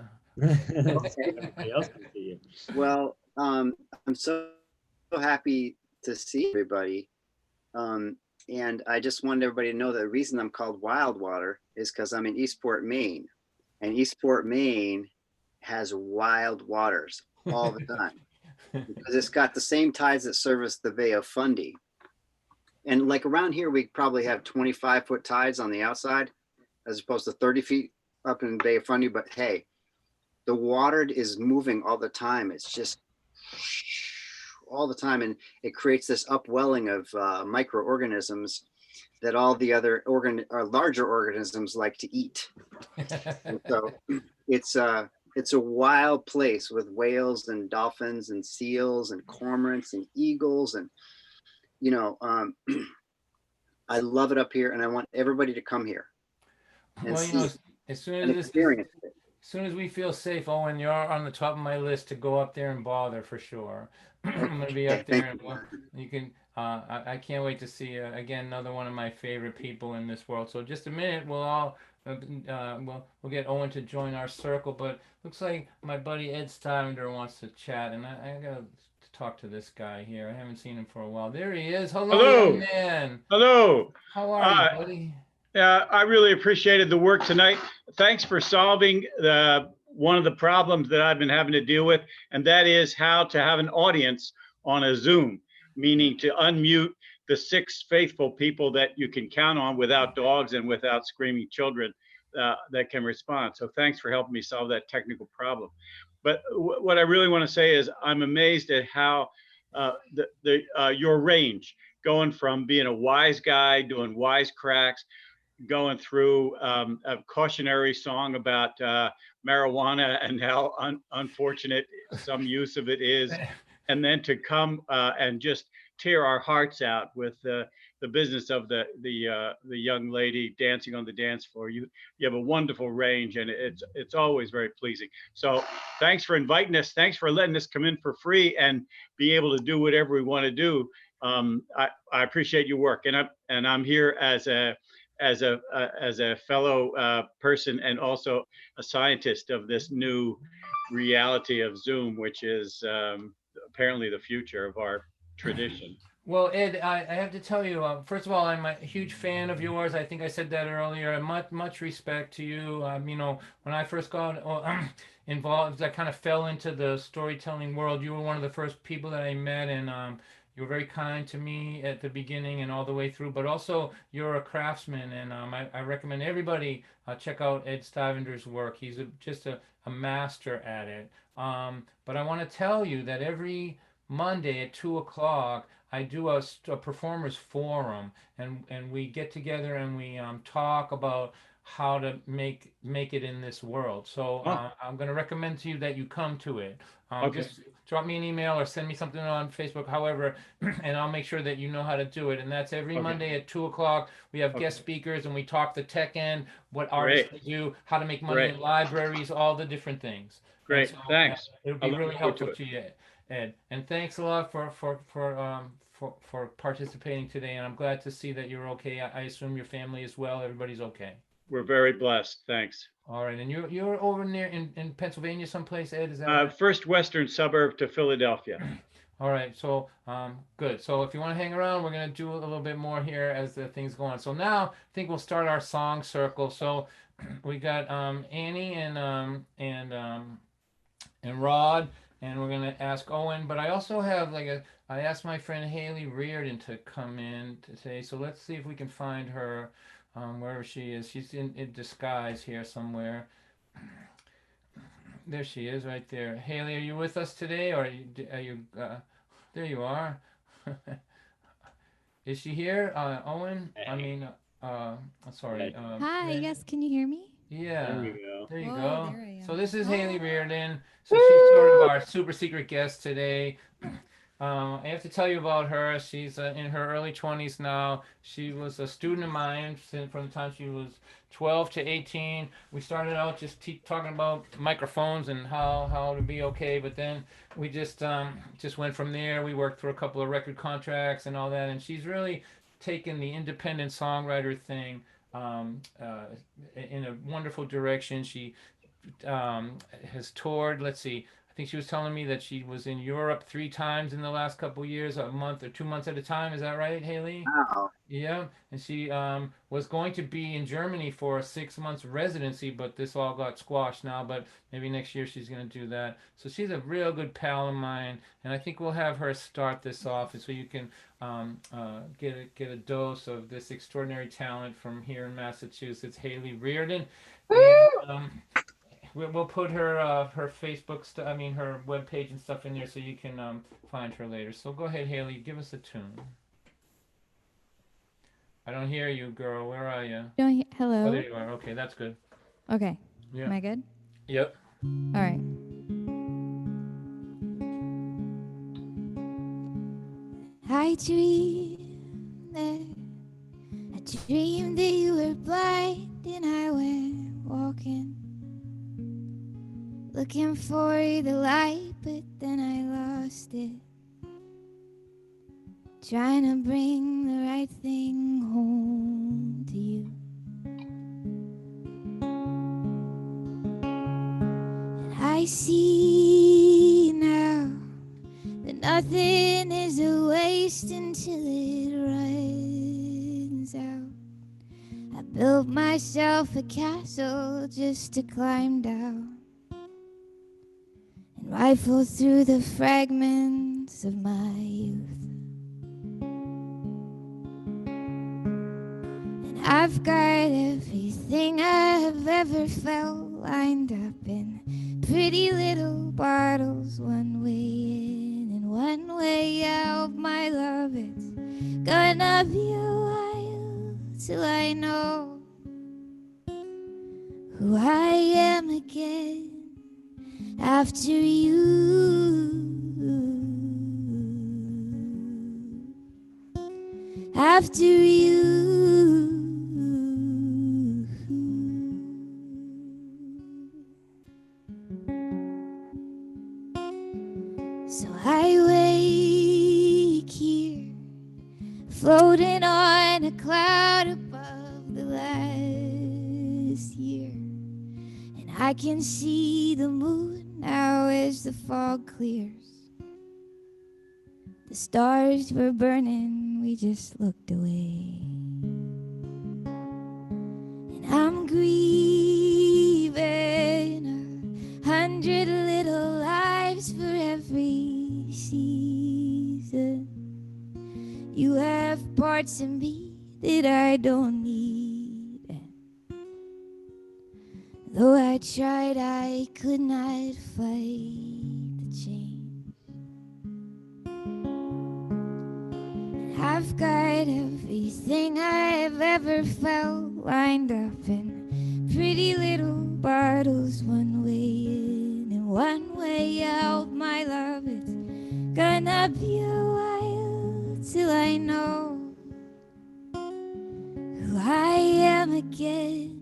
Everybody else can see you. Well, I'm so happy to see everybody. And I just wanted everybody to know that the reason I'm called Wild Water is because I'm in Eastport, Maine. And Eastport, Maine has wild waters all the time. Because it's got the same tides that service the Bay of Fundy. And like around here, we probably have 25-foot tides on the outside, as opposed to 30 feet up in the Bay of Fundy. But hey, the water is moving all the time. It's just all the time. And it creates this upwelling of microorganisms that all the other larger organisms like to eat. And so it's a wild place with whales and dolphins and seals and cormorants and eagles. And, I love it up here, and I want everybody to come here and Well, as soon as as soon as we feel safe, Owen, you're on the top of my list to go up there and bother for sure. I'm gonna be up there, and you can. I can't wait to see you again. Another one of my favorite people in this world. So just a minute, we'll all we'll get Owen to join our circle. But looks like my buddy Ed Stavender wants to chat, and I gotta talk to this guy here. I haven't seen him for a while. There he is. Hello, young man. Hello. How are you, buddy? I really appreciated the work tonight. Thanks for solving one of the problems that I've been having to deal with, and that is how to have an audience on a Zoom, meaning to unmute the 6 faithful people that you can count on without dogs and without screaming children that can respond. So thanks for helping me solve that technical problem. But what I really want to say is I'm amazed at how your range, going from being a wise guy, doing wise cracks, going through a cautionary song about marijuana and how unfortunate some use of it is, and then to come and just tear our hearts out with the business of the young lady dancing on the dance floor. You have a wonderful range, and it's always very pleasing. So thanks for inviting us. Thanks for letting us come in for free and be able to do whatever we want to do. I appreciate your work, and I'm here as a fellow person and also a scientist of this new reality of Zoom, which is apparently the future of our tradition. Well, Ed, I have to tell you, first of all, I'm a huge fan of yours. I think I said that earlier. And much respect to you. You know, when I first got involved, I kind of fell into the storytelling world. You were one of the first people that I met, and you were very kind to me at the beginning and all the way through. But also, you're a craftsman, and I recommend everybody check out Ed Stivender's work. He's just a master at it. But I want to tell you that every Monday at 2 o'clock. I do a performers forum, and we get together and we talk about how to make it in this world. So Oh, I'm going to recommend to you that you come to it. okay, Just drop me an email or send me something on Facebook, however, and I'll make sure that you know how to do it. And that's every okay, Monday at 2 o'clock. We have okay. guest speakers and we talk the tech end, what artists Great, do, how to make money great, in libraries, all the different things. And great. so Thanks. it'll I be look really forward to helpful it. to you. Ed. And thanks a lot for participating today. And I'm glad to see that you're okay. I assume your family as well. Everybody's okay. We're very blessed. Thanks. All right. And you're over near in Pennsylvania someplace, Ed. Is that right? First western suburb to Philadelphia. All right. So good. So if you want to hang around, we're gonna do a little bit more here as the things go on. So now I think we'll start our song circle. So we got Annie and Rod, and we're gonna ask Owen. But I also have I asked my friend Haley Reardon to come in today. So let's see if we can find her wherever she is. She's in disguise here somewhere. There she is, right there. Haley, are you with us today, or are you there? You are. Is she here, Owen? I mean, sorry. Hi, yes, can you hear me? Yeah, There we go. there you Whoa, go. there I So am. this is Haley Hi. Reardon. So she's sort of our super secret guest today. I have to tell you about her. She's in her early 20s now. She was a student of mine from the time she was 12 to 18. We started out just talking about microphones and how to be okay, but then we just went from there. We worked for a couple of record contracts and all that, and she's really taken the independent songwriter thing in a wonderful direction. She has toured. Let's see. I think she was telling me that she was in Europe 3 times in the last couple of years, a month or 2 months at a time. Is that right, Haley? Wow. Yeah. And she was going to be in Germany for a 6 months residency, but this all got squashed now. But maybe next year she's going to do that. So she's a real good pal of mine, and I think we'll have her start this off so you can get a dose of this extraordinary talent from here in Massachusetts, Haley Reardon. And, we'll put her Facebook her webpage and stuff in there so you can find her later. So go ahead, Haley, give us a tune. I don't hear you, girl. Where are you? Oh, Hello. there you are. Okay, that's good. Okay. Yeah. Am I good? Yep. All right. I dreamed that you were blind and I went walking, looking for the light, but then I lost it, trying to bring the right thing home to you. And I see now that nothing is a waste until it runs out. I built myself a castle just to climb down and rifle through the fragments of my youth. And I've got everything I've ever felt lined up in pretty little bottles, one way in and one way out. My love, it's gonna be a while till I know who I am again after you. After you. So I wake here, floating on a cloud above the last year, and I can see the moon now as the fog clears. The stars were burning, we just looked away. And I'm grieving 100 little lives for every season. You have parts of me that I don't need. And though I tried, I could not fight the change. I've got everything I've ever felt lined up in pretty little bottles, one way in and one way out. My love, it's gonna be a while till I know who I am again.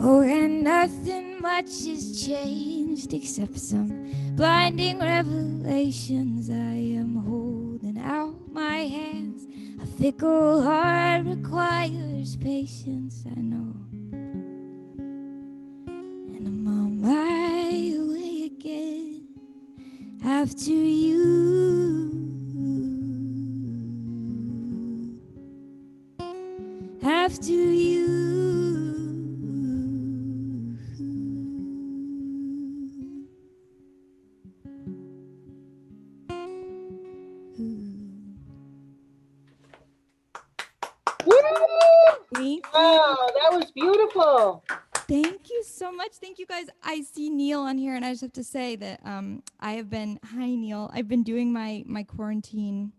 Oh, and nothing much has changed except some blinding revelations. I am holding out my hands. A fickle heart requires patience, I know. And I'm on my way again after you. After you. Woo! Thank you. Wow, that was beautiful. Thank you so much. Thank you guys. I see Neil on here, and I just have to say that I have been, hi Neil, I've been doing my quarantine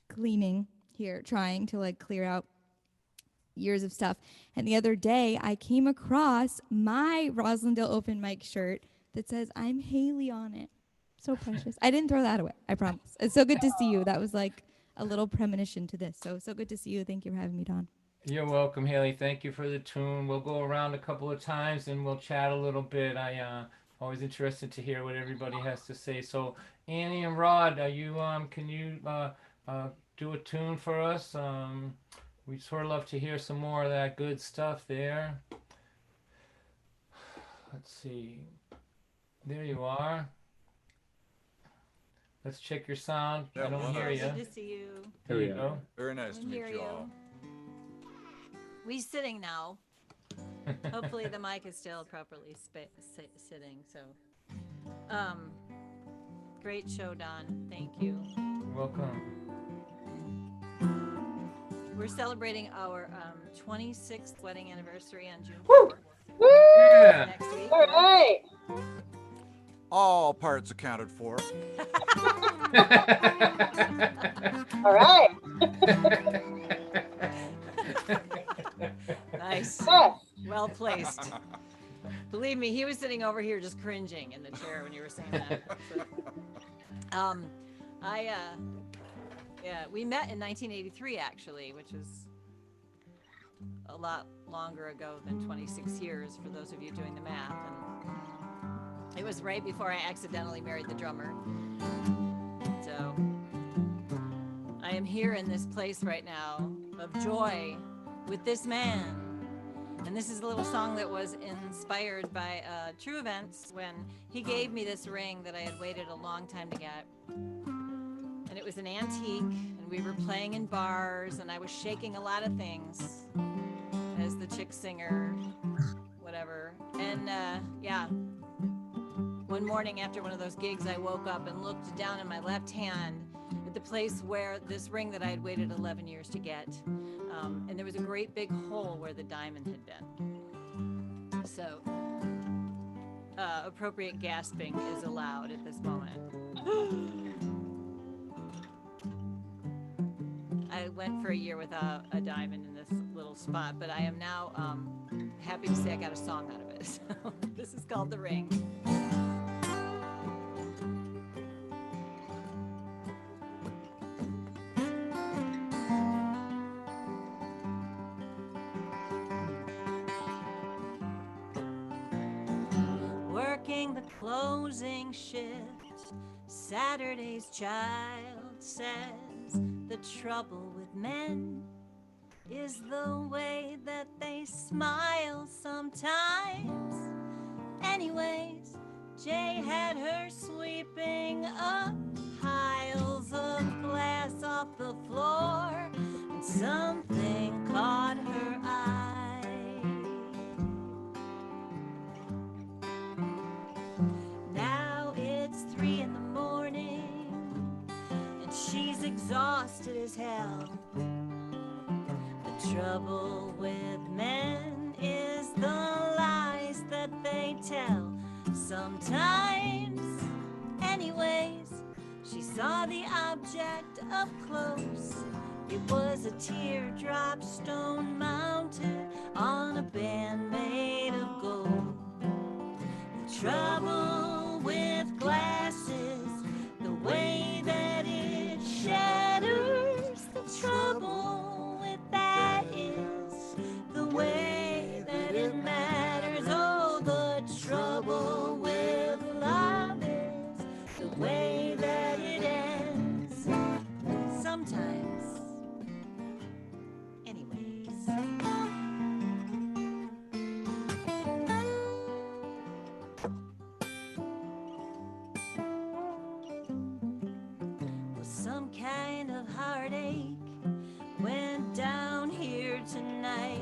cleaning here, trying to like clear out years of stuff. And the other day I came across my Roslindale open mic shirt that says I'm Haley on it. So precious. I didn't throw that away, I promise. It's so good to see you. That was like a little premonition to this. So good to see you. Thank you for having me, Don. You're welcome, Haley. Thank you for the tune. We'll go around a couple of times and we'll chat a little bit. Always interested to hear what everybody has to say. So Annie and Rod, are you can you do a tune for us? We'd sort of love to hear some more of that good stuff there. Let's see. There you are. Let's check your sound. Yeah, I don't hear you. Good to see you. There you go. Very nice to meet you all. We sitting now. Hopefully the mic is still properly sitting. So, great show, Don. Thank you. You're welcome. We're celebrating our 26th wedding anniversary on June Woo! 4th. Yeah. Next week. All right. All parts accounted for. All right. Nice. Yes. Well placed. Believe me, he was sitting over here just cringing in the chair when you were saying that. So, we met in 1983 actually, which is a lot longer ago than 26 years for those of you doing the math. And it was right before I accidentally married the drummer. So I am here in this place right now of joy with this man. And this is a little song that was inspired by true events when he gave me this ring that I had waited a long time to get. And it was an antique, and we were playing in bars, and I was shaking a lot of things as the chick singer, whatever. And one morning after one of those gigs, I woke up and looked down in my left hand at the place where this ring that I had waited 11 years to get. And there was a great big hole where the diamond had been. So appropriate gasping is allowed at this moment. I went for a year without a diamond in this little spot, but I am now happy to say I got a song out of it. So this is called The Ring. Working the closing shift, Saturday's child says the trouble with men is the way that they smile sometimes. Anyways, Jay had her sweeping up piles of exhausted as hell. The trouble with men is the lies that they tell. Sometimes, anyways, she saw the object up close. It was a teardrop stone mounted on a band made of gold. The trouble with glass is the way that it shatters. The trouble with that is the way that it matters. Oh, the trouble with love is the way that it ends. Sometimes, anyways. Well, some kind of heartache went down here tonight.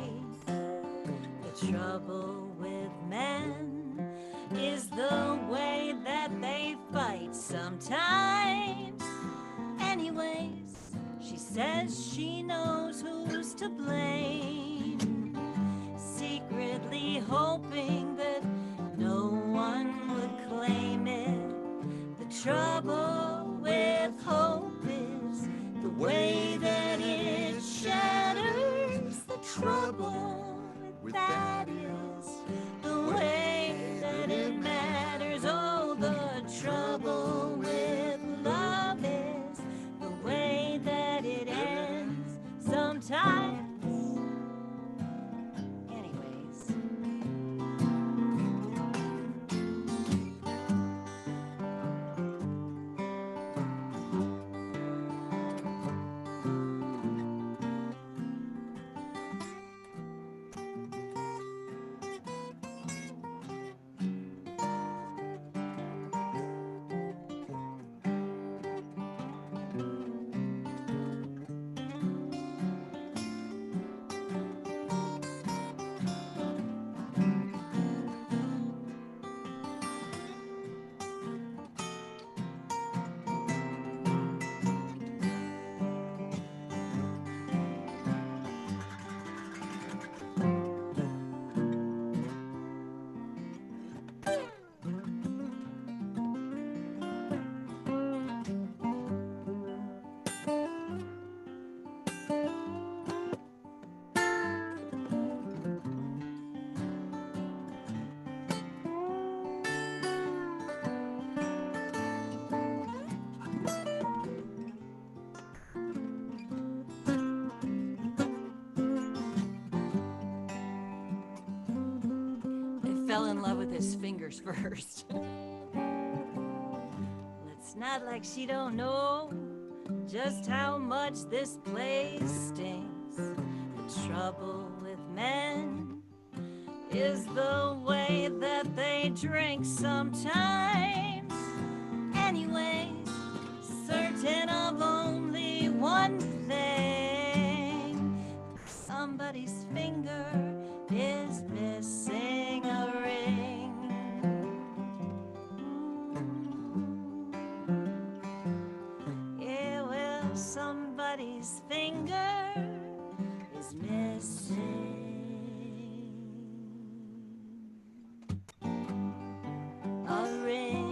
The trouble with men is the way that they fight. Sometimes, anyways, she says she knows who's to blame, secretly hoping that no one would claim it. The trouble with hope is the way that it shatters. The trouble with that is the way that it matters. Oh, the trouble with love is the way that it ends. Sometimes, anyways. I fell in love with his fingers first. It's not like she don't know just how much this place stings. The trouble with men is the way that they drink sometimes. Anyways, certain of only one thing. Somebody's finger is missing a ring. Yeah, well, somebody's finger is missing a ring.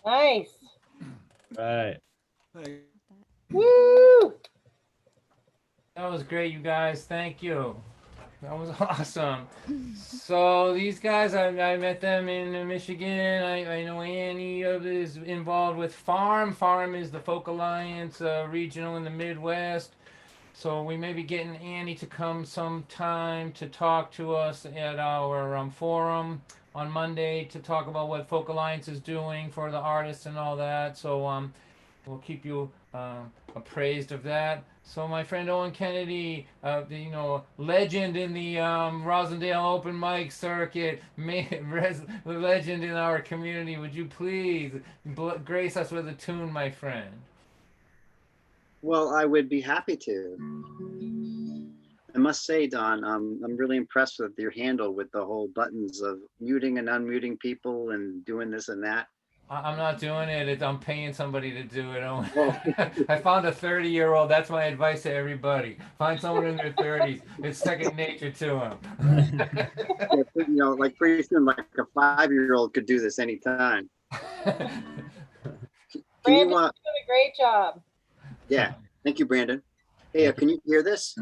Nice. Right. Hey, Woo! That was great, you guys. Thank you. That was awesome. So these guys, I met them in Michigan. I know Annie is involved with Farm. Farm is the Folk Alliance regional in the Midwest. So we may be getting Annie to come sometime to talk to us at our forum on Monday to talk about what Folk Alliance is doing for the artists and all that. So we'll keep you appraised of that. So my friend Owen Kennedy, legend in the Rosendale open mic circuit, legend in our community. Would you please grace us with a tune, my friend? Well, I would be happy to. I must say, Don, I'm really impressed with your handle with the whole buttons of muting and unmuting people and doing this and that. I'm not doing it. I'm paying somebody to do it. Oh. I found a 30-year-old. That's my advice to everybody. Find someone in their 30s. It's second nature to them. Yeah, you know, like pretty soon, like a 5-year-old could do this anytime. Brandon's doing a great job. Yeah, thank you, Brandon. Hey, can you hear this?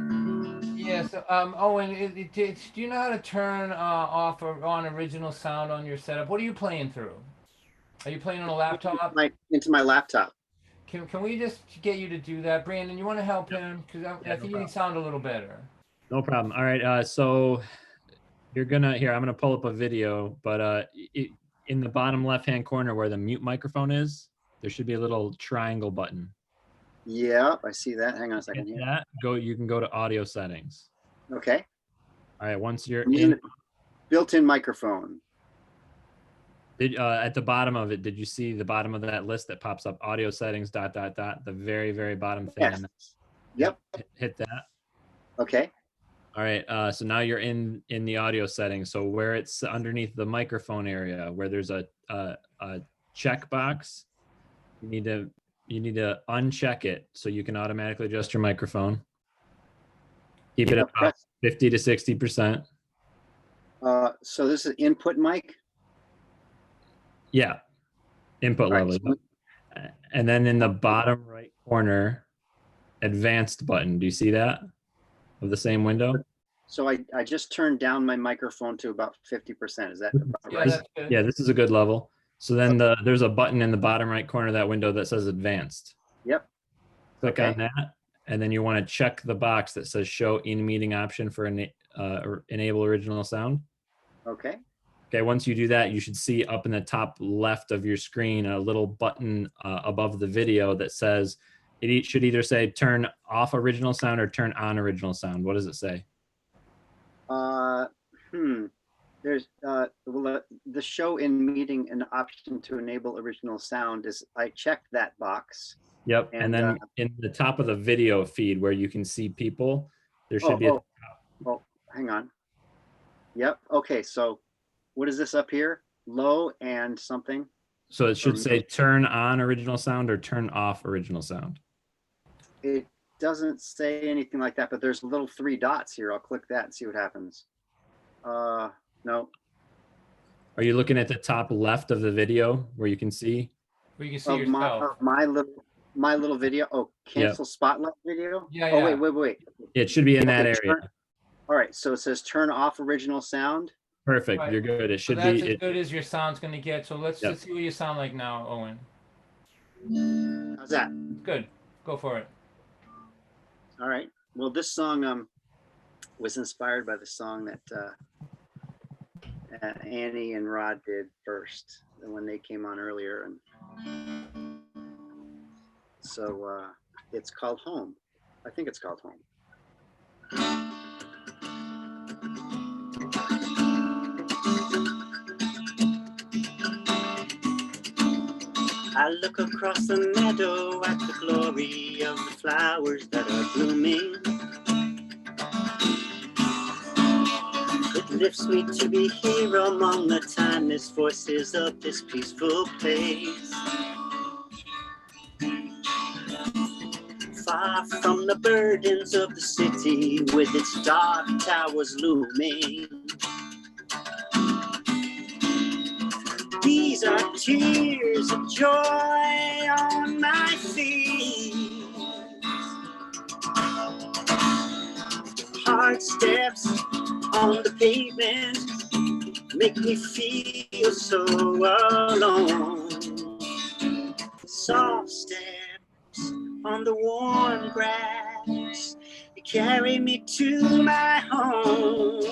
Yes. Owen, do you know how to turn off or on original sound on your setup? What are you playing through? Are you playing on a laptop? Into my laptop. Can we just get you to do that, Brandon? You want to help him because I think you can sound a little better. No problem. All right. So you're gonna here. I'm gonna pull up a video, but in the bottom left-hand corner where the mute microphone is, there should be a little triangle button. Yeah, I see that. Hang on a second here. That you can go to audio settings. Okay. All right. Once you're in in, built-in microphone. At the bottom of it, did you see the bottom of that list that pops up audio settings, ... The very, very bottom thing. Yes. Yep. Hit that. Okay. All right. So now you're in the audio settings. So where it's underneath the microphone area, where there's a check box, you need to uncheck it so you can automatically adjust your microphone. Keep it at 50 to 60%. So this is input mic. Yeah, input level. And then in the bottom right corner, advanced button. Do you see that of the same window? So I just turned down my microphone to about 50%. Is that about right? Yeah, this is a good level. So then there's a button in the bottom right corner of that window that says advanced. Yep. Click on that, and then you want to check the box that says show in meeting option for enable original sound. Okay. Okay, once you do that, you should see up in the top left of your screen a little button above the video that says, it should either say turn off original sound or turn on original sound. What does it say? There's well, the show in meeting an option to enable original sound is, I checked that box. Yep, and then in the top of the video feed where you can see people, there should be hang on. Yep, okay, so what is this up here? Low and something? So it should say turn on original sound or turn off original sound. It doesn't say anything like that, but there's little 3 dots here. I'll click that and see what happens. No. Are you looking at the top left of the video where you can see? Where you can see yourself. My little video. Oh, cancel spotlight video? Yeah, oh, wait. It should be in that area. All right, so it says turn off original sound. Perfect, you're good. It should be. That's as good as your sound's going to get. So let's see what you sound like now, Owen. How's that? Good. Go for it. All right. Well, this song was inspired by the song that Annie and Rod did first when they came on earlier, and so it's called Home. I think it's called Home. I look across the meadow at the glory of the flowers that are blooming. It lifts me to be here among the timeless voices of this peaceful place. Far from the burdens of the city with its dark towers looming. These are tears of joy on my face. Hard steps on the pavement make me feel so alone. Soft steps on the warm grass carry me to my home.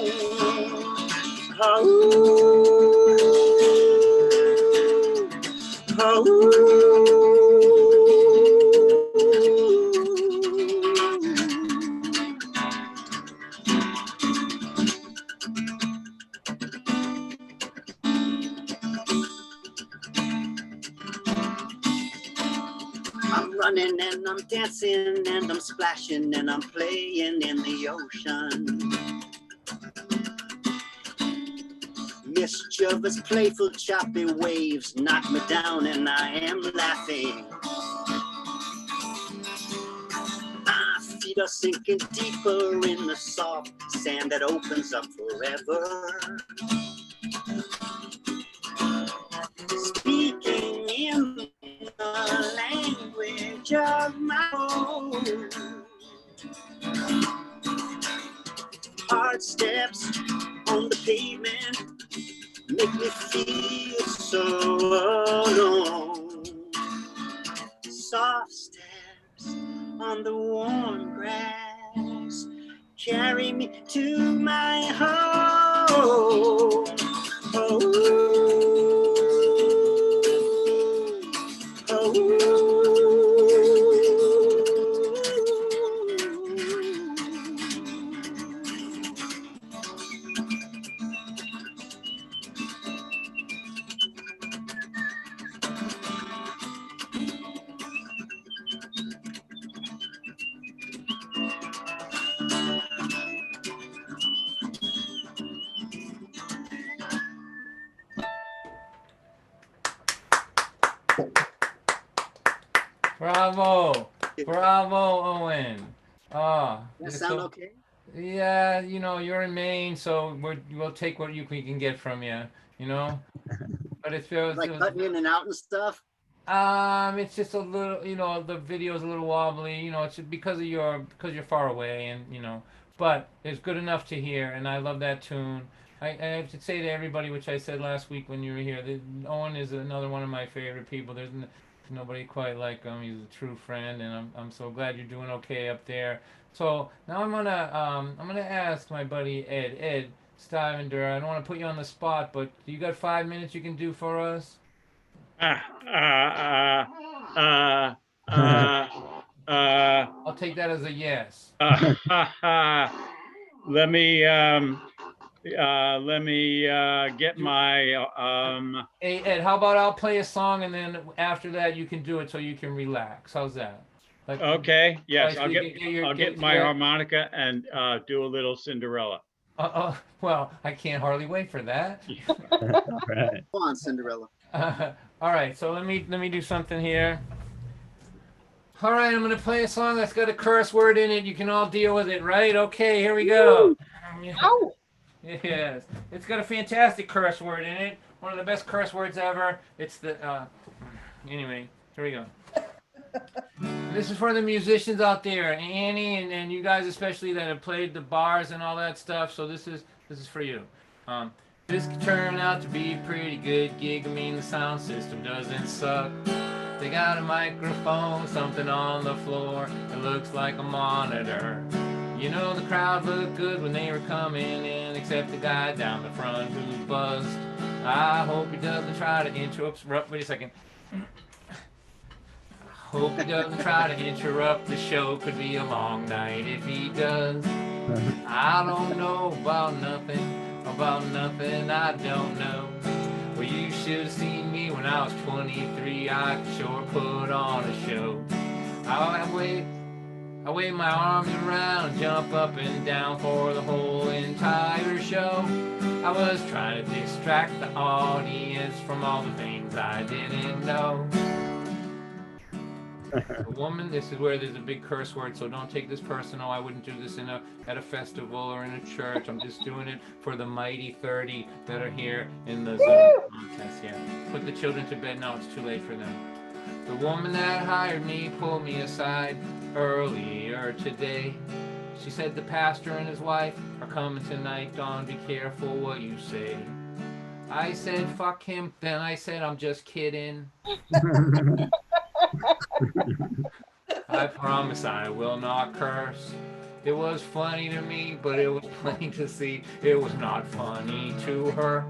I'm running and I'm dancing and I'm splashing and I'm playing in the ocean. Mischievous, playful, choppy waves knock me down and I am laughing. My feet are sinking deeper in the soft sand that opens up forever. Speaking in the language of my own. Hard steps on the pavement make me feel so alone. Soft steps on the warm grass carry me to my home. Bravo, bravo, Owen. That sound okay? Yeah, you know, you're in Maine, so we'll take what we can get from you, you know. But it feels Like cutting in and out and stuff? it's just a little, you know, the video's a little wobbly, you know, it's because you're far away, and you know, but it's good enough to hear, and I love that tune. I have to say to everybody, which I said last week when you were here, that Owen is another one of my favorite people. There's nobody quite like him. He's a true friend, and I'm so glad you're doing okay up there. So now I'm gonna ask my buddy Ed Stivender. I don't want to put you on the spot, but you got 5 minutes you can do for us? I'll take that as a yes. Let me get my Hey Ed, how about I'll play a song and then after that you can do it so you can relax. How's that? Like, okay, yes, so I'll you get can your- I'll get my harmonica and do a little Cinderella. Well, I can't hardly wait for that. All right. Come on, Cinderella. All right, so let me do something here. All right, I'm gonna play a song that's got a curse word in it. You can all deal with it, right? Okay, here we go. Ow! Yes, it's got a fantastic curse word in it. One of the best curse words ever. It's the anyway, here we go. This is for the musicians out there, Annie, and you guys especially that have played the bars and all that stuff. So this is for you. This could turn out to be a pretty good gig. I mean, the sound system doesn't suck. They got a microphone, something on the floor. It looks like a monitor. You know the crowd looked good when they were coming in, except the guy down the front who's buzzed. I hope he doesn't try to interrupt. Wait a second. Hope he doesn't try to interrupt the show. Could be a long night if he does. I don't know about nothing I don't know. Well, you should have seen me when I was 23. I could sure put on a show. I wave my arms around, jump up and down for the whole entire show. I was trying to distract the audience from all the things I didn't know. A woman, this is where there's a big curse word, so don't take this personal. I wouldn't do this at a festival or in a church. I'm just doing it for the mighty 30 that are here in the Zoom contest here. Put the children to bed now, it's too late for them. The woman that hired me pulled me aside earlier today. She said the pastor and his wife are coming tonight. Dawn, be careful what you say. I said fuck him, then I said I'm just kidding. I promise I will not curse. It was funny to me, but it was plain to see it was not funny to her.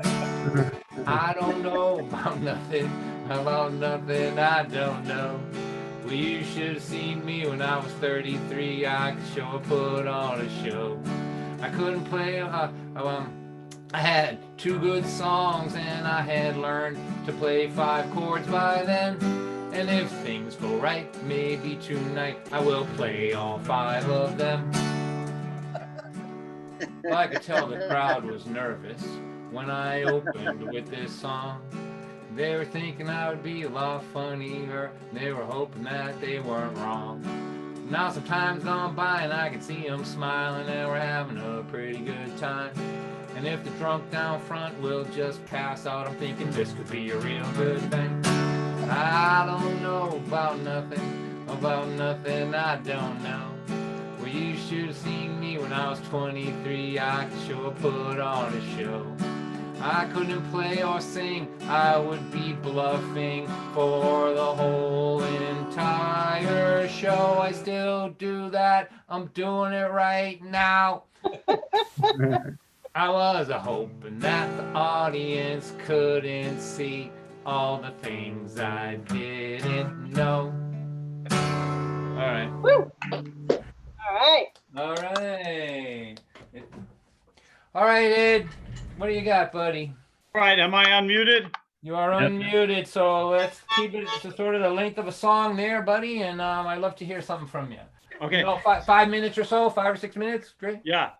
I don't know about nothing I don't know. Well, you should have seen me when I was 33. I could sure put on a show. I couldn't play, I had 2 good songs and I had learned to play 5 chords by then. And if things go right, maybe tonight I will play all 5 of them. Well, I could tell the crowd was nervous when I opened with this song. They were thinking I would be a lot funnier. They were hoping that they weren't wrong. Now some time's gone by and I can see them smiling and we're having a pretty good time. And if the drunk down front will just pass out, I'm thinking this could be a real good thing. I don't know about nothing I don't know. Well, you should have seen me when I was 23. I could sure put on a show. I couldn't play or sing, I would be bluffing for the whole entire show. I still do that, I'm doing it right now. I was hoping that the audience couldn't see all the things I didn't know. All right. Woo! All right. All right. All right, Ed. What do you got, buddy? All right, am I unmuted? You are Yep. unmuted, so let's keep it to sort of the length of a song there, buddy, and I'd love to hear something from you. Okay. You know, 5 minutes or so, 5 or 6 minutes, great. Yeah.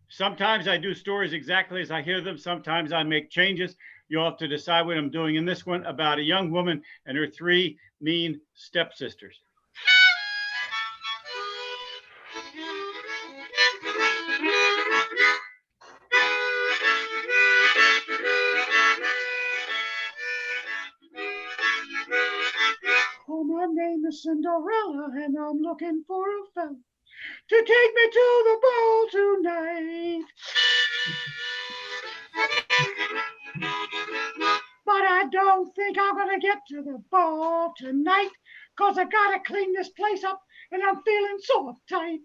Sometimes I do stories exactly as I hear them. Sometimes I make changes. You'll have to decide what I'm doing in this one about a young woman and her 3 mean stepsisters. Oh, my name is Cinderella, and I'm looking for a fella to take me to the ball tonight. But I don't think I'm gonna get to the ball tonight, 'cause I gotta clean this place up, and I'm feeling so uptight.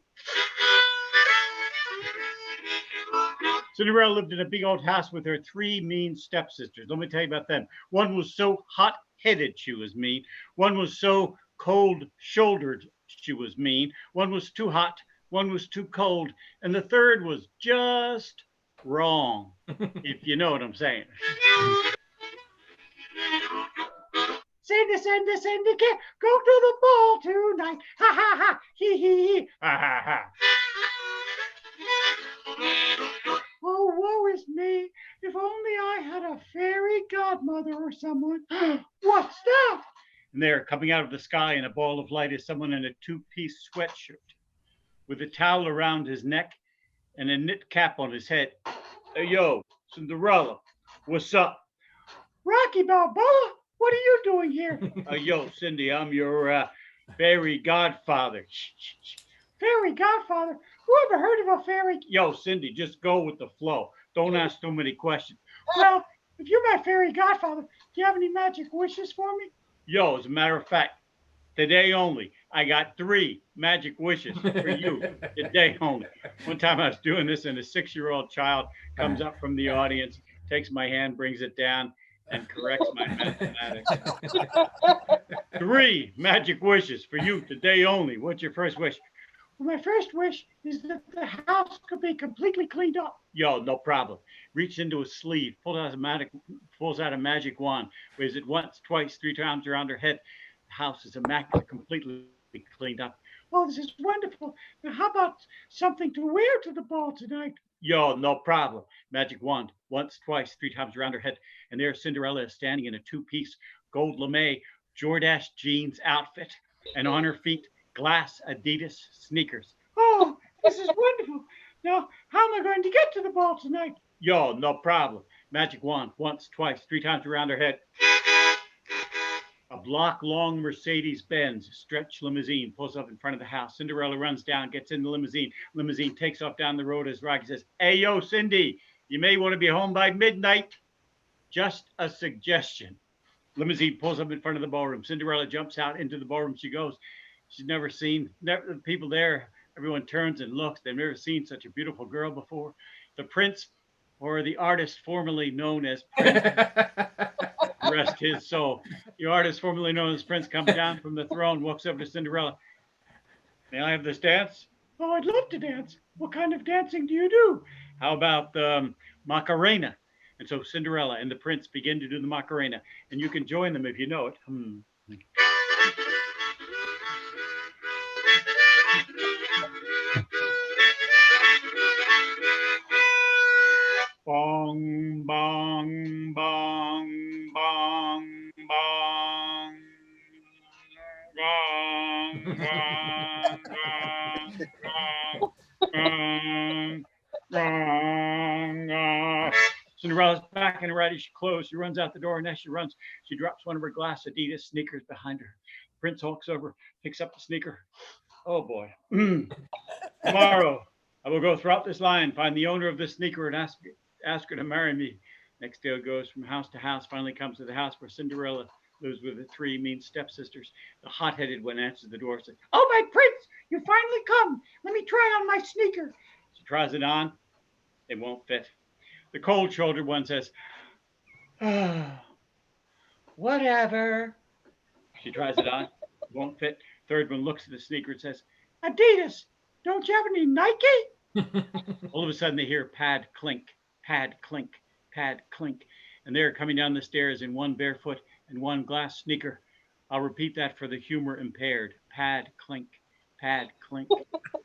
Cinderella lived in a big old house with her 3 mean stepsisters. Let me tell you about them. One was so hot-headed she was mean. One was so cold-shouldered she was mean. One was too hot. One was too cold. And the third was just wrong, if you know what I'm saying. Cindy, Cindy, Cindy, can't go to the ball tonight. Ha ha ha, hee hee hee, ha ha ha. Oh, woe is me. If only I had a fairy godmother or someone. What's that? And there, coming out of the sky in a ball of light, is someone in a 2-piece sweatshirt with a towel around his neck and a knit cap on his head. Hey, yo, Cinderella, what's up? Rocky Balboa, what are you doing here? Yo, Cindy, I'm your fairy godfather. Fairy godfather? Who ever heard of a fairy? Yo, Cindy, just go with the flow. Don't ask too many questions. Well, if you're my fairy godfather, do you have any magic wishes for me? Yo, as a matter of fact, today only, I got 3 magic wishes for you. Today only. One time I was doing this, and a 6-year-old child comes up from the audience, takes my hand, brings it down, and corrects my mathematics. 3 magic wishes for you today only. What's your first wish? Well, my first wish is that the house could be completely cleaned up. Yo, no problem. Reach into his sleeve, pulls out a magic wand, waves it once, twice, 3 times around her head. The house is immaculate, completely cleaned up. Oh, this is wonderful. Now, how about something to wear to the ball tonight? Yo, no problem. Magic wand, once, twice, 3 times around her head. And there Cinderella is standing in a 2-piece gold lame Jordache jeans outfit. And on her feet, glass Adidas sneakers. Oh, this is wonderful. Now, how am I going to get to the ball tonight? Yo, no problem. Magic wand, once, twice, 3 times around her head. A block-long Mercedes-Benz stretch limousine pulls up in front of the house. Cinderella runs down, gets in the limousine. Limousine takes off down the road as Rocky says, "Hey, yo, Cindy, you may want to be home by midnight. Just a suggestion." Limousine pulls up in front of the ballroom. Cinderella jumps out into the ballroom. She goes. She's never seen the people there. Everyone turns and looks. They've never seen such a beautiful girl before. The prince, or the artist formerly known as Prince, rest his soul. The artist formerly known as Prince comes down from the throne, walks over to Cinderella. "May I have this dance?" "Oh, I'd love to dance. What kind of dancing do you do?" "How about Macarena?" And so Cinderella and the prince begin to do the Macarena, and you can join them if you know it. Bong, bong, bong, bong, bong. Gong, gong, gong, gong, gong, gong. Cinderella's packing and ready. She closed. She runs out the door, and as she runs, she drops one of her glass Adidas sneakers behind her. Prince hulks over, picks up the sneaker. Oh boy. Tomorrow, I will go throughout this line, find the owner of this sneaker, and ask her to marry me. Next day, it goes from house to house, finally comes to the house where Cinderella lives with the three mean stepsisters. The hot-headed one answers the door, says, "Oh, my prince, you finally come. Let me try on my sneaker." She tries it on. It won't fit. The cold-shouldered one says, "Whatever." She tries it on. It won't fit. Third one looks at the sneaker and says, "Adidas, don't you have any Nike?" All of a sudden, they hear pad clink, pad clink, pad clink. And they're coming down the stairs in one barefoot and one glass sneaker. I'll repeat that for the humor impaired. Pad clink, pad clink,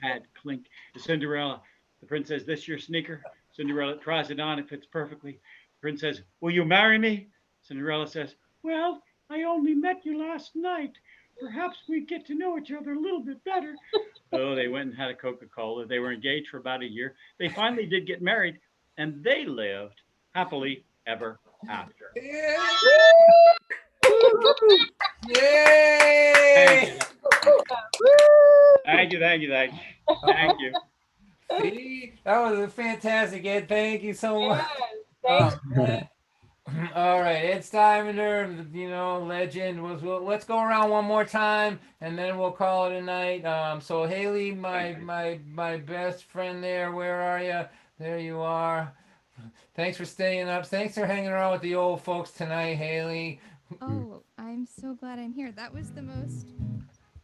pad clink. Cinderella, the prince says, "This your sneaker?" Cinderella tries it on. It fits perfectly. The prince says, "Will you marry me?" Cinderella says, "Well, I only met you last night. Perhaps we get to know each other a little bit better." So they went and had a Coca-Cola. They were engaged for about a year. They finally did get married, and they lived happily ever after. Yay! Thank you, thank you, thank you. Thank you. See, that was fantastic, Ed. Thank you so much. Thanks. All right, Ed Stivender, legend. Let's go around one more time, and then we'll call it a night. So Haley, my best friend there, where are you? There you are. Thanks for staying up. Thanks for hanging around with the old folks tonight, Haley. Oh, I'm so glad I'm here. That was the most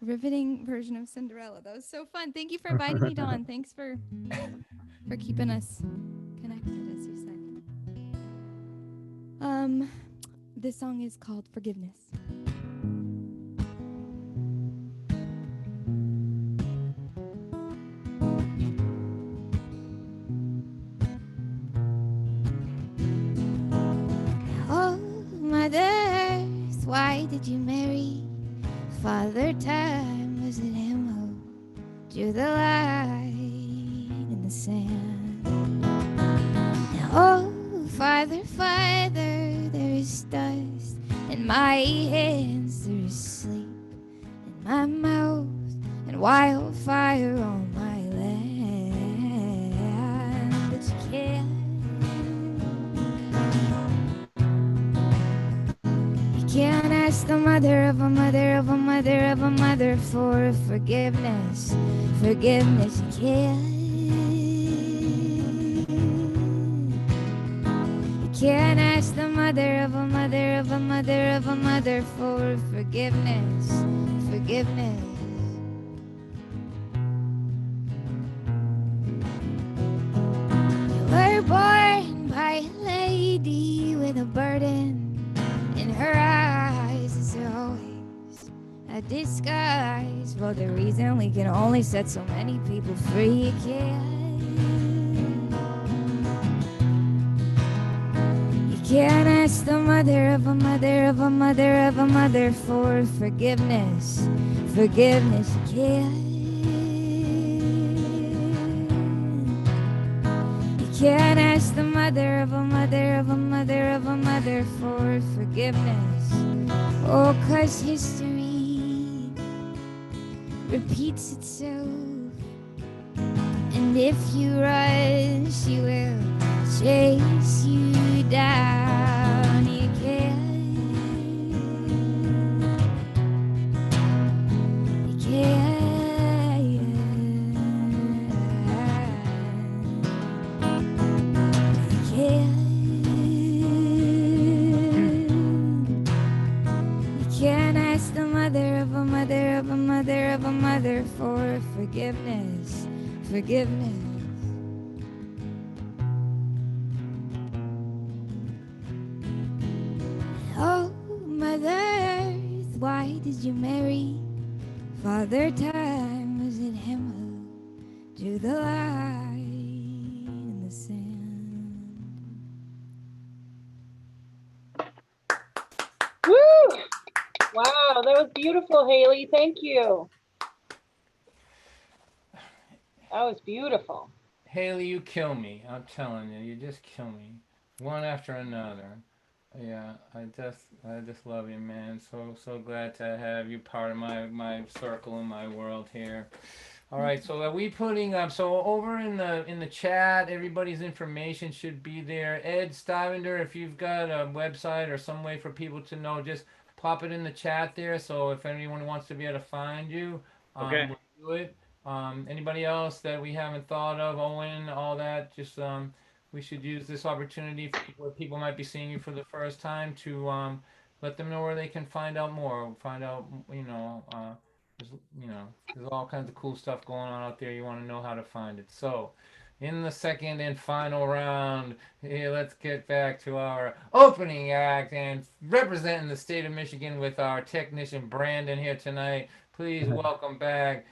riveting version of Cinderella. That was so fun. Thank you for inviting me, Dawn. Thanks for keeping us connected, as you said. This song is called Forgiveness. Oh, mothers, why did you marry Father Time? Was it him who drew the line in the sand? Now, oh, Father, Father, there is dust in my hands, there is sleep in my mouth, and wildfire on my land. But you can't ask the mother of a mother of a mother of a mother for forgiveness. Forgiveness, you can't. You can't ask the mother of a mother of a mother of a mother for forgiveness. Forgiveness. You were born by a lady with a burden in her eyes. Is there always a disguise? Well, the reason we can only set so many people free, you can't ask the mother of a mother of a mother of a mother for forgiveness. Forgiveness, you can't. You can't ask the mother of a mother of a mother of a mother for forgiveness. Oh, 'cause history repeats itself. And if you run, she will chase you down. You can't. You can't. You can't ask the mother of a mother of a mother of a mother for forgiveness. Forgiveness. Oh, mothers, why did you marry? Father Time, was it him who drew the line in the sand? Woo! Wow, that was beautiful, Haley. Thank you. That was beautiful. Haley, you kill me. I'm telling you, you just kill me, one after another. Yeah, I just love you, man. So glad to have you part of my circle and my world here. All right, so are we putting so over in the chat, everybody's information should be there. Ed Stivender, if you've got a website or some way for people to know, just pop it in the chat there. So if anyone wants to be able to find you, Okay. we'll do it. Anybody else that we haven't thought of, Owen, all that, just we should use this opportunity where people might be seeing you for the first time to let them know where they can find out more. Find out, there's, there's all kinds of cool stuff going on out there. You want to know how to find it. So, in the second and final round, here, let's get back to our opening act and representing the state of Michigan with our technician Brandon here tonight. Please welcome back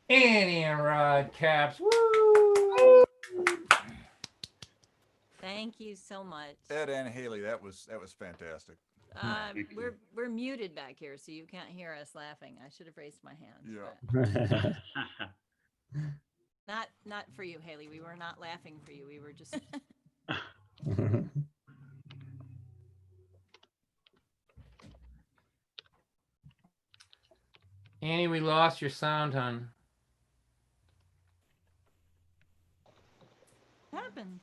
Annie and Rod Caps. Woo! Thank you so much. Ed and Haley, that was fantastic. We're muted back here, so you can't hear us laughing. I should have raised my hand. Yeah. Not for you, Haley. We were not laughing for you. We were just. Annie, we lost your sound, hon. What happened?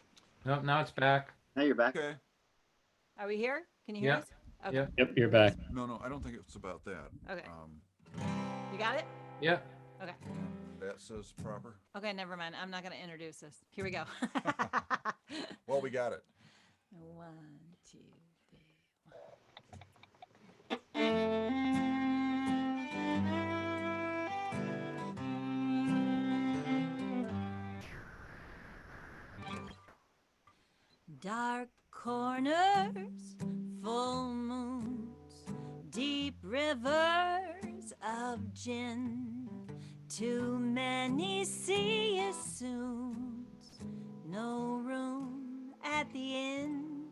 Nope, now it's back. Now you're back. Okay. Are we here? Can you hear Yeah. us? Okay. Yep. Yep, you're back. No, I don't think it's about that. Okay. You got it? Yep. Okay. That says proper. Okay, never mind. I'm not going to introduce this. Here we go. Well, we got it. 1, 2, 3. Dark corners, full moons, deep rivers of gin. Too many sea assumes no room at the inn.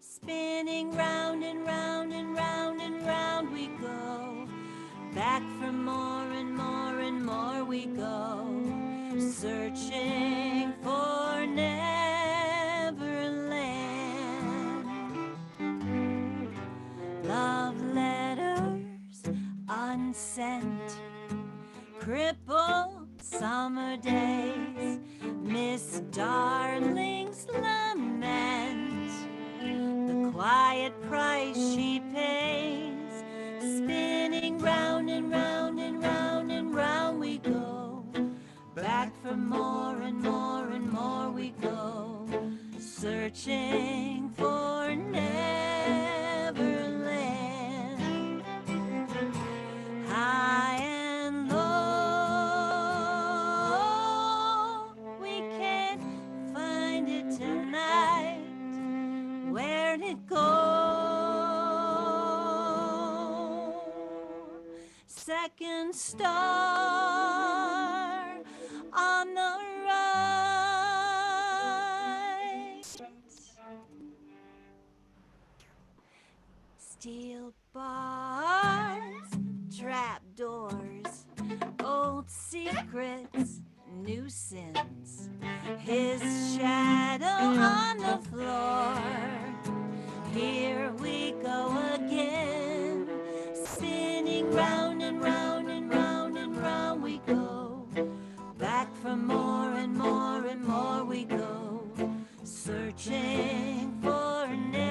Spinning round and round and round and round we go. Back for more and more and more we go. Searching for Neverland. Love letters unsent. Crippled summer days. Miss Darling's lament. The quiet price she pays. Spinning round and round and round and round we go. Back for more and more and more we go. Searching for Neverland. High and low, we can't find it tonight. Where'd it go? Second star on the right. Steel bars, trap doors, old secrets, new sins. His shadow on the floor. Here we go again. Spinning round and round and round and round we go. Back for more and more and more we go. Searching for Neverland.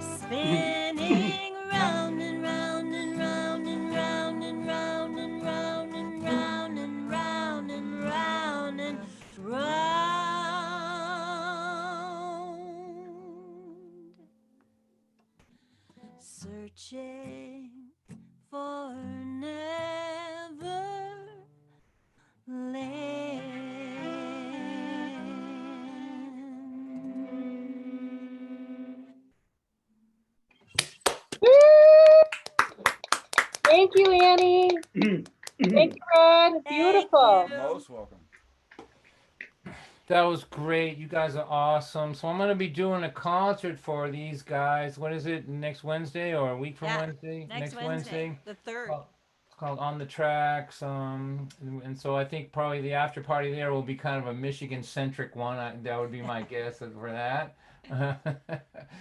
Spinning Thank you, Rod. Thank Beautiful. you. Most welcome. That was great. You guys are awesome. So I'm gonna be doing a concert for these guys. What is it? Next Wednesday or a week from Yeah, Wednesday? next Wednesday, the 3rd. Well, it's called On the Tracks. And so I think probably the after party there will be kind of a Michigan centric one. That would be my guess for that.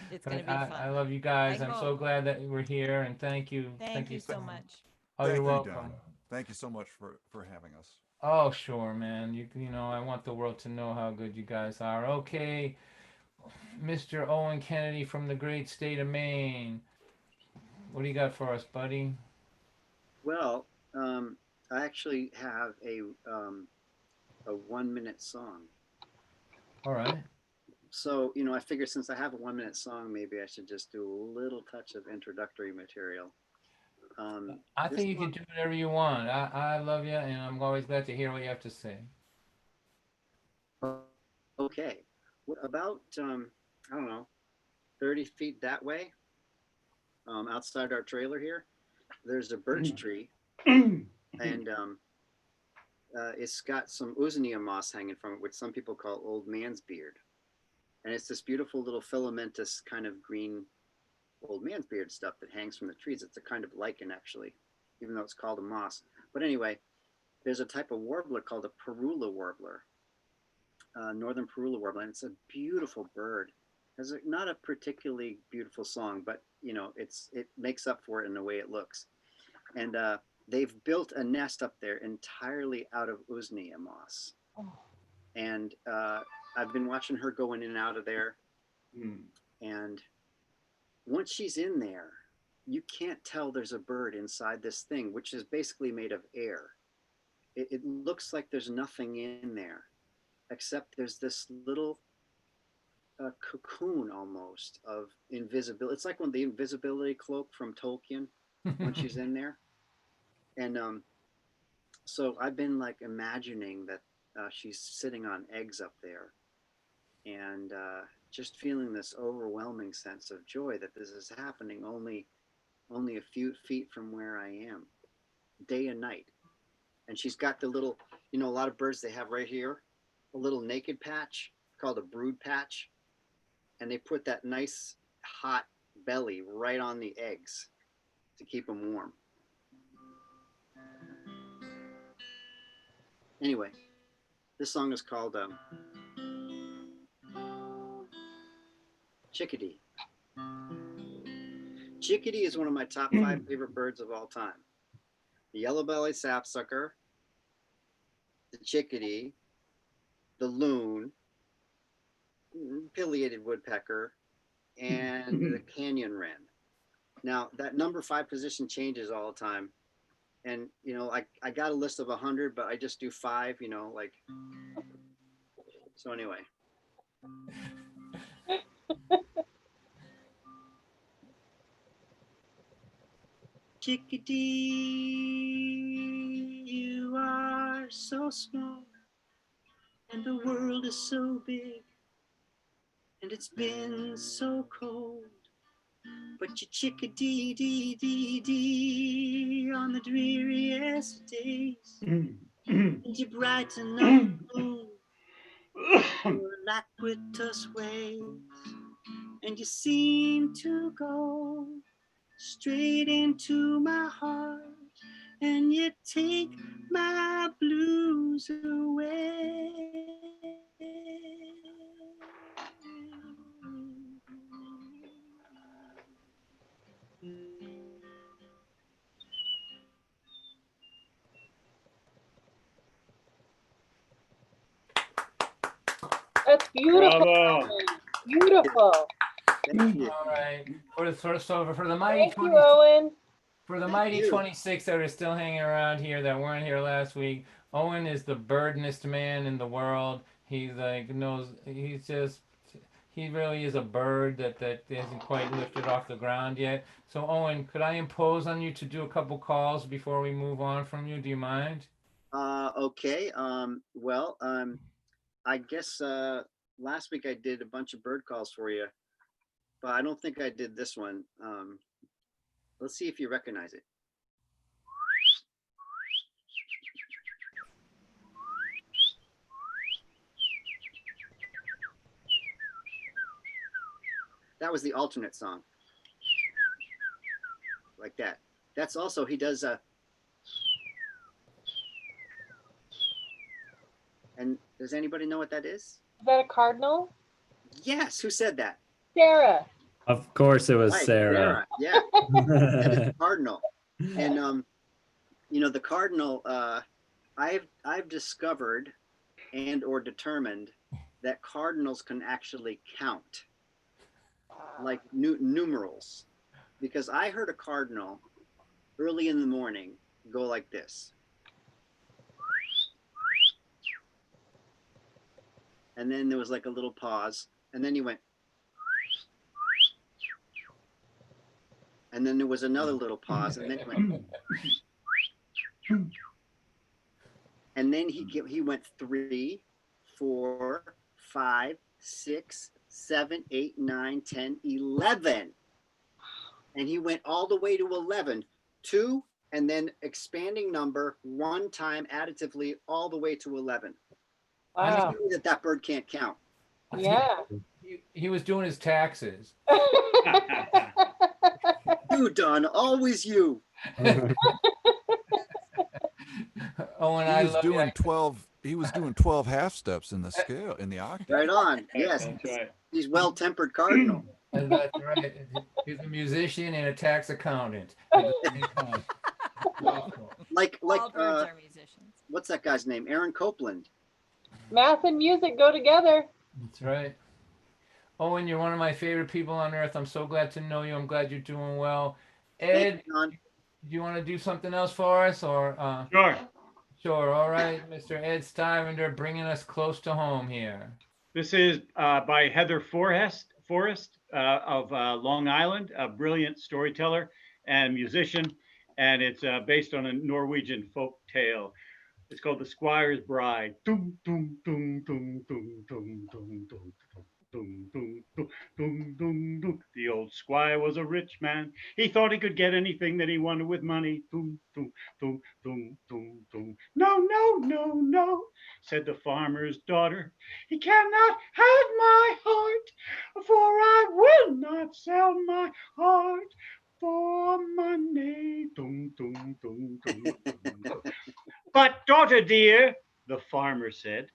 It's But gonna be I fun. love you guys. I I'm so hope. glad that we're here, and thank you. Thank you so much. Oh, you're Thank you, welcome. Don. Thank you so much for having us. Oh, sure, man. You know, I want the world to know how good you guys are. Okay, Mr. Owen Kennedy from the great state of Maine. What do you got for us, buddy? Well, I actually have a 1 minute song. All right. So, you know, I figured since I have a 1 minute song, maybe I should just do a little touch of introductory material. I This think you can one, do whatever you want. I love you, and I'm always glad to hear what you have to say. okay. About, I don't know, 30 feet that way, outside our trailer here, there's a birch tree, and it's got some usnea moss hanging from it, which some people call old man's beard. And it's this beautiful little filamentous kind of green old man's beard stuff that hangs from the trees. It's a kind of lichen, actually, even though it's called a moss. But anyway, there's a type of warbler called a parula warbler, northern parula warbler, and it's a beautiful bird. It's not a particularly beautiful song, but you know, it makes up for it in the way it looks. And they've built a nest up there entirely out of usnea moss. And I've been watching her going in and out of there. And once she's in there, you can't tell there's a bird inside this thing, which is basically made of air. It looks like there's nothing in there, except there's this little cocoon almost of invisibility. It's like when the invisibility cloak from Tolkien, when she's in there. And so I've been like imagining that she's sitting on eggs up there, and just feeling this overwhelming sense of joy that this is happening only a few feet from where I am, day and night. And she's got the little, you know, a lot of birds they have right here, a little naked patch called a brood patch, and they put that nice hot belly right on the eggs to keep them warm. Anyway, this song is called Chickadee. Chickadee is one of my top 5 favorite birds of all time. The yellow-bellied sapsucker, the chickadee, the loon, pileated woodpecker, and the canyon wren. Now, that number 5 position changes all the time. And, you know, I got a list of 100, but I just do 5, you know, like. So anyway. Chickadee, you are so small, and the world is so big, and it's been so cold. But you chickadee dee dee dee on the dreariest days, and you brighten up the moon your alacritus ways, and you seem to go straight into my heart, and you take my blues away. That's beautiful. Bravo. Beautiful. Thank you. All right. For the mighty Thank you, Owen. For the Thank mighty you. 26 that are still hanging around here that weren't here last week, Owen is the birdnest man in the world. He like knows. He really is a bird that hasn't quite lifted off the ground yet. So Owen, could I impose on you to do a couple calls before we move on from you? Do you mind? Okay. Well, I guess last week I did a bunch of bird calls for you, but I don't think I did this one. Let's see if you recognize it. that was the alternate song. Like that. That's also, he does and does anybody know what that is? Is that a cardinal? Yes, who said that? Sarah. Of course it was Right, Sarah. Yeah. That is the cardinal. And you know, the cardinal, I've discovered and or determined that cardinals can actually count, like numerals, because I heard a cardinal early in the morning go like this. And then there was like a little pause, and then he went, and then there was another little pause, and then he went, and then he went 3, 4, 5, 6, 7, 8, 9, 10, 11. And he went all the way to 11, 2, and then expanding number 1 time additively all the way to 11. Wow. That bird can't count. Yeah. He was doing his taxes. You, Don, always you. Oh, and He I was love doing you. 12. He was doing 12 half steps in the scale, in the octave. Right on. Yes. That's right. He's well-tempered cardinal. That's right. He's a musician and a tax accountant at the same time. Like All birds are musicians. what's that guy's name? Aaron Copeland. Math and music go together. That's right. Owen, you're one of my favorite people on earth. I'm so glad to know you. I'm glad you're doing well. Ed, do you want to do something else for us, or? Sure. Sure. All right, Mr. Ed Stuyvesant, bringing us close to home here. This is by Heather Forrest of Long Island, a brilliant storyteller and musician, and it's based on a Norwegian folk tale. It's called The Squire's Bride. Dum, dum, dum, dum, dum, dum, dum, dum, dum, dum, dum, dum, dum, dum. The old squire was a rich man. He thought he could get anything that he wanted with money. Dum, dum, dum, dum, dum, dum. No, no, no, no, said the farmer's daughter. He cannot have my heart, for I will not sell my heart for money. Dum, dum, dum, dum, dum, dum. But, daughter dear, the farmer said,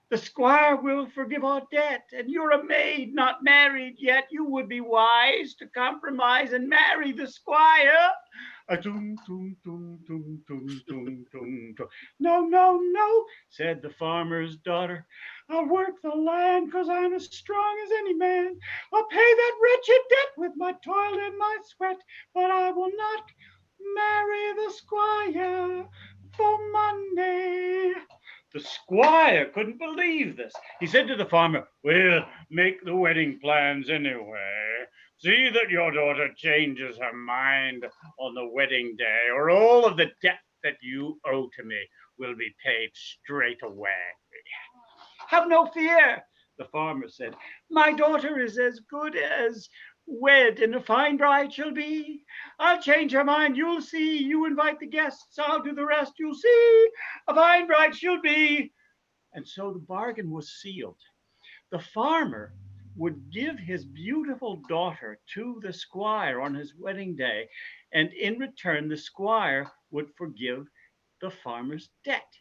the squire will forgive our debt, and you're a maid, not married yet. You would be wise to compromise and marry the squire. Dum, dum, dum, dum, dum, dum, dum, dum. No, no, no, said the farmer's daughter. I'll work the land, 'cause I'm as strong as any man. I'll pay that wretched debt with my toil and my sweat, but I will not marry the squire for money. The squire couldn't believe this. He said to the farmer, we'll make the wedding plans anyway. See that your daughter changes her mind on the wedding day, or all of the debt that you owe to me will be paid straight away. Have no fear, the farmer said. My daughter is as good as wed, and a fine bride she'll be. I'll change her mind, you'll see. You invite the guests, I'll do the rest, you'll see. A fine bride she'll be. And so the bargain was sealed. The farmer would give his beautiful daughter to the squire on his wedding day, and in return, the squire would forgive the farmer's debt.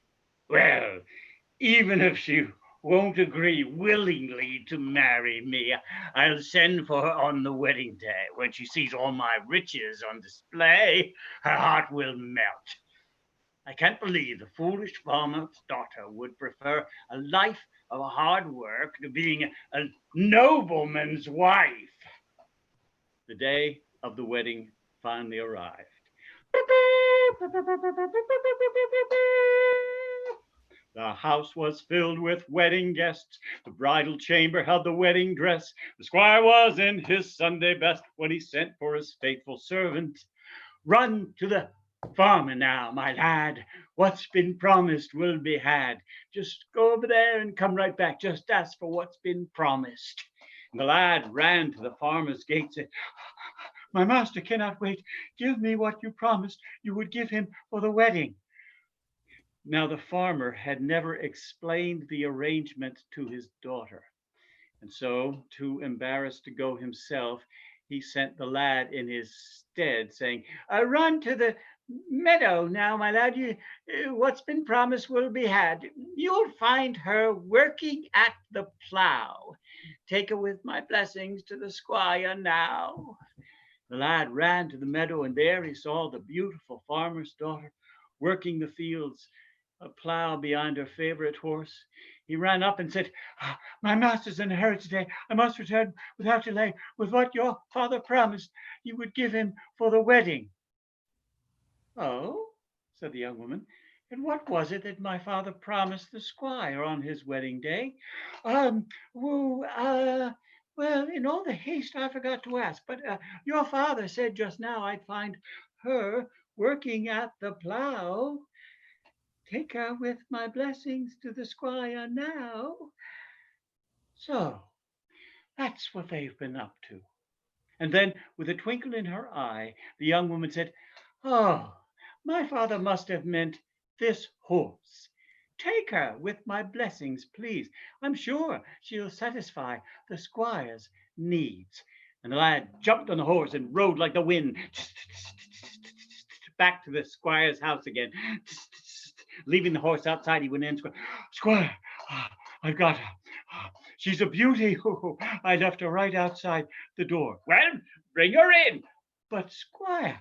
Well, even if she won't agree willingly to marry me, I'll send for her on the wedding day. When she sees all my riches on display, her heart will melt. I can't believe the foolish farmer's daughter would prefer a life of hard work to being a nobleman's wife. The day of the wedding finally arrived. The house was filled with wedding guests. The bridal chamber held the wedding dress. The squire was in his Sunday best when he sent for his faithful servant. Run to the farmer now, my lad. What's been promised will be had. Just go over there and come right back. Just ask for what's been promised. And the lad ran to the farmer's gate and said, my master cannot wait. Give me what you promised you would give him for the wedding. Now the farmer had never explained the arrangement to his daughter, And so, too embarrassed to go himself, he sent the lad in his stead, saying, Run to the meadow now, my lad. What's been promised will be had. You'll find her working at the plow. Take her with my blessings to the squire now. The lad ran to the meadow, and there he saw the beautiful farmer's daughter working the fields, a plow behind her favorite horse. He ran up and said, My master's in a hurry today. I must return without delay with what your father promised you would give him for the wedding. Oh, said the young woman, and what was it that my father promised the squire on his wedding day? Well, in all the haste, I forgot to ask, but your father said just now I'd find her working at the plow. Take her with my blessings to the squire now. So that's what they've been up to. And then, with a twinkle in her eye, the young woman said, Oh, my father must have meant this horse. Take her with my blessings, please. I'm sure she'll satisfy the squire's needs. And the lad jumped on the horse and rode like the wind back to the squire's house again. Leaving the horse outside, he went in. Squire, I've got her. She's a beauty. I left her right outside the door. Well, bring her in. But, Squire,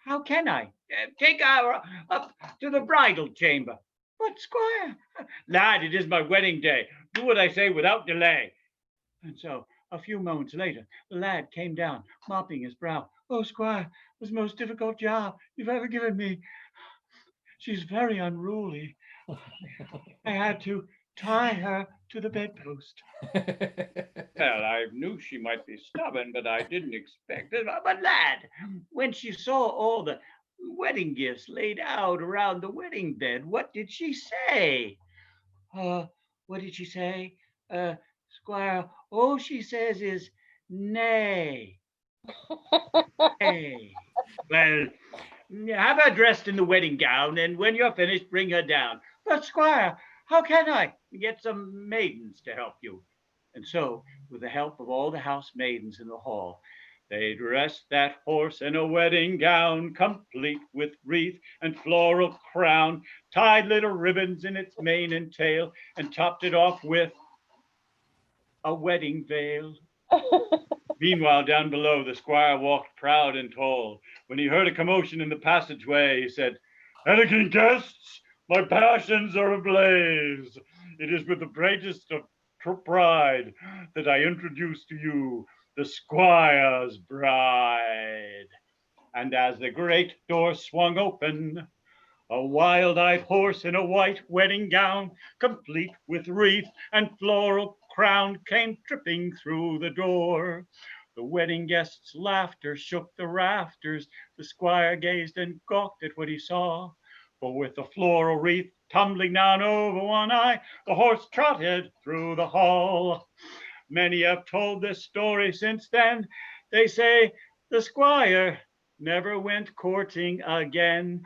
how can I? Take her up to the bridal chamber. But, Squire, lad, it is my wedding day. Do what I say without delay. And so, a few moments later, the lad came down, mopping his brow. Oh, Squire, it was the most difficult job you've ever given me. She's very unruly. I had to tie her to the bedpost. Well, I knew she might be stubborn, but I didn't expect it. But, lad, when she saw all the wedding gifts laid out around the wedding bed, what did she say? What did she say? Squire, all she says is, nay. Nay. Well, have her dressed in the wedding gown, and when you're finished, bring her down. But, Squire, how can I get some maidens to help you? And so, with the help of all the house maidens in the hall, they dressed that horse in a wedding gown, complete with wreath and floral crown, tied little ribbons in its mane and tail, and topped it off with a wedding veil. Meanwhile, down below, the squire walked proud and tall. When he heard a commotion in the passageway, he said, Elegant guests, my passions are ablaze. It is with the greatest of pride that I introduce to you the squire's bride. And as the great door swung open, a wild-eyed horse in a white wedding gown, complete with wreath and floral crown, came tripping through the door. The wedding guests' laughter shook the rafters. The squire gazed and gawked at what he saw. For with the floral wreath tumbling down over one eye, the horse trotted through the hall. Many have told this story since then. They say the squire never went courting again.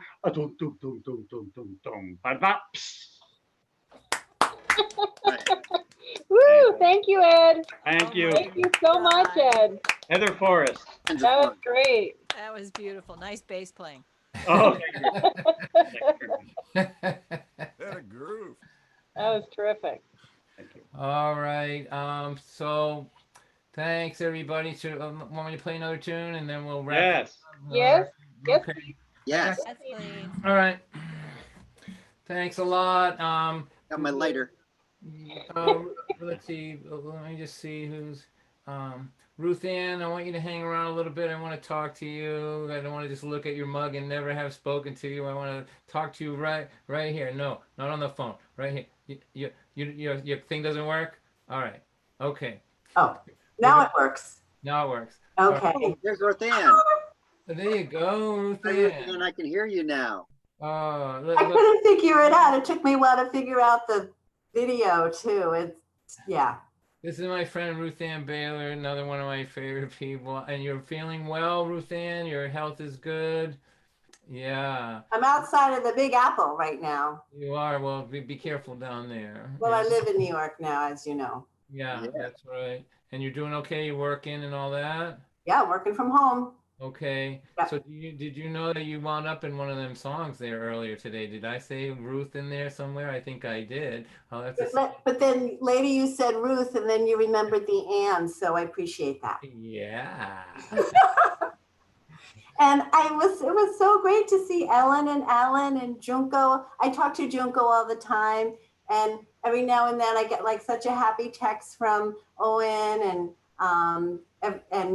Woo! Thank you, Ed. Thank you. Thank you so much, Ed. Heather Forrest. That was great. That was beautiful. Nice bass playing. Oh, What a groove. That was terrific. All right. So thanks everybody. Want me to play another tune and then we'll wrap Yes. up? Yes. Yes. Okay. Yes. Yes, please. All right. Thanks a lot. Got my lighter. Let's see. Let me just see who's Ruth Ann. I want you to hang around a little bit. I want to talk to you. I don't want to just look at your mug and never have spoken to you. I want to talk to you right here. No, not on the phone. Right here. Your thing doesn't work. All right. Okay. Oh, now it works. Now it works. Okay. Oh, there's Rothan. There you go, Ruth Ann. And I can hear you now. Oh, I couldn't figure it out. It took me a while to figure out the video too. It's yeah. This is my friend Ruth Ann Baylor, another one of my favorite people. And you're feeling well, Ruth Ann? Your health is good? Yeah. I'm outside of the Big Apple right now. You are. Well, be careful down there. Well, I live in New York now, as you know. Yeah, Yeah. that's right. And you're doing okay? You working and all that? Yeah, working from home. Okay. Yeah. So did you know that you wound up in one of them songs there earlier today? Did I say Ruth in there somewhere? I think I did. Oh, that's But then later you said Ruth, and then you remembered the and, so I appreciate that. yeah. And it was so great to see Ellen and Alan and Junko. I talk to Junko all the time, and every now and then I get like such a happy text from Owen and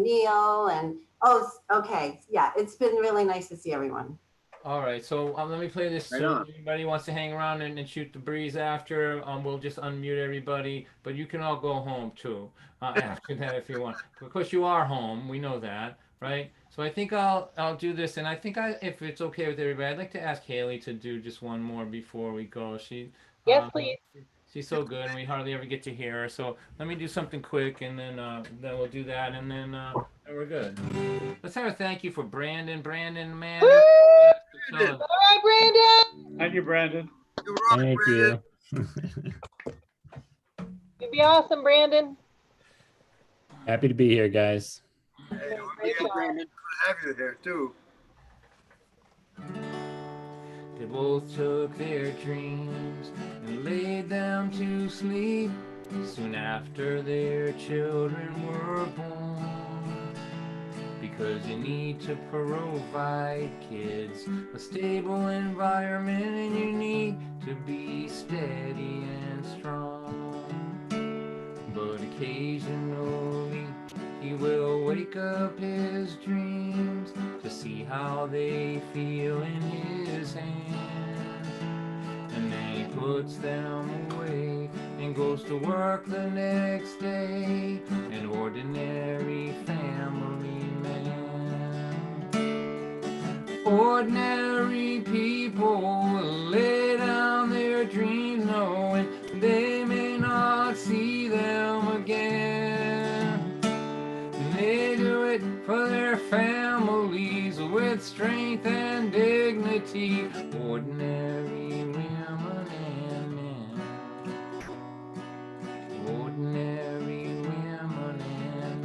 Neil and okay, yeah, it's been really nice to see everyone. All right, so let me play this Right soon. on. Anybody wants to hang around and shoot the breeze after, we'll just unmute everybody, but you can all go home too after that if you want. Of course, you are home. We know that, right? So I think I'll do this, and I think if it's okay with everybody, I'd like to ask Haley to do just one more before we go. Yes, Um, please. she's so good, and we hardly ever get to hear her. So let me do something quick, and then we'll do that, and then we're good. Let's have a thank you for Brandon. Brandon, man, Woo! you All right, Brandon. Thank you, Brandon. Thank you. You'd be awesome, Brandon. Happy to be here, guys. Great job. Good to have you here too. They both took their dreams and laid them to sleep soon after their children were born. Because you need to provide kids a stable environment, and you need to be steady and strong. But occasionally he will wake up his dreams to see how they feel in his hands. And then he puts them away and goes to work the next day, an ordinary family man. Ordinary people will lay down their dreams knowing they may not see them again. And they do it for their families with strength and dignity. Ordinary women and men. Ordinary women and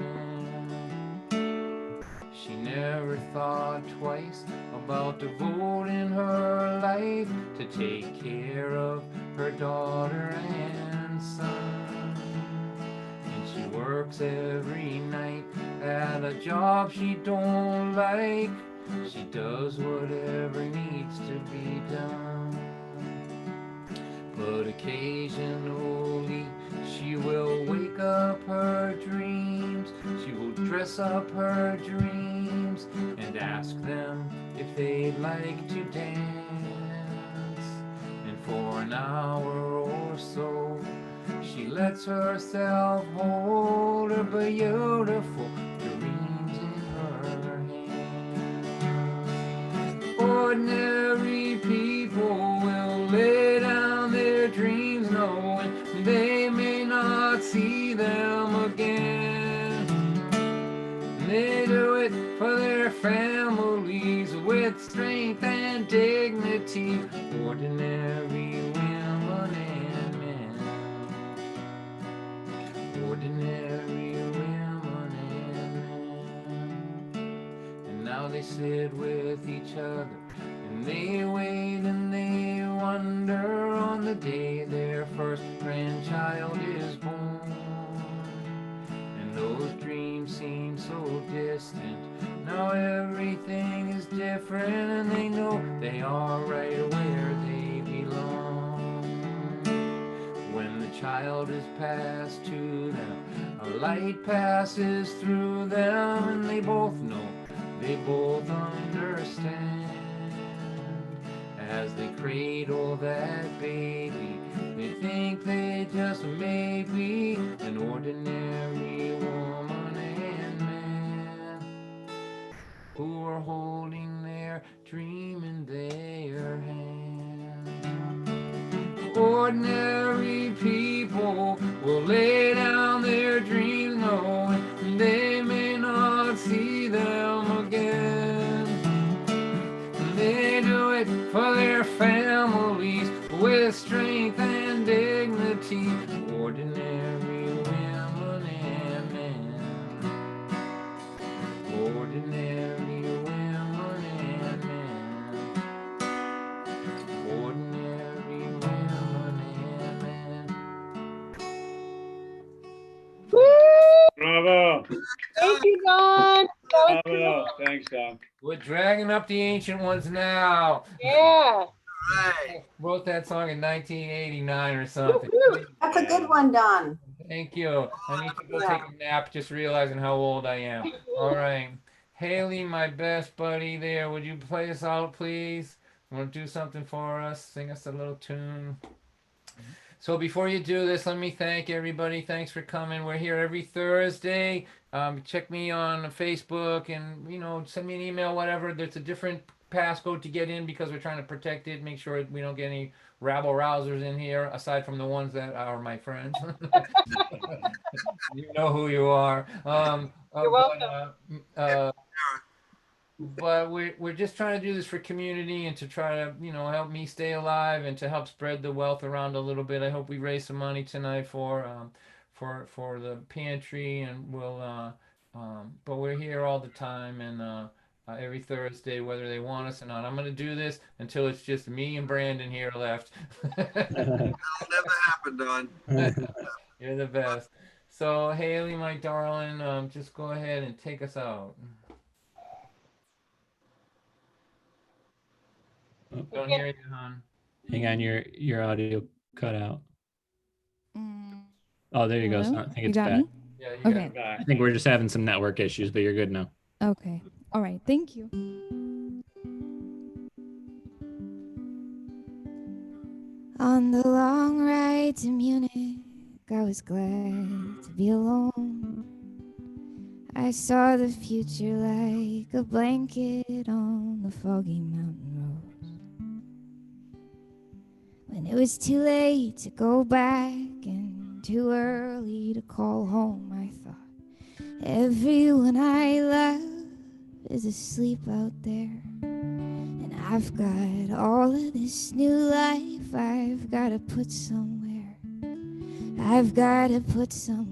men. She never thought twice about devoting her life to take care of her daughter and son. And she works every night at a job she don't like. She does whatever needs to be done. But occasionally she will wake up her dreams. She will dress up her dreams and ask them if they'd like to dance. And for an hour or so she lets herself hold her beautiful dreams in her hands. Ordinary people will lay down their dreams knowing they may not see them again. They do it for their families with strength and dignity. Ordinary women and men. Ordinary women and men. And now they sit with each other and they wait and they wonder on the day their first grandchild is born. And those dreams seem so distant. Now everything is different, and they know they are right where they belong. When the child is passed to them, a light passes through them, and they both know, they both understand. As they cradle that baby, they think they just may be an ordinary woman and man who are holding their dream in their hand. Ordinary people will lay down their dreams knowing they may not see them again. They do it for their families with strength and dignity. Ordinary women. Thank you, Don. That was Oh, cool. thanks, Don. We're dragging up the ancient ones now. Yeah. Right. Wrote that song in 1989 or something. That's a good one, Don. Thank you. I need to go Yeah. take a nap just realizing how old I am. All right. Haley, my best buddy there, would you play us out, please? Want to do something for us? Sing us a little tune. So before you do this, let me thank everybody. Thanks for coming. We're here every Thursday. Check me on Facebook and, send me an email, whatever. There's a different passcode to get in because we're trying to protect it, make sure we don't get any rabble rousers in here, aside from the ones that are my friends. You know who you are. You're welcome. But we're just trying to do this for community and to try to help me stay alive and to help spread the wealth around a little bit. I hope we raise some money tonight for the pantry, and but we're here all the time, and every Thursday, whether they want us or not. I'm gonna do this until it's just me and Brandon here left. That'll never happen, Don. You're the best. So Haley, my darling, just go ahead and take us out. Don't hear you, hon. Hang on, your audio cut out. Mm. Oh, there you go. Hello? So I think You it's got back. me? Yeah, you Okay. got it. I think we're just having some network issues, but you're good now. Okay. All right. Thank you. On the long ride to Munich, I was glad to be alone. I saw the future like a blanket on the foggy mountain road. When it was too late to go back and too early to call home, I thought everyone I love is asleep out there. And I've got all of this new life I've got to put somewhere. I've got to put somewhere.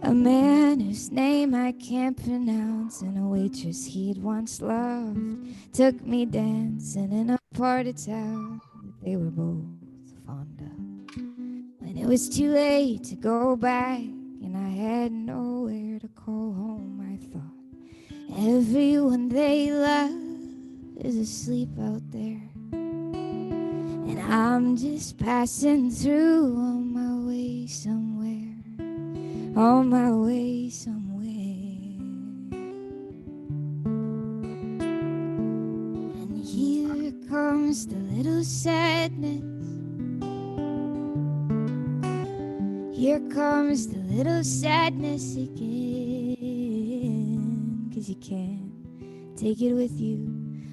A man whose name I can't pronounce and a waitress he'd once loved took me dancing in a part of town that they were both fond of. When it was too late to go back and I had nowhere to call home, I thought everyone they love is asleep out there. And I'm just passing through on my way somewhere, on my way somewhere. And here comes the little sadness. Here comes the little sadness again. 'Cause you can't take it with you,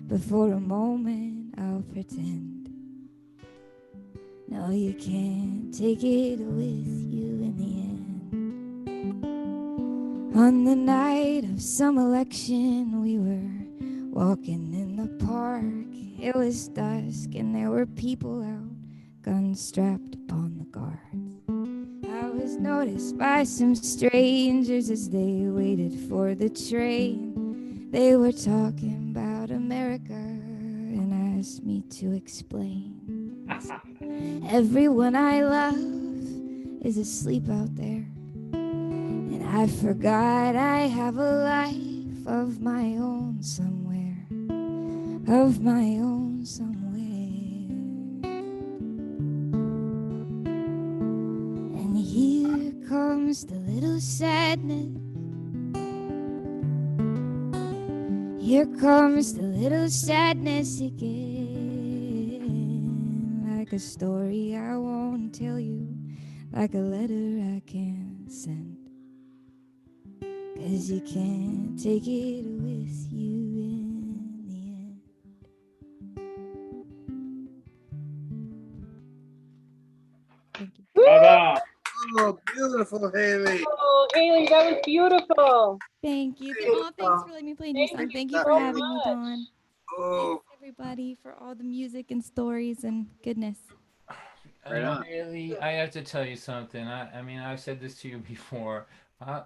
but for a moment I'll pretend. No, you can't take it with you in the end. On the night of some election, we were walking in the park. It was dusk and there were people out, guns strapped upon the guards. I was noticed by some strangers as they waited for the train. They were talking about America and asked me to explain. Everyone I love is asleep out there. And I forgot I have a life of my own somewhere, of my own somewhere. And here comes the little sadness. Here comes the little sadness again. Like a story I won't tell you, like a letter I can't send. 'Cause you can't take it with you in the end. Thank you. Bravo. Oh, beautiful, Haley. Oh, Haley, that was beautiful. Thank you. Oh, thanks for letting me play a new song. Thank you for having me, Dawn. Oh, Thanks, everybody, for all the music and stories and goodness. Right on. Haley, I have to tell you something. I mean, I've said this to you before.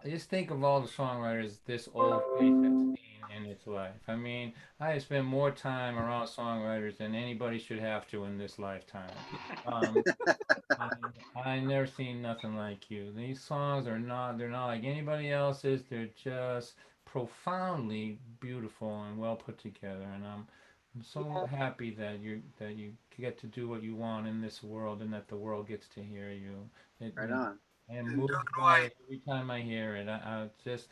Just think of all the songwriters this old faith has seen in its life. I mean, I have spent more time around songwriters than anybody should have to in this lifetime. Um, I never seen nothing like you. These songs are not, they're not like anybody else's. They're just profoundly beautiful and well put together. And I'm so happy that you get to do what you want in this world and that the world gets to hear you. Right on. I am moved by it every time I hear it. I just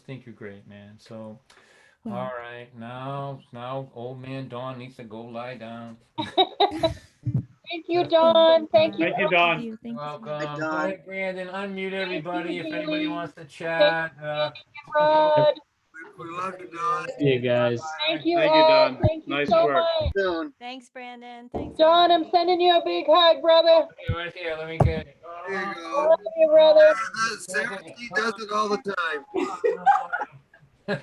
think you're great, man. So, all right, now old man Don needs to go lie down. Thank you, Don. Thank you. Thank you, Don. You're Hi, welcome. Go Don. ahead, Brandon. Unmute Thank everybody you, if anybody Haley. wants to Thank chat. you, Rod. We love you, Don. See you guys. Thank you, Thank you, Ed. Don. Thank you Nice so work. much. Soon. Thanks, Brandon. Thanks. Don, I'm everybody. sending you a big hug, brother. Okay, right here. Let me get it. There you I go. love you, brother. Sarah G does it all the time.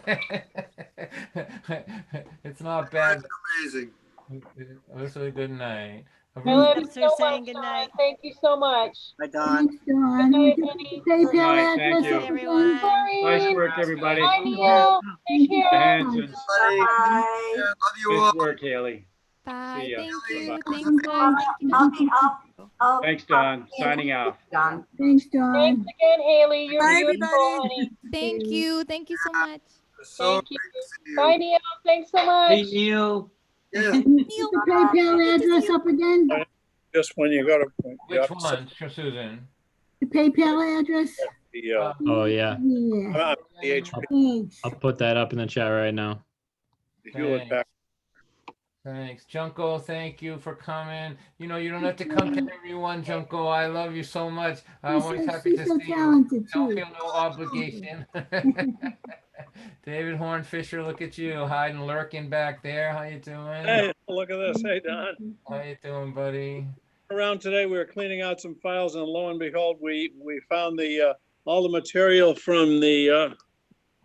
It's not bad. Amazing. This was a good night. I love you Steps so are much, saying good Don. night. Thank you so much. Hi, Don. Good night, honey. Good night. Thank Good night, you. everyone. Nice Maureen. work, everybody. Bye, Neil. Take The care. Hansons. Buddy. Bye. Yeah, love you Good all. work, Haley. Bye. See ya. Thank Bye-bye. you. Bye. Thanks, guys. Thank you. Thanks, Don. Signing off. Don. Thanks again, Haley. You're beautiful, honey. Thank you. Thank you so much. So Thank you. great to see Bye, you. Neil. Thanks so much. Neil. Yes. Neil, PayPal address up again? Just when you go to. Which one, Susan? The PayPal address? The, Oh yeah. Yeah. the HP. Thanks. I'll put that up in the chat right now. Hewlett Packard. Thanks. Junko, thank you for coming. You know, you don't have to come to everyone, Junko. I love you so much. I'm always happy to She's so see you. talented Don't too. feel no obligation. David Hornfisher, look at you, hiding, lurking back there. How you doing? Hey, look at this. Hey, Don. How you doing, buddy? Around today, we were cleaning out some files, and lo and behold, we found the all the material from the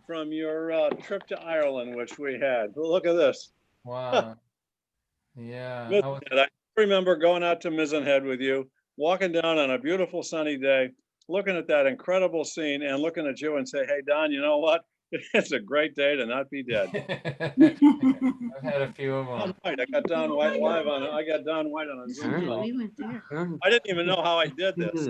from your trip to Ireland, which we had. Look at this. Wow. Yeah. Mizenhead. I remember going out to Mizenhead with you, walking down on a beautiful sunny day, looking at that incredible scene, and looking at you and say, "Hey, Don, you know what? It's a great day to not be dead." I've had a few of them. Right, I got Don White live on. I got Don White on a Zoom call. I didn't even know how I did this.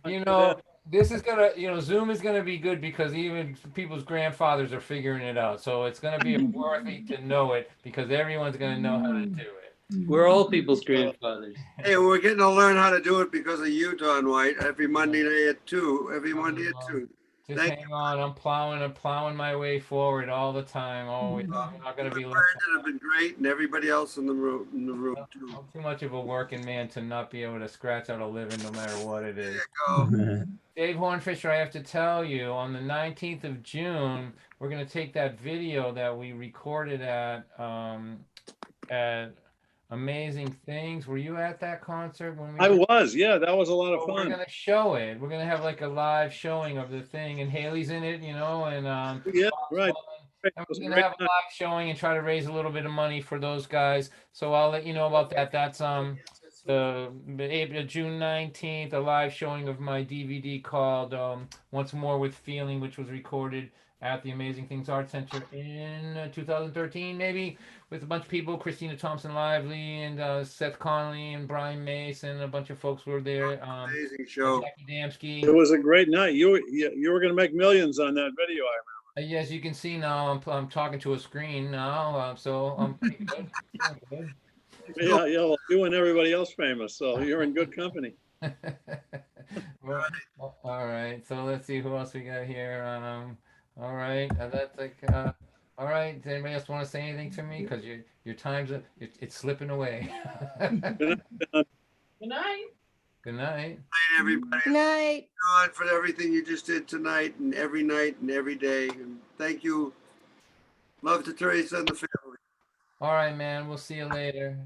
You know, this is gonna, you know, Zoom is gonna be good because even people's grandfathers are figuring it out. So it's gonna be worthy to know it because everyone's gonna know how to do it. We're all people's grandfathers. Hey, we're getting to learn how to do it because of you, Don White. Every Monday night at 2. Every Monday at 2. Just hang on. I'm plowing my way forward all the time. Always. I'm not gonna be left. Brandon have been great, and everybody else in the room too. I'm too much of a working man to not be able to scratch out a living no matter what it is. Dave Hornfisher, I have to tell you, on the 19th of June, we're going to take that video that we recorded at Amazing Things. Were you at that concert? When we I was, yeah, that was a lot of We're fun. going to show it. We're going to have like a live showing of the thing, and Haley's in it, you know, and Yeah, right. and we're going to have a live showing and try to raise a little bit of money for those guys. So I'll let you know about that. That's the June 19th, a live showing of my DVD called Once More with Feeling, which was recorded at the Amazing Things Art Center in 2013, maybe, with a bunch of people, Christina Thompson Lively and Seth Conley and Brian Mason, and a bunch of folks were there. Amazing show. Jackie Damsky. It was a great night. You were going to make millions on that video, I remember. Yes, you can see now I'm talking to a screen now, so I'm pretty good. Yeah, well, you and everybody else famous, so you're in good company. Well, all right, so let's see who else we got here. All right, that's like, all right. Does anybody else want to say anything to me? Because your time's it's slipping away. Good night. Good night. Good night, everybody. Good night. Don, for everything you just did tonight and every night and every day. And thank you. Love to Teresa and the family. All right, man. We'll see you later.